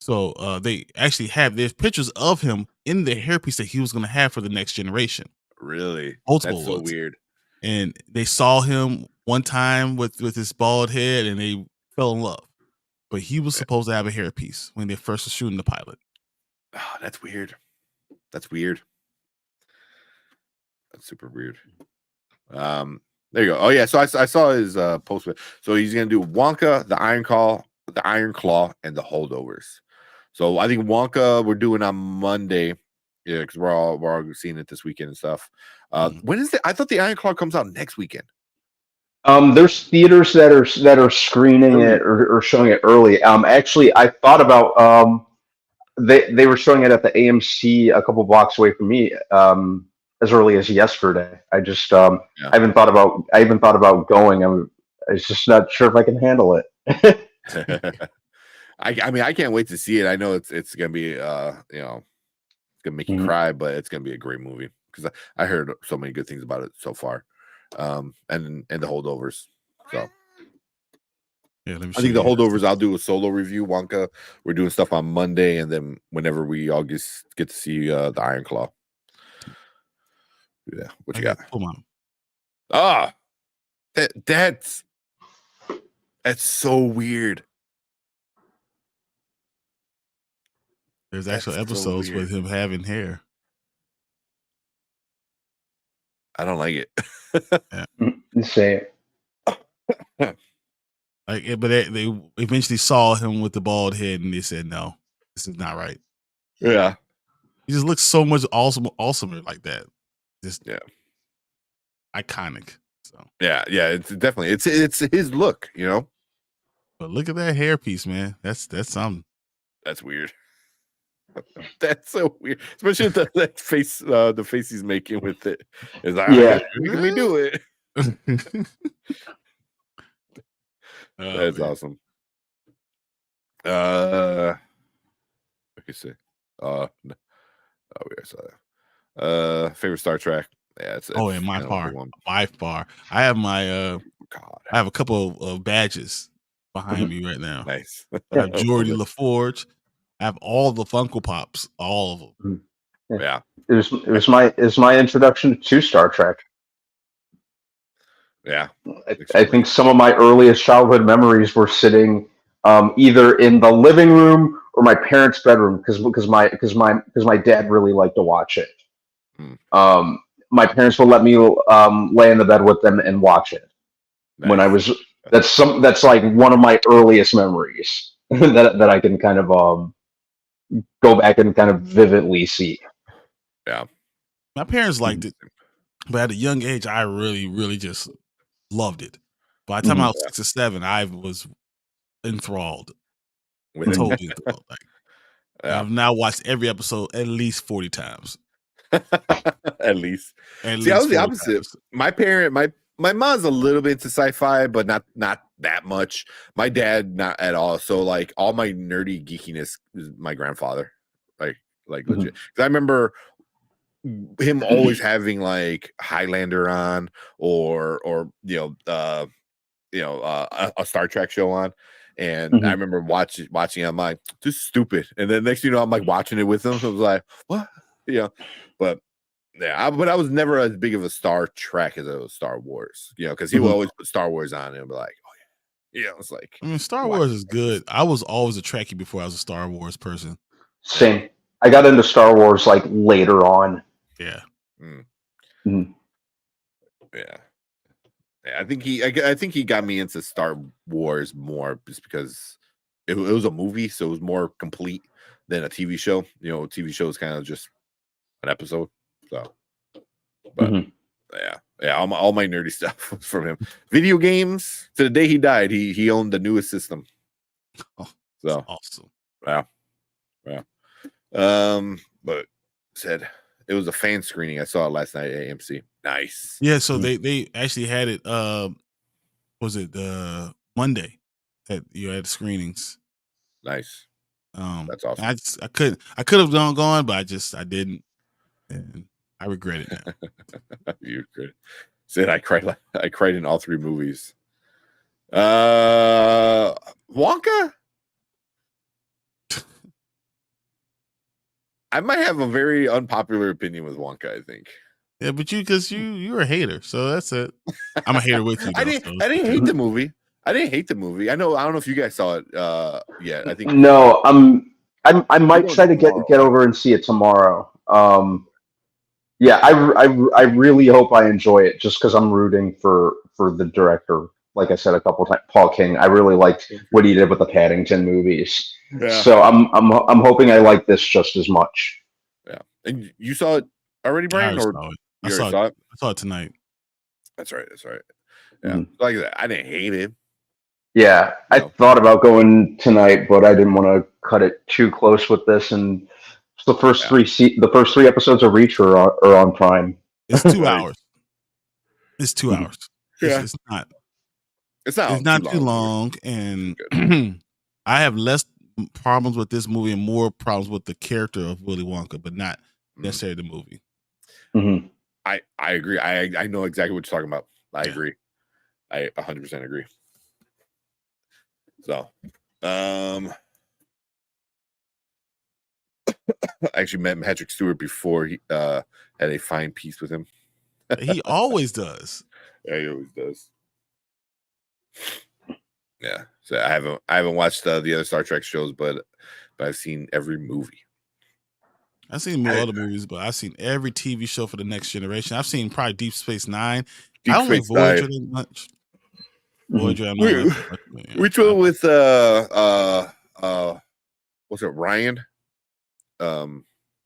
So they actually have there's pictures of him in the hairpiece that he was going to have for the next generation. Really? Multiple That's so ones. weird. And they saw him one time with his bald head, and they fell in love. But he was supposed to have a hairpiece when they first were shooting the pilot. Oh, that's weird. That's super weird. There you go. Oh yeah, so I saw his post. So he's gonna do Wonka, the Iron Claw, and the Holdovers. So I think Wonka we're doing on Monday. Yeah, because we're all seeing it this weekend and stuff. When is it? I thought the Iron Claw comes out next weekend. There's theaters that are screening it or showing it early. Actually, I thought about they were showing it at the AMC a couple blocks away from me as early as yesterday. I just I haven't thought about going. I'm just not sure if I can handle it. I mean I can't wait to see it. I know it's gonna be it's gonna make you cry, but it's gonna be a great movie because I heard so many good things about it so far. and the holdovers. So Yeah, let me I show think the you. holdovers. I'll do a solo review. Wonka. We're doing stuff on Monday, and then whenever we all get to see the Iron Claw. Yeah, what you got? Come on. Ah, that's so weird. There's actual episodes with him having hair. I don't like it. Yeah. Say it. Like, but they eventually saw him with the bald head, and they said, "No, this is not right." Yeah, he just looks so much awesomer like that. Just iconic. So yeah, it's definitely it's his look, you know. But look at that hairpiece, man. That's something. That's weird. That's so weird, especially that face, the face he's making with it. Is like, yeah, let me do it. That's man. awesome. What can you say? No. We already saw that. Favorite Star Trek? Yeah, it's and my by far. I have my I have a couple of badges behind me right now. Nice. I have Geordi LaForge. I have all the Funko Pops, all of them. Yeah. It was my introduction to Star Trek. Yeah. I think some of my earliest childhood memories were sitting either in the living room or my parents' bedroom because my dad really liked to watch it. My parents would let me lay in the bed with them and watch it. Nice. When I was that's like one of my earliest memories that I can kind of go back and kind of vividly see. Yeah. My parents liked it, but at a young age, I really, really just loved it. By the time I was 6 or 7, I was enthralled. Totally enthralled. I've now watched every episode at least 40 times. At least. See, I was the opposite. Times. My mom's a little bit into sci-fi, but not that much. My dad, not at all. So like all my nerdy geekiness is my grandfather. Like legit. Because I remember him always having like Highlander on or a Star Trek show on. And I remember watching I'm like, this is stupid. And then next thing you know, I'm like watching it with him. So I was like, what? But yeah, but I was never as big of a Star Trek as I was Star Wars, because he would always put Star Wars on and be like, oh yeah. It's like, I mean, Star Wars is good. I was always a Trekkie before I was a Star Wars person. Same. I got into Star Wars like later on. Yeah. Yeah. I think he got me into Star Wars more just because it was a movie, so it was more complete than a TV show. A TV show is kind of just an episode. So, but yeah, all my nerdy stuff was from him. Video games, to the day he died, he owned the newest system. Oh, so awesome. Yeah. But said it was a fan screening. I saw it last night at AMC. Nice. Yeah, so they actually had it. Was it Monday that you had screenings? Nice. That's awesome. I could have gone, but I didn't, and I regret it now. You regret it. Said I cried in all 3 movies. Wonka. I might have a very unpopular opinion with Wonka, I think. Yeah, but you're a hater, so that's it. I'm a hater with you. Though, I didn't hate the movie. I don't know if you guys saw it yet. I think no. I might try to get over and see it tomorrow. Yeah, I really hope I enjoy it just because I'm rooting for the director. Like I said a couple times, Paul King. I really liked what he did with the Paddington movies. Yeah. So I'm hoping I like this just as much. Yeah. And you saw it already, Brian? I saw it tonight. That's right. Yeah. Like that. I didn't hate it. Yeah. I thought about going tonight, but I didn't want to cut it too close with this. And the first 3 episodes of Reach are on Prime. It's 2 hours. It's 2 hours. Yeah. It's not too long, and I have less problems with this movie and more problems with the character of Willy Wonka, but not necessarily the movie. Mm-hmm. I agree. I know exactly what you're talking about. I agree. I 100% agree. So, I actually met Patrick Stewart before he had a fine piece with him. He always does. Yeah, he always does. Yeah, so I haven't watched the other Star Trek shows, but I've seen every movie. I've seen all the movies, but I've seen every TV show for the Next Generation. I've seen probably Deep Space Nine. I don't like Voyager that much. Voyager, I'm not like that much, yeah. Which one with what's it, Ryan?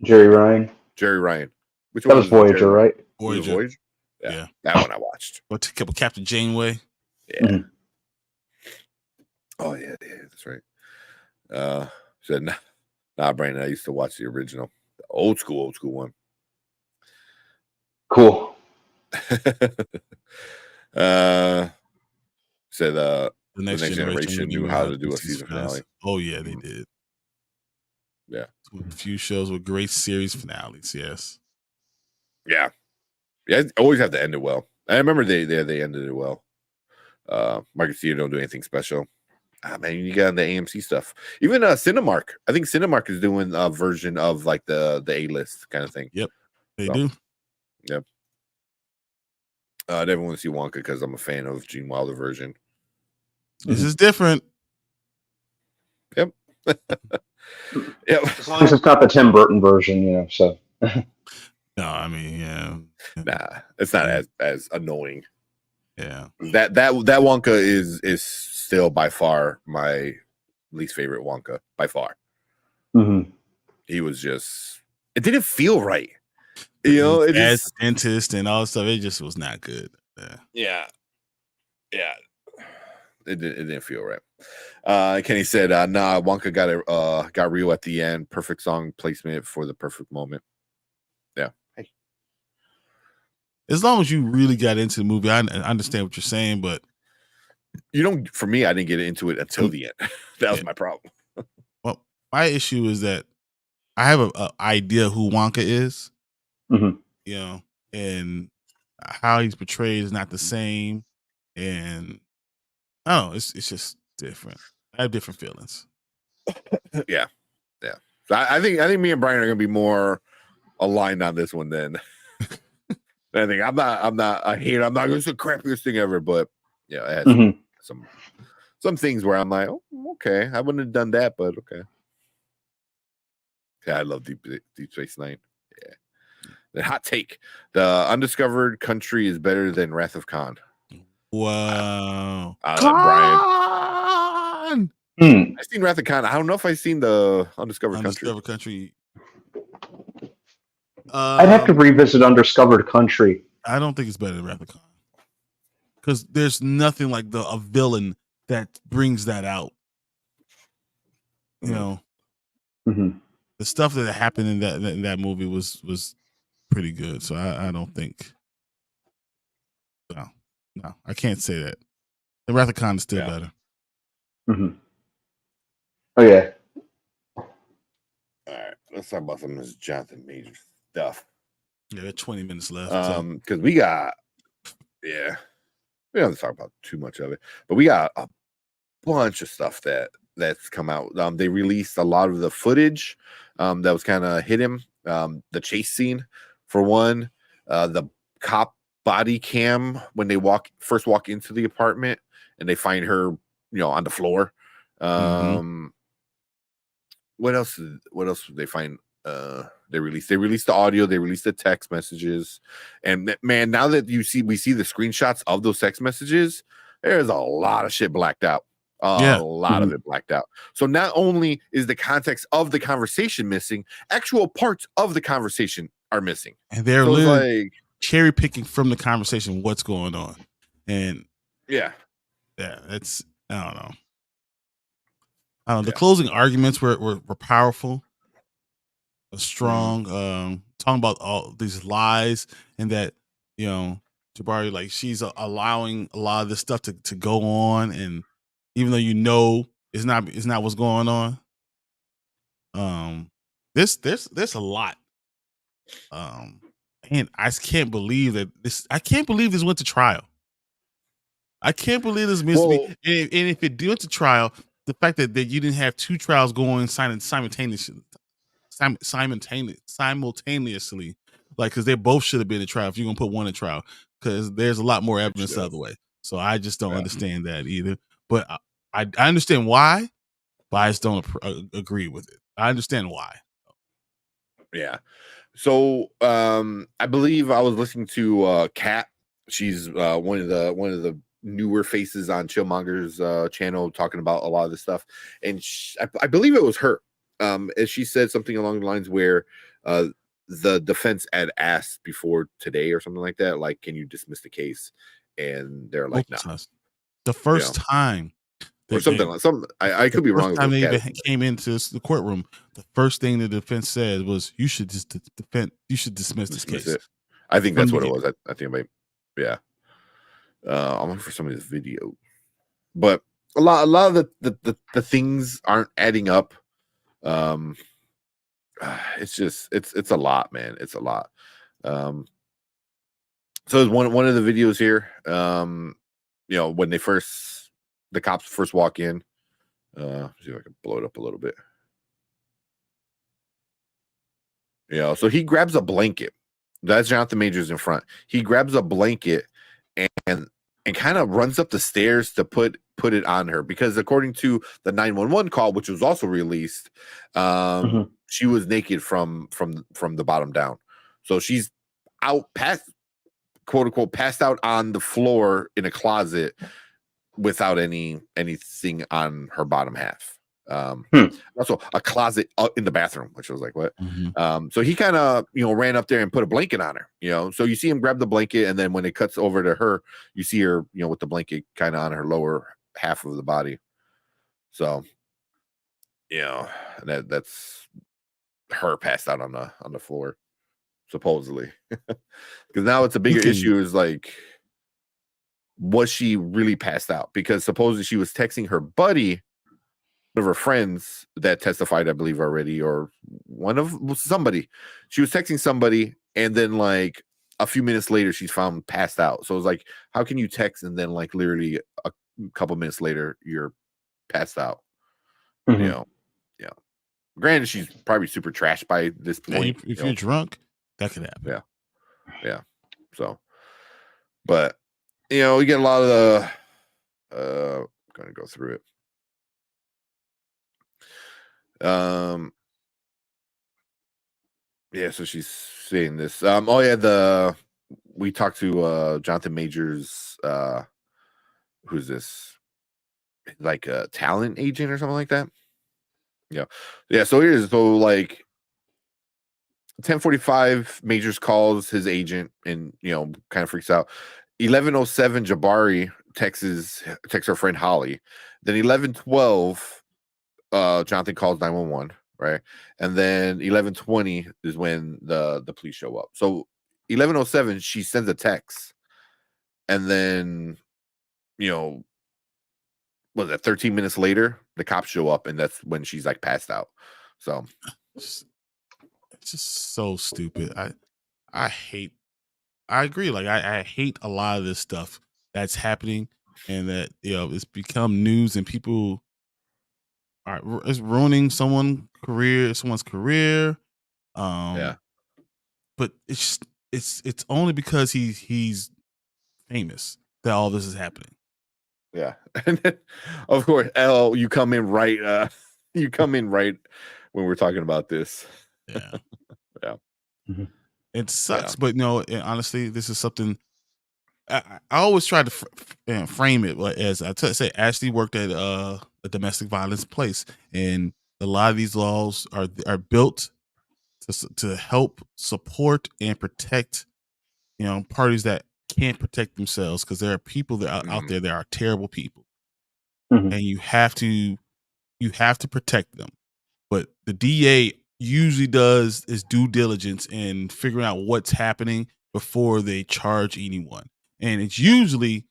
Jerry Ryan. Jerry Ryan. Which That one was Voyager, right? Was it Voyager. Voyager? Yeah, that one I watched. What Captain Janeway? Yeah. Mhm. Oh yeah, that's right. Said nah, Brandon. I used to watch the original, the old school one. Cool. Said The the Next next generation knew how to do a season finale. Oh yeah, they did. Yeah. A few shows with great series finales. Yes. Yeah. Always have to end it well. I remember they ended it well. Market Theater don't do anything special. Man, you got the AMC stuff. Even Cinemark. I think Cinemark is doing a version of like the A-list kind of thing. Yep, they do. Yep. I never want to see Wonka because I'm a fan of Gene Wilder version. This is different. Yep. Yep. As long as it's not the Tim Burton version, so. No, I mean, yeah. Nah, it's not as annoying. Yeah. That Wonka is still by far my least favorite Wonka by far. Mm-hmm. He was just, it didn't feel right. It as just, a dentist and all that stuff, it just was not good. yeah. It didn't feel right. Kenny said, "Nah, Wonka got real at the end. Perfect song placement for the perfect moment." Yeah. Hey. As long as you really got into the movie, I understand what you're saying, but for me, I didn't get into it until the end. That was my problem. Well, my issue is that I have an idea who Wonka is, Mm-hmm. And how he's portrayed is not the same, and I don't know, it's just different. I have different feelings. Yeah. So I think me and Brian are gonna be more aligned on this one than I think. I'm not a hater. I'm not. It's the crappiest thing ever, but yeah, it has some things where I'm like, oh, okay, I wouldn't have done that, but okay. Yeah, I love Deep Space Nine. Yeah. The hot take: the Undiscovered Country is better than Wrath of Khan. Wow. Brian. I've seen Wrath of Khan. I don't know if I've seen the Undiscovered Country. I'd have to revisit Undiscovered Country. I don't think it's better than Wrath of Khan because there's nothing like a villain that brings that out. Mm-hmm. The stuff that happened in that movie was pretty good. So I don't think. No, I can't say that. The Wrath of Khan is still better. Mm-hmm. Oh yeah. All right, let's talk about some of this Jonathan Major stuff. Yeah, we got 20 minutes left. Because we got, we don't have to talk about too much of it, but we got a bunch of stuff that's come out. They released a lot of the footage that was kind of hidden. The chase scene, for one, the cop body cam when they first walk into the apartment and they find her, on the floor. What else did they find? They released the audio, they released the text messages, and man, now that we see the screenshots of those text messages, there's a lot of shit blacked out. A lot of it blacked out. So not only is the context of the conversation missing, actual parts of the conversation are missing, and they're so literally like cherry picking from the conversation what's going on, and it's I don't know. The closing arguments were powerful, strong. Talking about all these lies and that Jabari, like, she's allowing a lot of this stuff to go on, and even though it's not what's going on. There's a lot. And I can't believe that this went to trial. I can't believe this missed Well, me. And if it went to trial, the fact that you didn't have two trials going simultaneously, like, because they both should have been in trial if you're gonna put one in trial, because there's a lot more evidence the other way. So I just don't understand that either. But I understand why, but I just don't agree with it. I understand why. Yeah. So I believe I was listening to Kat. She's one of the newer faces on Chillmonger's channel, talking about a lot of this stuff, and I believe it was her. As she said something along the lines where the defense had asked before today or something like that, like, can you dismiss the case? And they're like, no. The first time, or something like some. I could be wrong. The first time they even came into the courtroom, the first thing the defense said was, "You should just dismiss this case." I think that's what it was. I think maybe, yeah. I'm looking for some of this video, but a lot of the things aren't adding up. It's just it's a lot, man. It's a lot. So there's one of the videos here. When the cops first walk in. See if I can blow it up a little bit. So he grabs a blanket. That's Jonathan Majors in front. He grabs a blanket and kind of runs up the stairs to put it on her, because according to the 911 call, which was also released, she was naked from the bottom down. So she's quote unquote passed out on the floor in a closet without anything on her bottom half. Also a closet in the bathroom, which was like, what? So he kind of ran up there and put a blanket on her. So you see him grab the blanket, and then when it cuts over to her, you see her with the blanket kind of on her lower half of the body. So that's her passed out on the floor, supposedly. Because now it's a bigger issue, is like, was she really passed out? Because supposedly she was texting her buddy, one of her friends that testified, I believe, already, or somebody. She was texting somebody, and then like a few minutes later, she's found passed out. So it's like, how can you text and then like literally a couple minutes later you're passed out? Granted, she's probably super trashed by this point. If you're drunk, that could happen. Yeah. So, but we get a lot of the. I'm gonna go through it. So she's saying this. We talked to Jonathan Majors. Who's this? Like a talent agent or something like that. So like 10:45, Majors calls his agent and kind of freaks out. 11:07, Jabari texts her friend Holly. Then 11:12, Jonathan calls 911, right? And then 11:20 is when the police show up. So 11:07, she sends a text, and then was it 13 minutes later, the cops show up, and that's when she's like passed out. So it's just so stupid. I agree. Like I hate a lot of this stuff that's happening, and that it's become news, and people it's ruining someone's career. But it's only because he's famous that all this is happening. Yeah. And then, of course, L, you come in right when we're talking about this. Yeah. It sucks, but honestly, this is something I always try to frame it as say Ashley worked at a domestic violence place, and a lot of these laws are built to help support and protect parties that can't protect themselves, because there are people that are out there that are terrible people, and you have to protect them. But the DA usually does is due diligence in figuring out what's happening before they charge anyone, and it's usually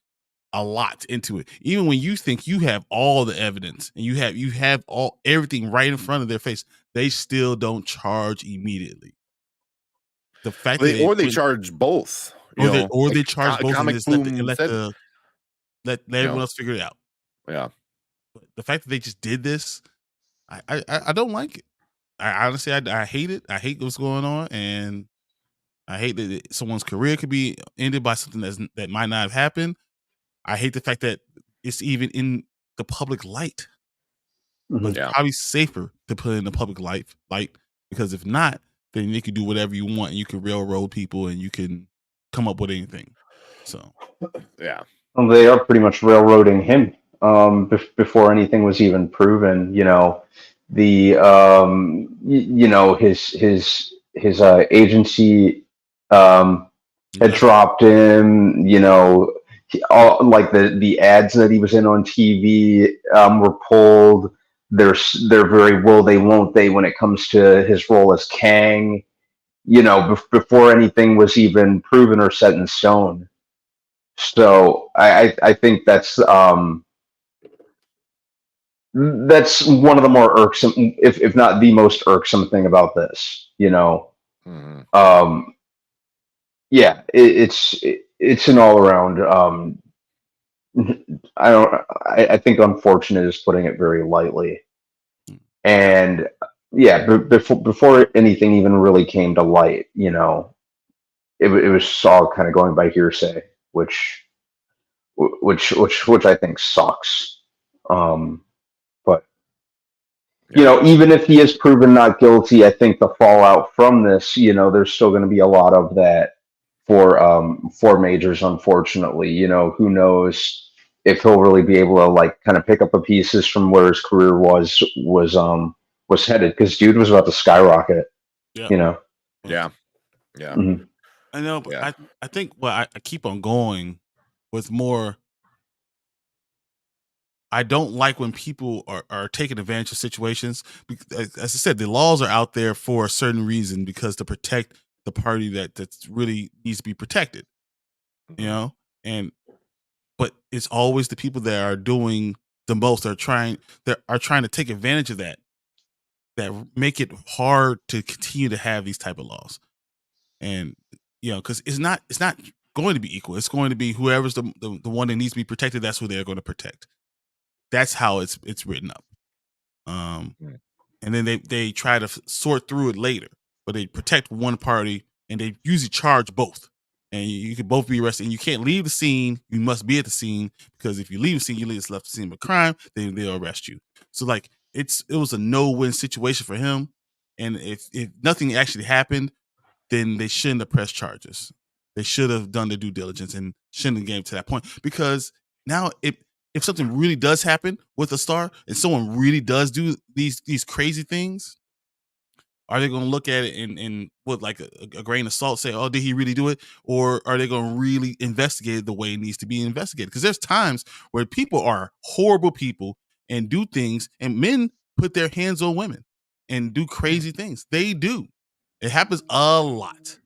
a lot into it. Even when you think you have all the evidence and you have everything right in front of their face, they still don't charge immediately. The fact they charge both. Or they charge both and just let Let everyone else figure it out. Yeah. But the fact that they just did this, I don't like it. I honestly, I hate it. I hate what's going on, and I hate that someone's career could be ended by something that might not have happened. I hate the fact that it's even in the public light. But it's probably safer to put it in the public light, because if not, then you can do whatever you want, and you can railroad people, and you can come up with anything. So, yeah. Well, they are pretty much railroading him before anything was even proven. You know, his agency had dropped him. You know, all like the ads that he was in on TV were pulled. They're very will they won't they when it comes to his role as Kang. You know, before anything was even proven or set in stone. So I think that's one of the more irksome, if not the most irksome thing about this. You know, yeah, it's an all around. I think unfortunate is putting it very lightly, and yeah, before anything even really came to light, you know, it was all kind of going by hearsay, which I think sucks. But you know, even if he is proven not guilty, I think the fallout from this, you know, there's still going to be a lot of that for Majors. Unfortunately, you know, who knows if he'll really be able to like kind of pick up the pieces from where his career was headed, because dude was about to skyrocket. Yeah. You know. Yeah. Yeah. Mm-hmm. I know, but I think I keep on going with more. I don't like when people are taking advantage of situations. As I said, the laws are out there for a certain reason, because to protect the party that's really needs to be protected. You know, but it's always the people that are doing the most that are trying to take advantage of that make it hard to continue to have these type of laws. And you know, because it's not going to be equal. It's going to be whoever's the one that needs to be protected. That's who they're going to protect. That's how it's written up. And then they try to sort through it later, but they protect one party and they usually charge both. And you can both be arrested, and you can't leave the scene. You must be at the scene, because if you leave the scene, you left the scene of a crime, then they'll arrest you. So like it was a no-win situation for him. And if nothing actually happened, then they shouldn't have pressed charges. They should have done the due diligence and shouldn't have gotten to that point, because now if something really does happen with a star and someone really does do these crazy things, are they going to look at it and with like a grain of salt say, oh, did he really do it? Or are they going to really investigate it the way it needs to be investigated? Because there's times where people are horrible people and do things, and men put their hands on women and do crazy things. They do. It happens a lot,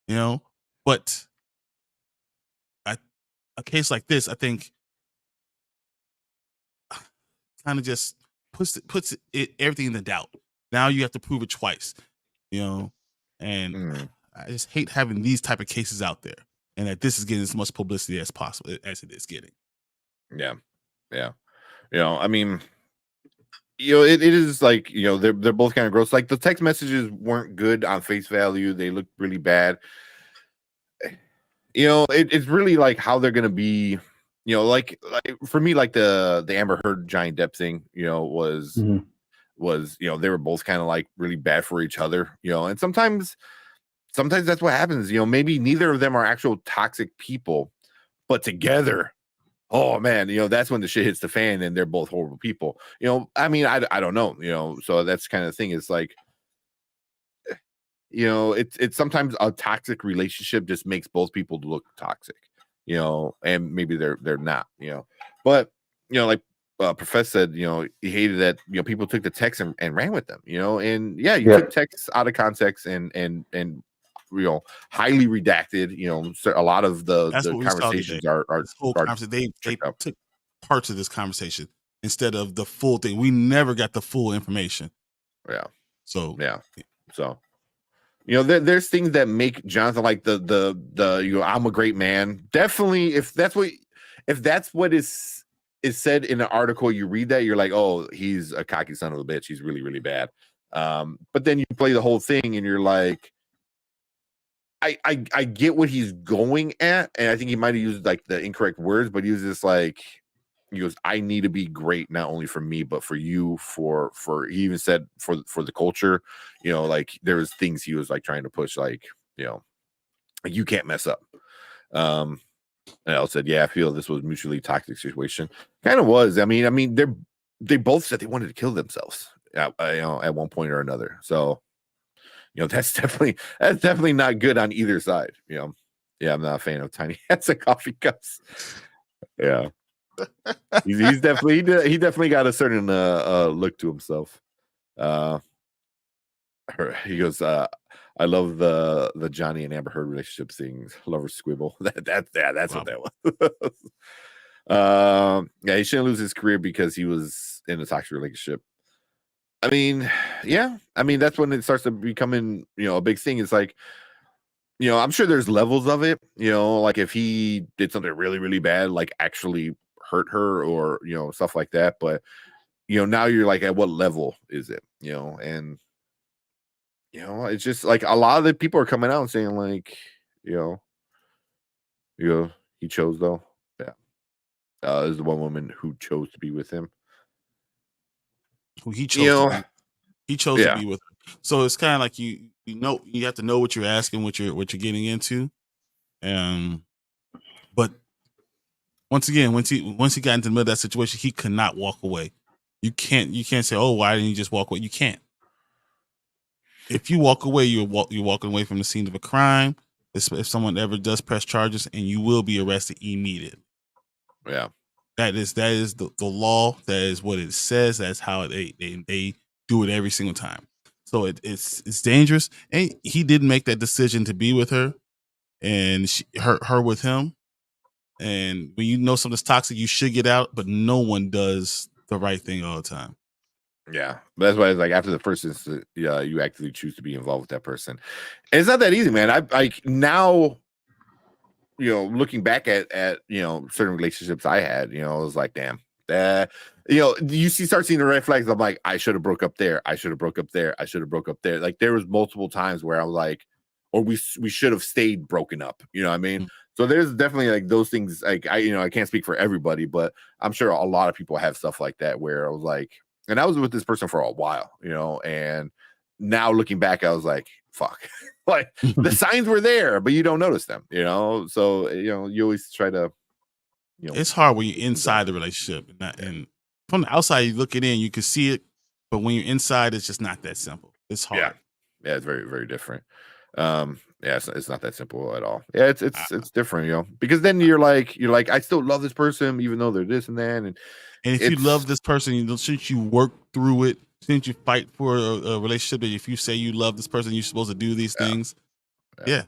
you know, but a case like this, I think, kind of just puts everything in the doubt. Now you have to prove it twice, you know, and I just hate having these type of cases out there, and that this is getting as much publicity as possible as it is getting. Yeah. Yeah. You know, I mean, you know, it is like, you know, they're both kind of gross. Like the text messages weren't good on face value. They looked really bad. You know, it's really like how they're going to be, you know, like for me, like the Amber Heard Johnny Depp thing, you know, was, you know, they were both kind of like really bad for each other, you know, and sometimes that's what happens. You know, maybe neither of them are actual toxic people, but together, oh man, you know, that's when the shit hits the fan and they're both horrible people. You know, I mean, I don't know, you know, so that's kind of the thing. It's like, you know, it's sometimes a toxic relationship just makes both people look toxic, you know, and maybe they're not, you know, but you know, like Professor said, you know, he hated that, you know, people took the text and ran with them, you know, and yeah, you took texts out of context and you know, highly redacted, you know, so a lot of the conversations are they took parts of this conversation instead of the full thing. We never got the full information. Yeah. So you know, there's things that make Jonathan like the you know, I'm a great man. Definitely, if if that's what is said in an article, you read that, you're like, oh, he's a cocky son of a bitch. He's really, really bad. But then you play the whole thing and you're like, I get what he's going at, and I think he might have used like the incorrect words, but he was just like, he goes, I need to be great, not only for me, but for you, for he even said for the culture, you know, like there was things he was like trying to push, like, you know, like, you can't mess up. And I said, yeah, I feel this was mutually toxic situation. Kind of was. I mean, they both said they wanted to kill themselves, you know, at one point or another. So, you know, that's definitely not good on either side. You know, yeah, I'm not a fan of tiny hats and coffee cups. Yeah, he's definitely got a certain look to himself. He goes, I love the Johnny and Amber Heard relationship things. Lover squibble. That's wow. What that was. Yeah, he shouldn't lose his career because he was in a toxic relationship. I mean, yeah. I mean, that's when it starts to becoming, you know, a big thing. It's like, you know, I'm sure there's levels of it, you know, like if he did something really, really bad, like actually hurt her or, you know, stuff like that. But, you know, now you're like, at what level is it, you know? And, you know, it's just like a lot of the people are coming out and saying like, you know, he chose though. Yeah. Is the one woman who chose to be with him. He chose. He chose to be with her. So it's kind of like you know, you have to know what you're asking, what you're getting into. But once again, once he got into the middle of that situation, he could not walk away. You can't say, oh, why didn't you just walk away? You can't. If you walk away, you're walking away from the scene of a crime. If someone ever does press charges, and you will be arrested immediately. Yeah. That is the law. That is what it says. That's how they do it every single time. So it's dangerous. And he didn't make that decision to be with her, and her with him. And when you know something's toxic, you should get out. But no one does the right thing all the time. Yeah, but that's why it's like after the first instance, you actively choose to be involved with that person. And it's not that easy, man. I now, you know, looking back at you know, certain relationships I had, you know, I was like, damn, that, you know, you start seeing the red flags. I'm like, I should have broke up there. I should have broke up there. I should have broke up there. Like there was multiple times where I was like, or we should have stayed broken up. You know what I mean? So there's definitely like those things. Like I can't speak for everybody, but I'm sure a lot of people have stuff like that where I was like, and I was with this person for a while, you know, and now looking back, I was like, fuck. Like the signs were there, but you don't notice them, you know. So you know, you always try to, you know, it's hard when you're inside the relationship, and from the outside you look it in, you can see it, but when you're inside, it's just not that simple. It's hard. Yeah, it's very, very different. Yeah, it's not that simple at all. Yeah, it's different, you know, because then you're like, I still love this person, even though they're this and that, and if you love this person, since you work through it. Since you fight for a relationship, that if you say you love this person, you're supposed to do these things. Yeah,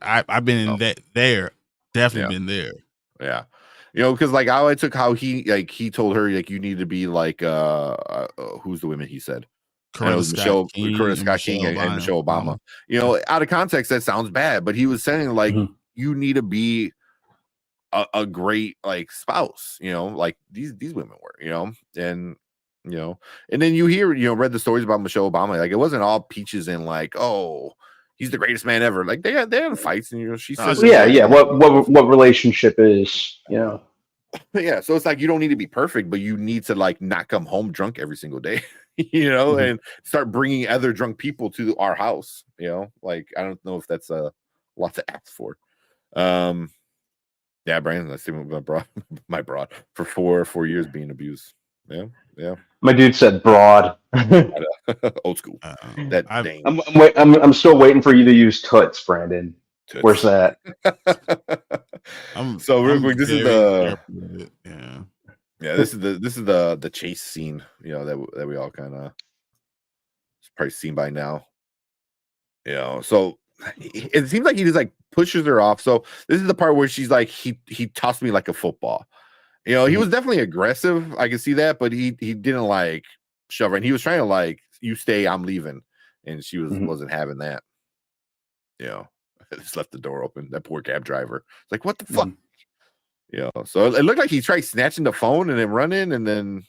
I've been in that there, definitely been there. Yeah, you know, because like I took how he told her like you need to be like who's the women he said. Coretta Scott King and Michelle Obama. You know, out of context that sounds bad, but he was saying like you need to be a great like spouse. You know, like these women were. You know, and. You know, and then you hear, you know, read the stories about Michelle Obama. Like it wasn't all peaches and like, oh, he's the greatest man ever. Like they had fights, and you know, she says, yeah. What relationship is, you know? Yeah, so it's like you don't need to be perfect, but you need to like not come home drunk every single day, you know, and start bringing other drunk people to our house. You know, like I don't know if that's a lot to ask for. Yeah, Brandon, I see my broad for 4 years being abused. Yeah. My dude said broad. Old school. I'm still waiting for you to use toots, Brandon. Toots. Where's that? So real quick, this is the chase scene. You know that we all kind of probably seen by now. You know, so it seems like he just like pushes her off. So this is the part where she's like, he tossed me like a football. You know, he was definitely aggressive. I can see that, but he didn't like shove her. And he was trying to like, you stay, I'm leaving. And she wasn't having that. You know, just left the door open. That poor cab driver. It's like, what the fuck? You know, so it looked like he tried snatching the phone and then running, and then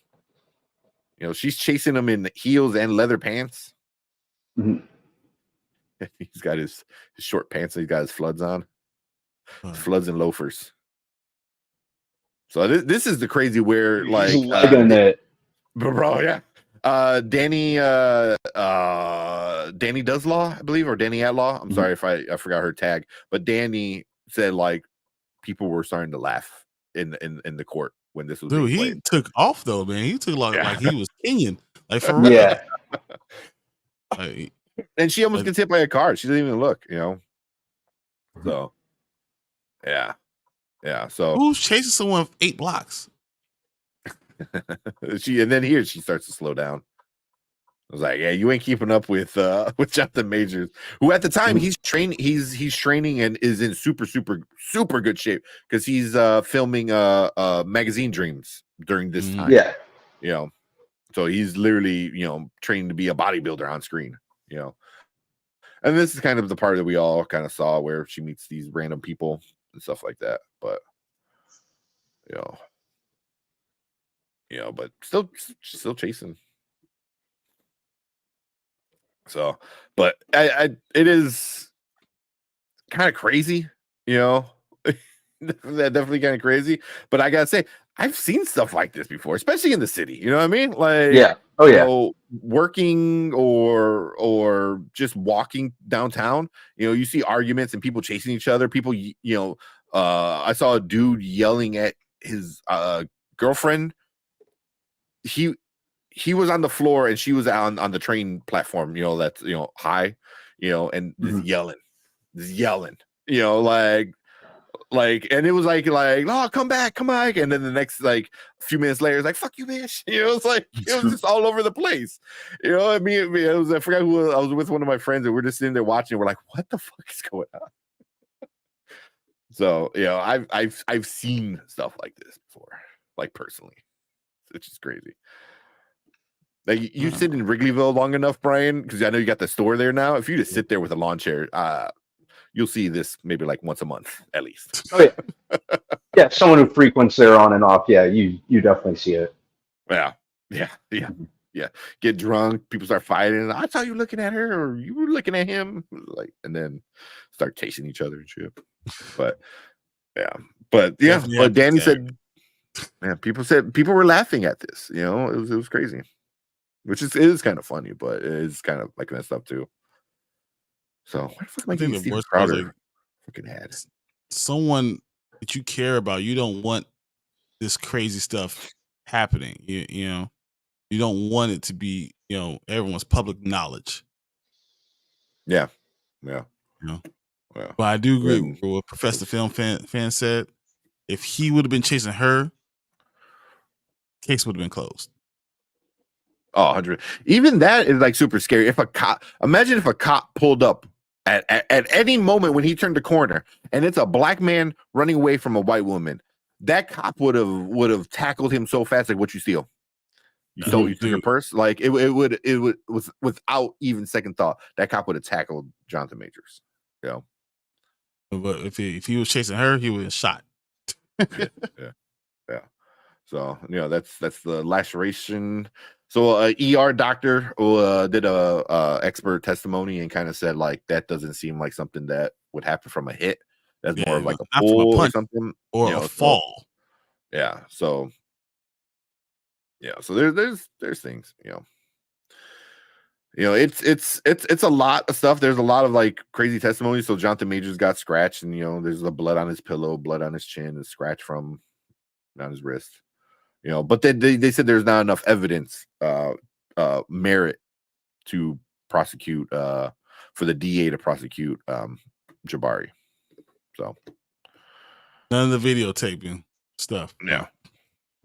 you know she's chasing him in heels and leather pants. Mhm. He's got his short pants and he's got his floods on. Floods and loafers. So this is the crazy where like legging it. bro, yeah. Danny Duzlaw, I believe, or Danny Atlaw. I'm sorry if I forgot her tag, but Danny said like people were starting to laugh in the court when this was Dude, being he played. took off though, man. He took like Yeah. he was kinging, like for real. Yeah. Like, And she almost gets hit by a car. She doesn't even look, you know. So yeah. So who's chasing someone 8 blocks? and then here she starts to slow down. I was like, yeah, you ain't keeping up with Jonathan Majors, who at the time he's training and is in super good shape because he's filming Magazine Dreams during this time. Yeah. You know, so he's literally, you know, training to be a bodybuilder on screen, you know. And this is kind of the part that we all kind of saw where she meets these random people and stuff like that. But you know, but still chasing. So, but it is kind of crazy, you know. Definitely kind of crazy. But I gotta say, I've seen stuff like this before, especially in the city. You know what I mean? Like, Yeah. Oh yeah. You know, working or just walking downtown. You know, you see arguments and people chasing each other. People, you know, I saw a dude yelling at his girlfriend. He was on the floor and she was on the train platform, you know, that's, you know, high, you know, and just yelling, you know, like, and it was like, oh, come back. And then the next, like, few minutes later, it's like, fuck you, bitch. You know, it's like, it was just all over the place. You know, I mean, I forgot who I was with, one of my friends, and we're just sitting there watching. We're like, what the fuck is going on? So, you know, I've seen stuff like this before, like personally. It's just crazy. Like you sit in Wrigleyville long enough, Brian, because I know you got the store there now. If you just sit there with a lawn chair, you'll see this maybe like once a month at least. Oh yeah. Yeah, someone who frequents there on and off. Yeah, you definitely see it. Yeah. Get drunk, people start fighting. I saw you looking at her, or you were looking at him, like, and then start chasing each other and shit. But Danny said, man, people were laughing at this. You know, it was crazy. Which it is kind of funny, but it is kind of like messed up too. So what the fuck am I getting Steve Crowder fucking had? Someone that you care about, you don't want this crazy stuff happening. You know, you don't want it to be, you know, everyone's public knowledge. Yeah. You know? Yeah. But I do agree with what Professor Film fan said. If he would have been chasing her, case would have been closed. Oh, 100. Even that is like super scary. Imagine if a cop pulled up at any moment when he turned the corner and it's a black man running away from a white woman. That cop would have tackled him so fast. Like, what you steal? You stole your purse? Like it would without even second thought. That cop would have tackled Jonathan Majors. You know? But if he was chasing her, he would have shot. Yeah. So, you know, that's the laceration. So ER doctor did a expert testimony and kind of said like that doesn't seem like something that would happen from a hit. That's more of like a pull or something, or a fall. So there's things, you know, it's a lot of stuff. There's a lot of like crazy testimonies. So Jonathan Majors got scratched, and you know, there's the blood on his pillow, blood on his chin, and scratch from on his wrist. You know, but then they said there's not enough evidence, merit to prosecute, for the DA to prosecute Jabari. So none of the videotaping stuff. Yeah.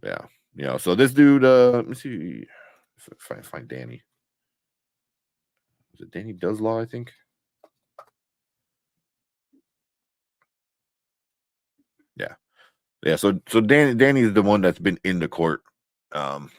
You know, so this dude, let me see if I find Danny. Is it Danny Duzlaw, I think? Yeah, so Danny is the one that's been in the court, with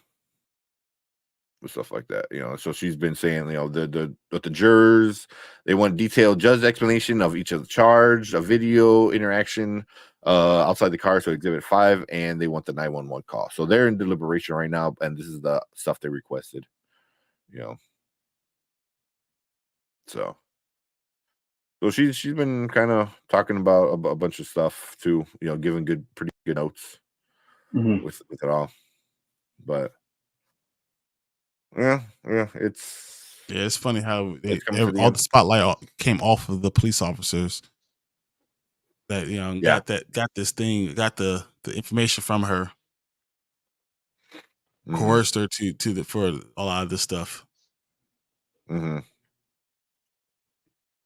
stuff like that, you know. So she's been saying, you know, the jurors, they want detailed judge explanation of each of the charge, a video interaction outside the car, so Exhibit 5, and they want the 911 call. So they're in deliberation right now, and this is the stuff they requested. So she's been kind of talking about a bunch of stuff too. Giving pretty good notes with it all. But yeah, it's funny how coming all the spotlight came off of the police officers that got this thing, got the information from her, coerced her for a lot of this stuff. Mm-hmm.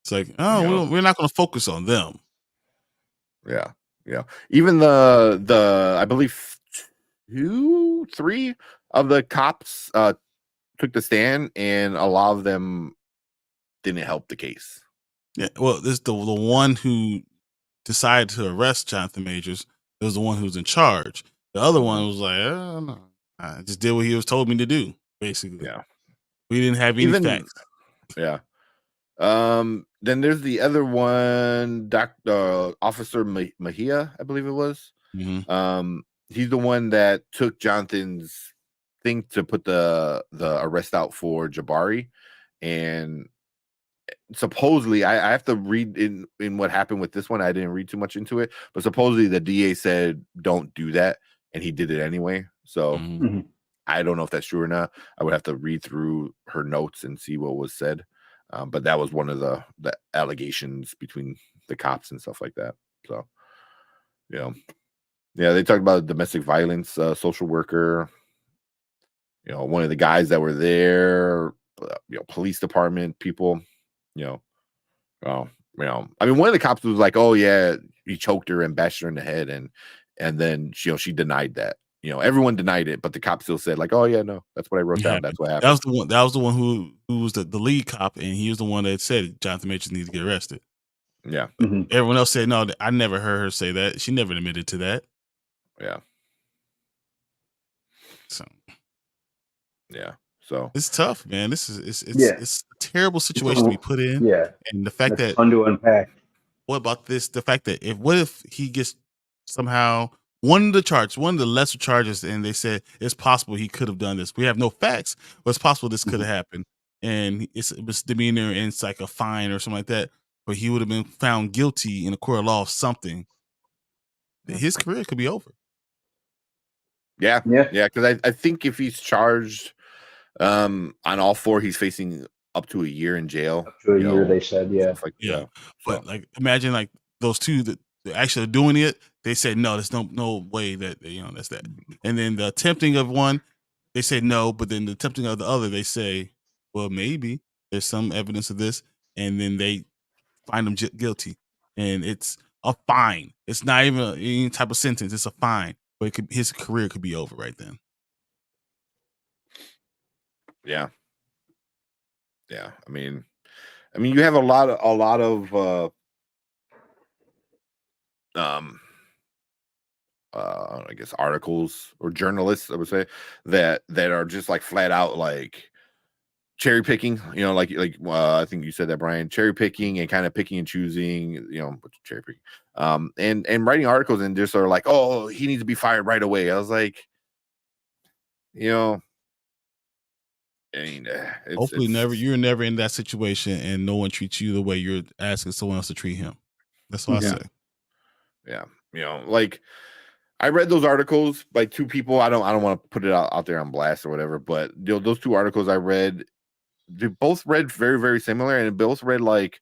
It's like, we're not going to focus on them. Yeah. Even the I believe 2-3 of the cops took the stand, and a lot of them didn't help the case. Yeah, well, this the one who decided to arrest Jonathan Majors. It was the one who was in charge. The other one was like, no. I just did what he was told me to do. Basically, yeah. We didn't have any facts. Yeah. Then there's the other one, Officer Mejia, I believe it was. Mm-hmm. He's the one that took Jonathan's thing to put the arrest out for Jabari, and supposedly I have to read in what happened with this one. I didn't read too much into it, but supposedly the DA said don't do that, and he did it anyway. So I don't know if that's true or not. I would have to read through her notes and see what was said. But that was one of the allegations between the cops and stuff like that. So, yeah, they talked about domestic violence social worker. One of the guys that were there, police department people. I mean, one of the cops was like, "Oh yeah, he choked her and bashed her in the head," and then she denied that. Everyone denied it, but the cop still said like, "Oh yeah, no, that's what I wrote down. That's what happened." That was the one who was the lead cop, and he was the one that said Jonathan Majors needs to get arrested. Yeah. Everyone else said no. I never heard her say that. She never admitted to that. Yeah. So. Yeah. So it's tough, man. It's a terrible situation to be put in. Yeah. And the fact That's that fun to unpack. What about this? The fact that what if he gets somehow one of the lesser charges, and they said it's possible he could have done this. We have no facts, but it's possible this could have happened. And it was demeanor and it's like a fine or something like that. But he would have been found guilty in a court of law of something. His career could be over. Yeah. Because I think if he's charged on all 4, he's facing up to a year in jail. Up to a year, they said, yeah. But like, imagine like those two that actually doing it. They said no. There's no way that that's that. And then the attempting of one, they said no. But then the attempting of the other, they say, well, maybe there's some evidence of this, and then they find him guilty, and it's a fine. It's not even any type of sentence. It's a fine, but his career could be over right then. Yeah. I mean, you have a lot of I guess articles or journalists, I would say, that are just like flat out like cherry picking, I think you said that, Brian, cherry picking and kind of picking and choosing, cherry picking, and writing articles and just are like, oh, he needs to be fired right away. I was like, hopefully you're never in that situation and no one treats you the way you're asking someone else to treat him. That's what I say. Yeah. Like I read those articles by 2 people. I don't want to put it out there on blast or whatever, but those 2 articles I read, they both read very, very similar, and both read like,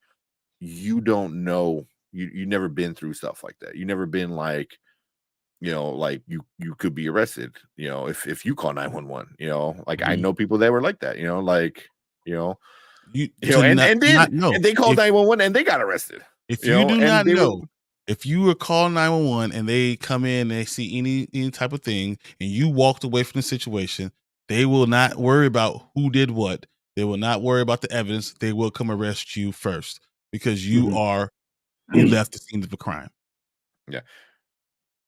you don't know, you never been through stuff like that. You never been like, like you could be arrested, if you call 911, like I know people that were like that, and they called 911 and they got arrested. If you do not know, if you were called 911 and they come in and they see any type of thing and you walked away from the situation, they will not worry about who did what. They will not worry about the evidence. They will come arrest you first because you left the scene of the crime. Yeah.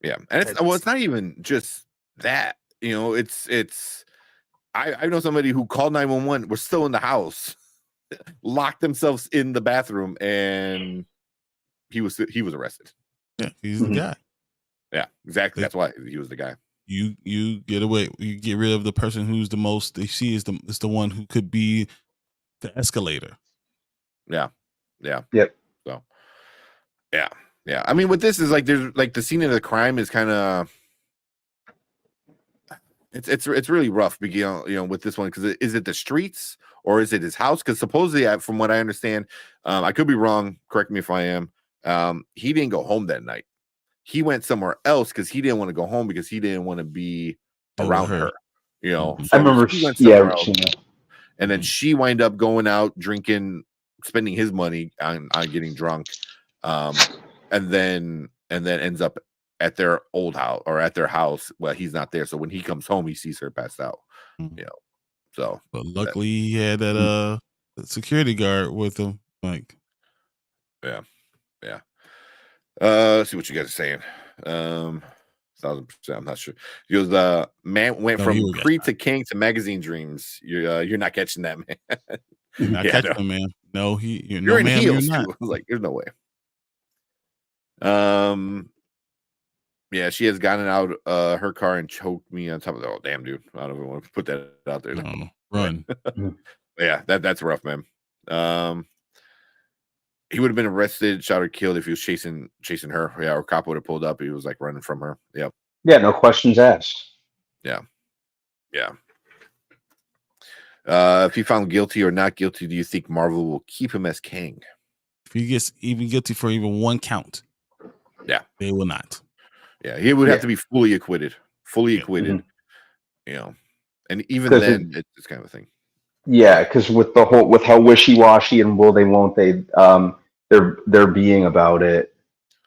Yeah. And it's not even just that, it's I know somebody who called 911, was still in the house, locked themselves in the bathroom, and he was arrested. Yeah, he's the guy. Yeah, exactly. That's why he was the guy. You get away. You get rid of the person who's the most. They see is the one who could be the escalator. Yeah. Yep. So, yeah. I mean, with this is like there's like the scene of the crime is kind of it's really rough. With this one because is it the streets or is it his house? Because supposedly, from what I understand, I could be wrong. Correct me if I am. He didn't go home that night. He went somewhere else because he didn't want to go home because he didn't want to be around her. So I remember. he went Yeah, somewhere else. And then she wind up going out drinking, spending his money on getting drunk, and then ends up at their old house or at their house. Well, he's not there, so when he comes home, he sees her passed out. So but luckily he had that security guard with him. Like, yeah. Let's see what you guys are saying. 1,000%. I'm not sure. He goes, man went from Creed to King to Magazine Dreams. You're not catching that, man. You're not catching him, man. No, you're no, in heels you're too. not. I was like, there's no way. Yeah, she has gotten out her car and choked me on top of the. Oh, damn, dude! I don't even want to put that out there. No, run. Yeah, that's rough, man. He would have been arrested, shot or killed if he was chasing her. Yeah, or cop would have pulled up. He was like running from her. Yep. Yeah, no questions asked. Yeah. If he found guilty or not guilty, do you think Marvel will keep him as Kang? If he gets even guilty for even one count, they will not. Yeah, he would have to be fully acquitted. And even then, it's kind of a thing. Yeah, because with how wishy-washy and will they won't they they're being about it.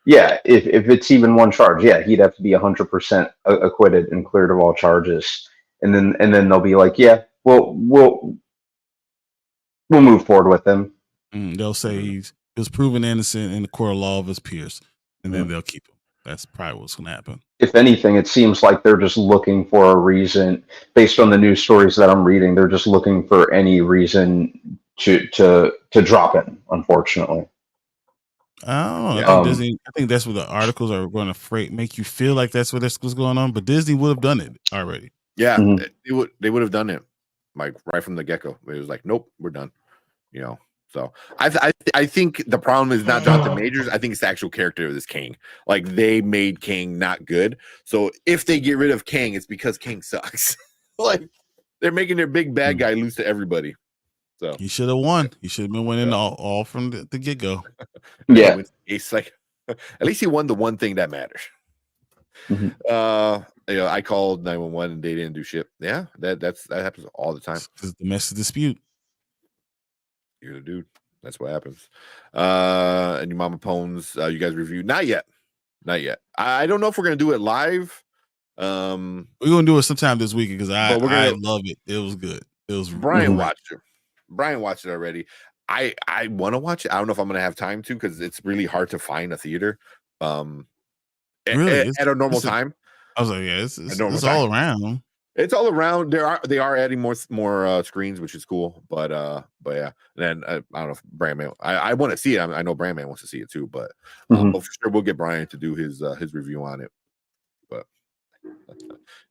Yeah, if it's even one charge, he'd have to be 100% acquitted and cleared of all charges, and then they'll be like, we'll move forward with him. They'll say he was proven innocent in the court of law of his peers, and then they'll keep him. That's probably what's going to happen. If anything, it seems like they're just looking for a reason, based on the news stories that I'm reading. They're just looking for any reason to drop him. Unfortunately, I don't know. Disney. I think that's what the articles are going to make you feel like that's what was going on. But Disney would have done it already. Yeah, they would have done it like right from the get-go. It was like, nope, we're done. So I think the problem is not Jonathan Majors. I think it's the actual character of this Kang. Like they made Kang not good. So if they get rid of Kang, it's because Kang sucks. Like they're making their big bad guy lose to everybody. So he should have won. He should have been winning all from the get-go. Yeah, it's like at least he won the one thing that matters. I called 911 and they didn't do shit. Yeah, that happens all the time. It's the domestic dispute. You're the dude. That's what happens. And your mama pones. You guys reviewed? Not yet. I don't know if we're gonna do it live. We're gonna do it sometime this week because I love it. It was good. It was. Brian watched it. Brian watched it already. I want to watch it. I don't know if I'm gonna have time to because it's really hard to find a theater. Really, at a normal time. I was like, it's all around. It's all around. They are adding more screens, which is cool. But yeah. And then I don't know if Brandman. I want to see it. I know Brandman wants to see it too. But for sure we'll get Brian to do his review on it. But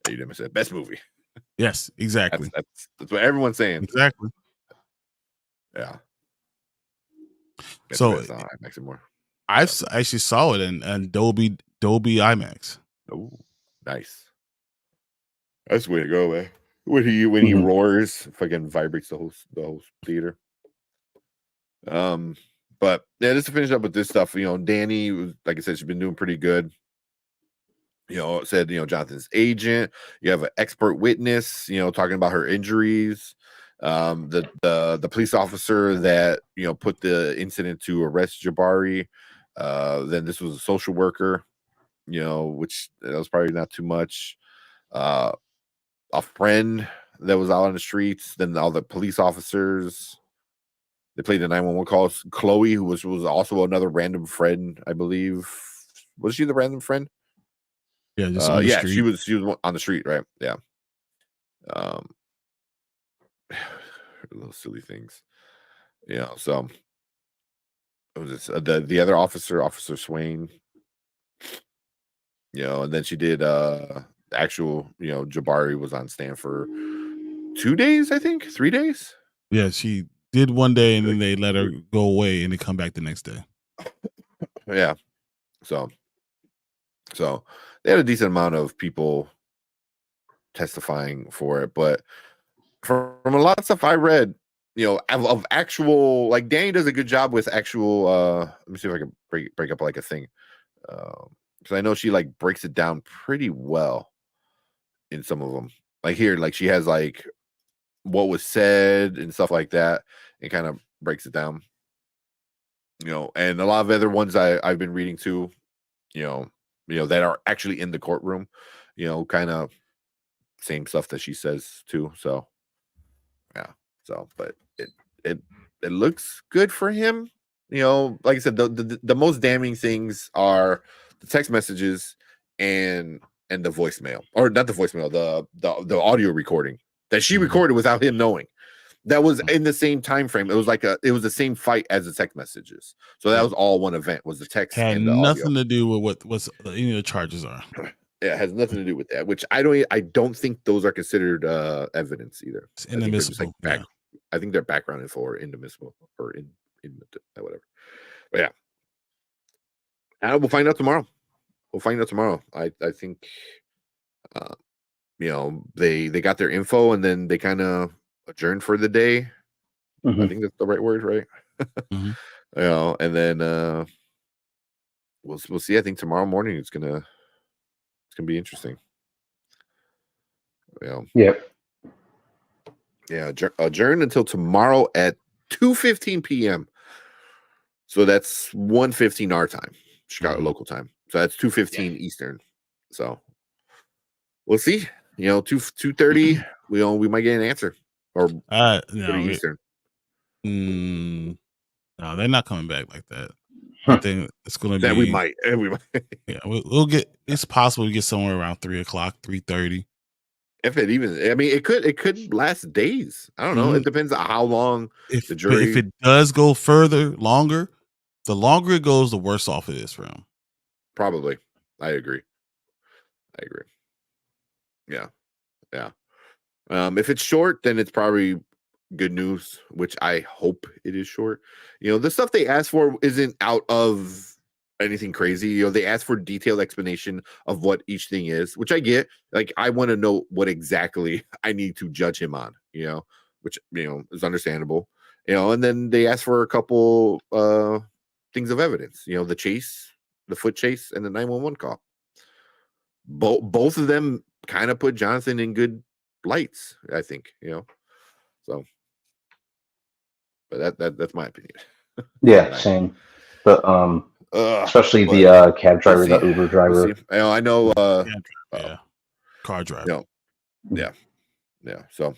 you didn't say best movie. Yes, exactly. That's what everyone's saying. Exactly. Yeah. So I actually saw it in Dolby IMAX. Oh, nice. That's the way to go, man. When he roars, fucking vibrates the whole theater. But yeah, just to finish up with this stuff, Danny was, like I said, she's been doing pretty good. Said Jonathan's agent. You have an expert witness, talking about her injuries. The police officer that put the incident to arrest Jabari. Then this was a social worker, which that was probably not too much. A friend that was out on the streets, then all the police officers. They played the 911 calls. Chloe, who was also another random friend, I believe. Was she the random friend? Yeah, just on the street. she was on the street, right? Yeah. Little silly things. So what was this? The other officer, Officer Swain. And then she did actual, Jabari was on stand for 2 days, I think, 3 days. Yeah, she did one day and then they let her go away and then come back the next day. Yeah. So they had a decent amount of people testifying for it, but from a lot of stuff I read, of actual, like, Danny does a good job with actual let me see if I can break up like a thing, because I know she like breaks it down pretty well in some of them. Like here, like she has like what was said and stuff like that, and kind of breaks it down. And a lot of other ones I've been reading too, that are actually in the courtroom, kind of same stuff that she says too. So yeah. So, but it looks good for him. Like I said, the most damning things are the text messages and the voicemail, or not the voicemail, the audio recording that she recorded without him knowing. That was in the same time frame. It was the same fight as the text messages. So that was all one event. Was the text Had and the nothing audio. to do with what any of the charges are. Yeah, it has nothing to do with that. Which I don't think those are considered evidence either. It's I think they're just inadmissible. like I think they're background info or inadmissible or in whatever. But yeah, we'll find out tomorrow. I think they got their info and then they kind of adjourned for the day. I think that's the right word, right? And then we'll see. I think tomorrow morning it's gonna be interesting. Yeah, adjourn until tomorrow at 2:15 p.m. So that's 1:15 our time, Chicago local time. So that's 2:15 Eastern. So we'll see. 2:30. We might get an answer. Or Eastern. No, they're not coming back like that. I think it's going to be. We might. Yeah, we'll get. It's possible to get somewhere around 3:00, 3:30. If it even, I mean, it could last days. I don't know. It depends on how long the jury. But if it does go longer, the longer it goes, the worse off it is for him. Probably, I agree. Yeah. If it's short, then it's probably good news, which I hope it is short. The stuff they asked for isn't out of anything crazy. They asked for detailed explanation of what each thing is, which I get. Like, I want to know what exactly I need to judge him on, which is understandable. And then they asked for a couple things of evidence, the chase, the foot chase, and the 911 call. Both of them kind of put Jonathan in good lights, I think, so, but that's my opinion. Yeah, same. But especially the cab driver, the Uber driver. I know. Car driver. Yeah. So,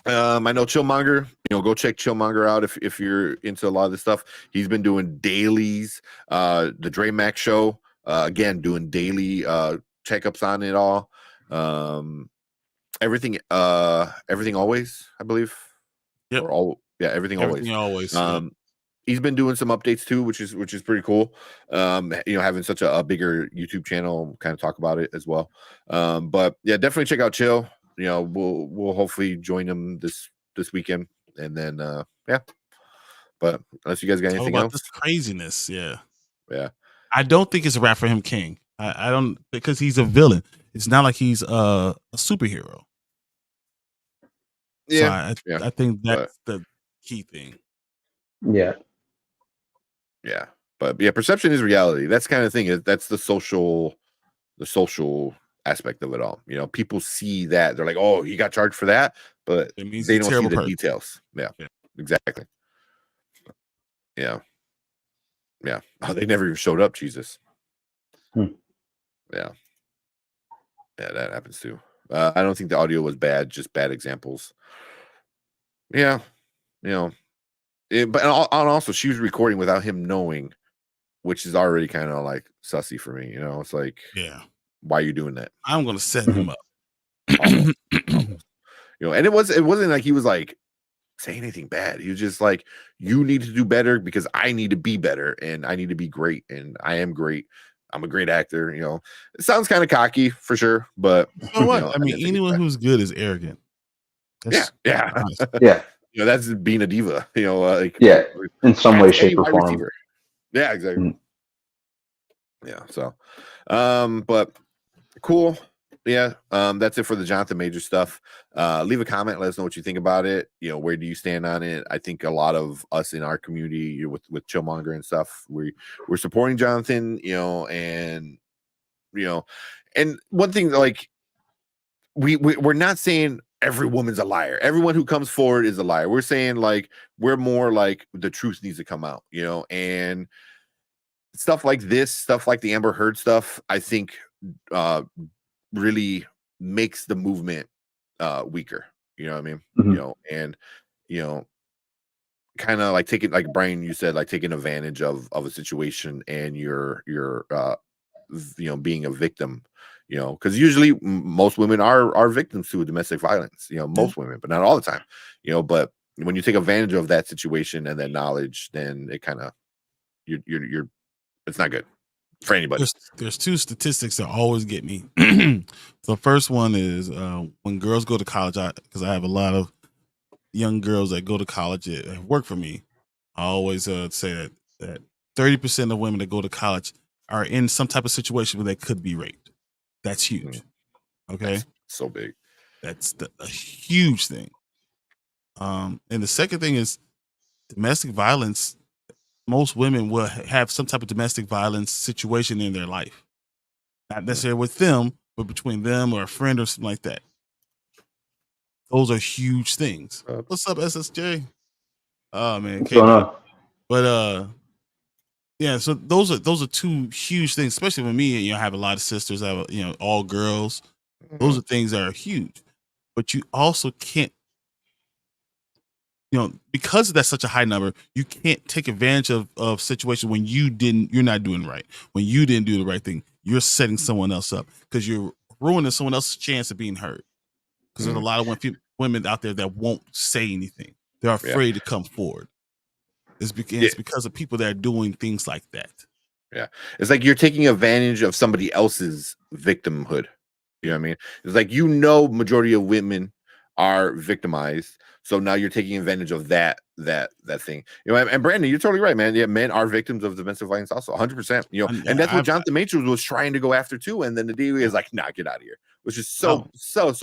I know Chillmonger. Go check Chillmonger out if you're into a lot of this stuff. He's been doing dailies. The Dre Mac show, again, doing daily checkups on it all. Everything always, I believe. Yep. Everything always. He's been doing some updates too, which is pretty cool. Having such a bigger YouTube channel, kind of talk about it as well. But yeah, definitely check out Chill. We'll hopefully join him this weekend, and then But unless you guys got anything else, this craziness, yeah. Yeah. I don't think it's a rap for him, King. I don't, because he's a villain. It's not like he's a superhero. Yeah, so I think that's the key thing. Yeah. But yeah, perception is reality. That's kind of thing. That's the social aspect of it all. People see that, they're like, "Oh, he got charged for that," but it means they don't see the details. Yeah, exactly. Yeah. Oh, they never even showed up. Jesus. Yeah, that happens too. I don't think the audio was bad, just bad examples. Yeah, but also she was recording without him knowing, which is already kind of like sussy for me. It's like, why are you doing that? I'm gonna set him up. Almost. And it wasn't like he was like saying anything bad. He was just like, you need to do better because I need to be better and I need to be great and I am great. I'm a great actor. You know, it sounds kind of cocky for sure, but You know what? know, I mean, anyone who's good is arrogant. Yeah. Yeah. You know, that's being a diva. You know, like in some way, any shape, or wide form. receiver. Yeah, exactly. Yeah. So, but cool. Yeah, that's it for the Jonathan Major stuff. Leave a comment, let us know what you think about it. You know, where do you stand on it? I think a lot of us in our community with Chillmonger and stuff, we're supporting Jonathan, you know, and one thing, like we're not saying every woman's a liar. Everyone who comes forward is a liar. We're saying like we're more like the truth needs to come out, you know, and stuff like this, stuff like the Amber Heard stuff, I think really makes the movement weaker. You know what I mean? Mm-hmm. You know, and you know, kind of like taking, like Brian, you said, like taking advantage of a situation, and you're you know, being a victim. You know, because usually most women are victims to domestic violence. You know, most women, but not all the time. You know, but when you take advantage of that situation and that knowledge, then it kind of you're it's not good for anybody. There's two statistics that always get me. The first one is when girls go to college, because I have a lot of young girls that go to college that work for me. I always say that 30% of women that go to college are in some type of situation where they could be raped. That's huge. Okay, that's so big. That's a huge thing. And the second thing is domestic violence. Most women will have some type of domestic violence situation in their life. Not necessarily with them, but between them or a friend or something like that. Those are huge things. What's up, SSJ? Oh man, what's going on? But yeah. So those are two huge things, especially with me. You know, I have a lot of sisters. I have, you know, all girls. Those are things that are huge. But you also can't, you know, because that's such a high number, you can't take advantage of situations when you're not doing right. When you didn't do the right thing, you're setting someone else up because you're ruining someone else's chance of being heard. Because there's a lot of women out there that won't say anything. They're afraid to come forward. It's because of people that are doing things like that. Yeah. It's like you're taking advantage of somebody else's victimhood. You know what I mean? It's like, you know, majority of women are victimized. So now you're taking advantage of that thing. You know, and Brandon, you're totally right, man. Yeah, men are victims of domestic violence also, 100%. You know, and that's what Jonathan Majors was trying to go after too. And then the DOE is like, nah, get out of here. Which is so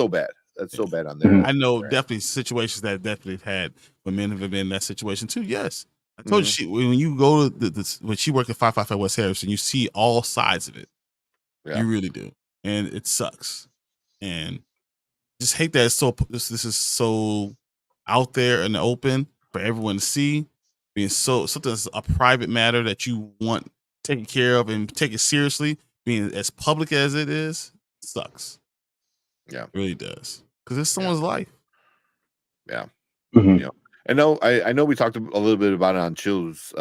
bad. That's so bad on there. I know definitely situations that definitely have had when men have been in that situation too. Yes. I told you, when you go to when she worked at 555 West Harrison, you see all sides of it. Yeah. You really do. And it sucks. And just hate that this is so out there in the open for everyone to see, being something that's a private matter that you want taken care of and take it seriously, being as public as it is, sucks. Yeah, it really does, because it's someone's life. Yeah. You know, I know we talked a little bit about it on Chill's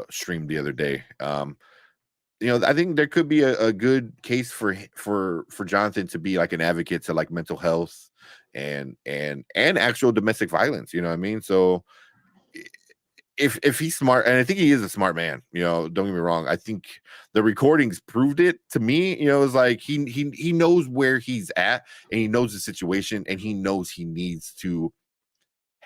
stream the other day. You know, I think there could be a good case for Jonathan to be like an advocate to like mental health and actual domestic violence. You know what I mean? So if he's smart, and I think he is a smart man, you know, don't get me wrong. I think the recordings proved it to me. You know, it's like he knows where he's at, and he knows the situation, and he knows he needs to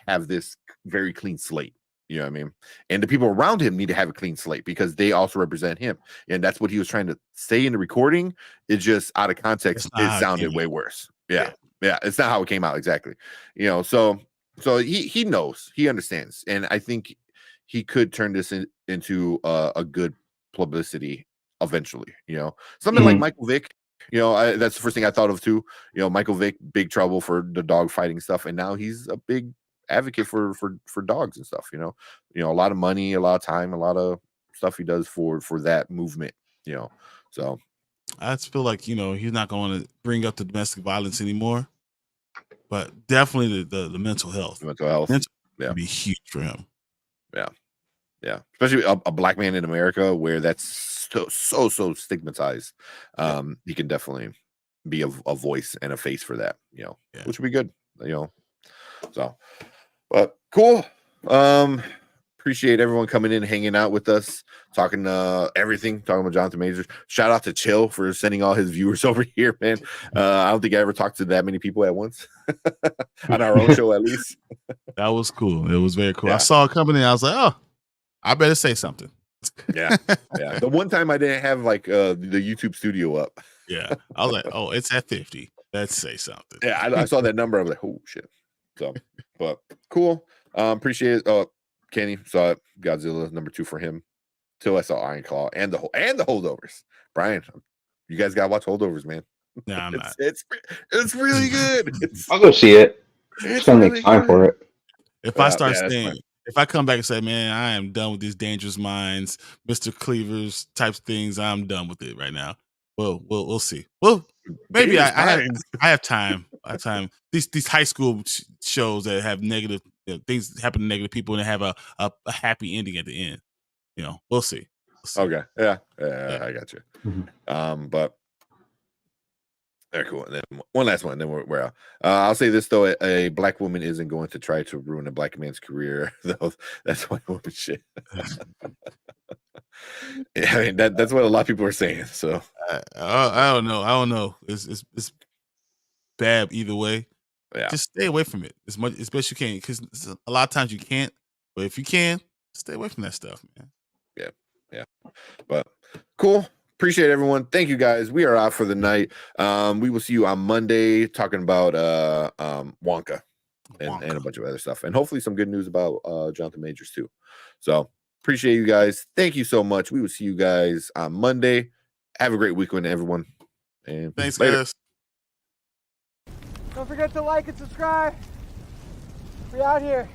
have this very clean slate. You know what I mean? And the people around him need to have a clean slate because they also represent him. And that's what he was trying to say in the recording. It's just out of context, it sounded way worse. Yeah. It's not how it came out exactly. You know, so he knows, he understands. And I think he could turn this into a good publicity eventually. You know, something like Michael Vick. You know, that's the first thing I thought of too. You know, Michael Vick, big trouble for the dog fighting stuff, and now he's a big advocate for dogs and stuff. You know, a lot of money, a lot of time, a lot of stuff he does for that movement. You know, so I just feel like, you know, he's not going to bring up the domestic violence anymore, but definitely the mental health. Would be huge for him. Yeah, especially a black man in America where that's so stigmatized. He can definitely be a voice and a face for that, you know, which would be good, you know. So, but cool. appreciate everyone coming in, hanging out with us, talking everything, talking about Jonathan Majors. Shout out to Chill for sending all his viewers over here, man. I don't think I ever talked to that many people at once on our own show, at least. That was cool. It was very cool. Yeah. I saw it coming in. I was like, oh, I better say something. Yeah. The one time I didn't have like the YouTube studio up. Yeah. I was like, oh, it's at 50. Let's say something. Yeah, I saw that number. I was like, oh shit. So, but cool. Appreciate it. Oh, Kenny saw it. Godzilla #2 for him. Till I saw Iron Claw and the Holdovers. Brian, you guys gotta watch Holdovers, man. No, I'm not. It's really good. I'll go see it. Just It's gotta really make time good. for it. If I start that's saying, fine. if I come back and say, man, I am done with these Dangerous Minds, Mr. Cleavers types things, I'm done with it right now. Well, we'll see. Well, maybe I have time. I have time. These high school shows that have negative things happen to negative people and they have a happy ending at the end. You know, we'll see. Okay. Yeah, I got you. But very cool. And then one last one, then we're out. I'll say this though: a black woman isn't going to try to ruin a black man's career. Though that's white woman shit. Yeah, I mean that's what a lot of people are saying. So I don't know. I don't know. It's bad either way. yeah, Just stay away from it as best you can, because a lot of times you can't. But if you can, stay away from that stuff, man. yeah. But cool. Appreciate everyone. Thank you guys. We are out for the night. We will see you on Monday talking about Wonka and a bunch of other stuff, and hopefully some good news about Jonathan Majors too. So appreciate you guys. Thank you so much. We will see you guys on Monday. Have a great weekend, everyone. And Thanks, later. guys. Don't forget to like and subscribe. We out here.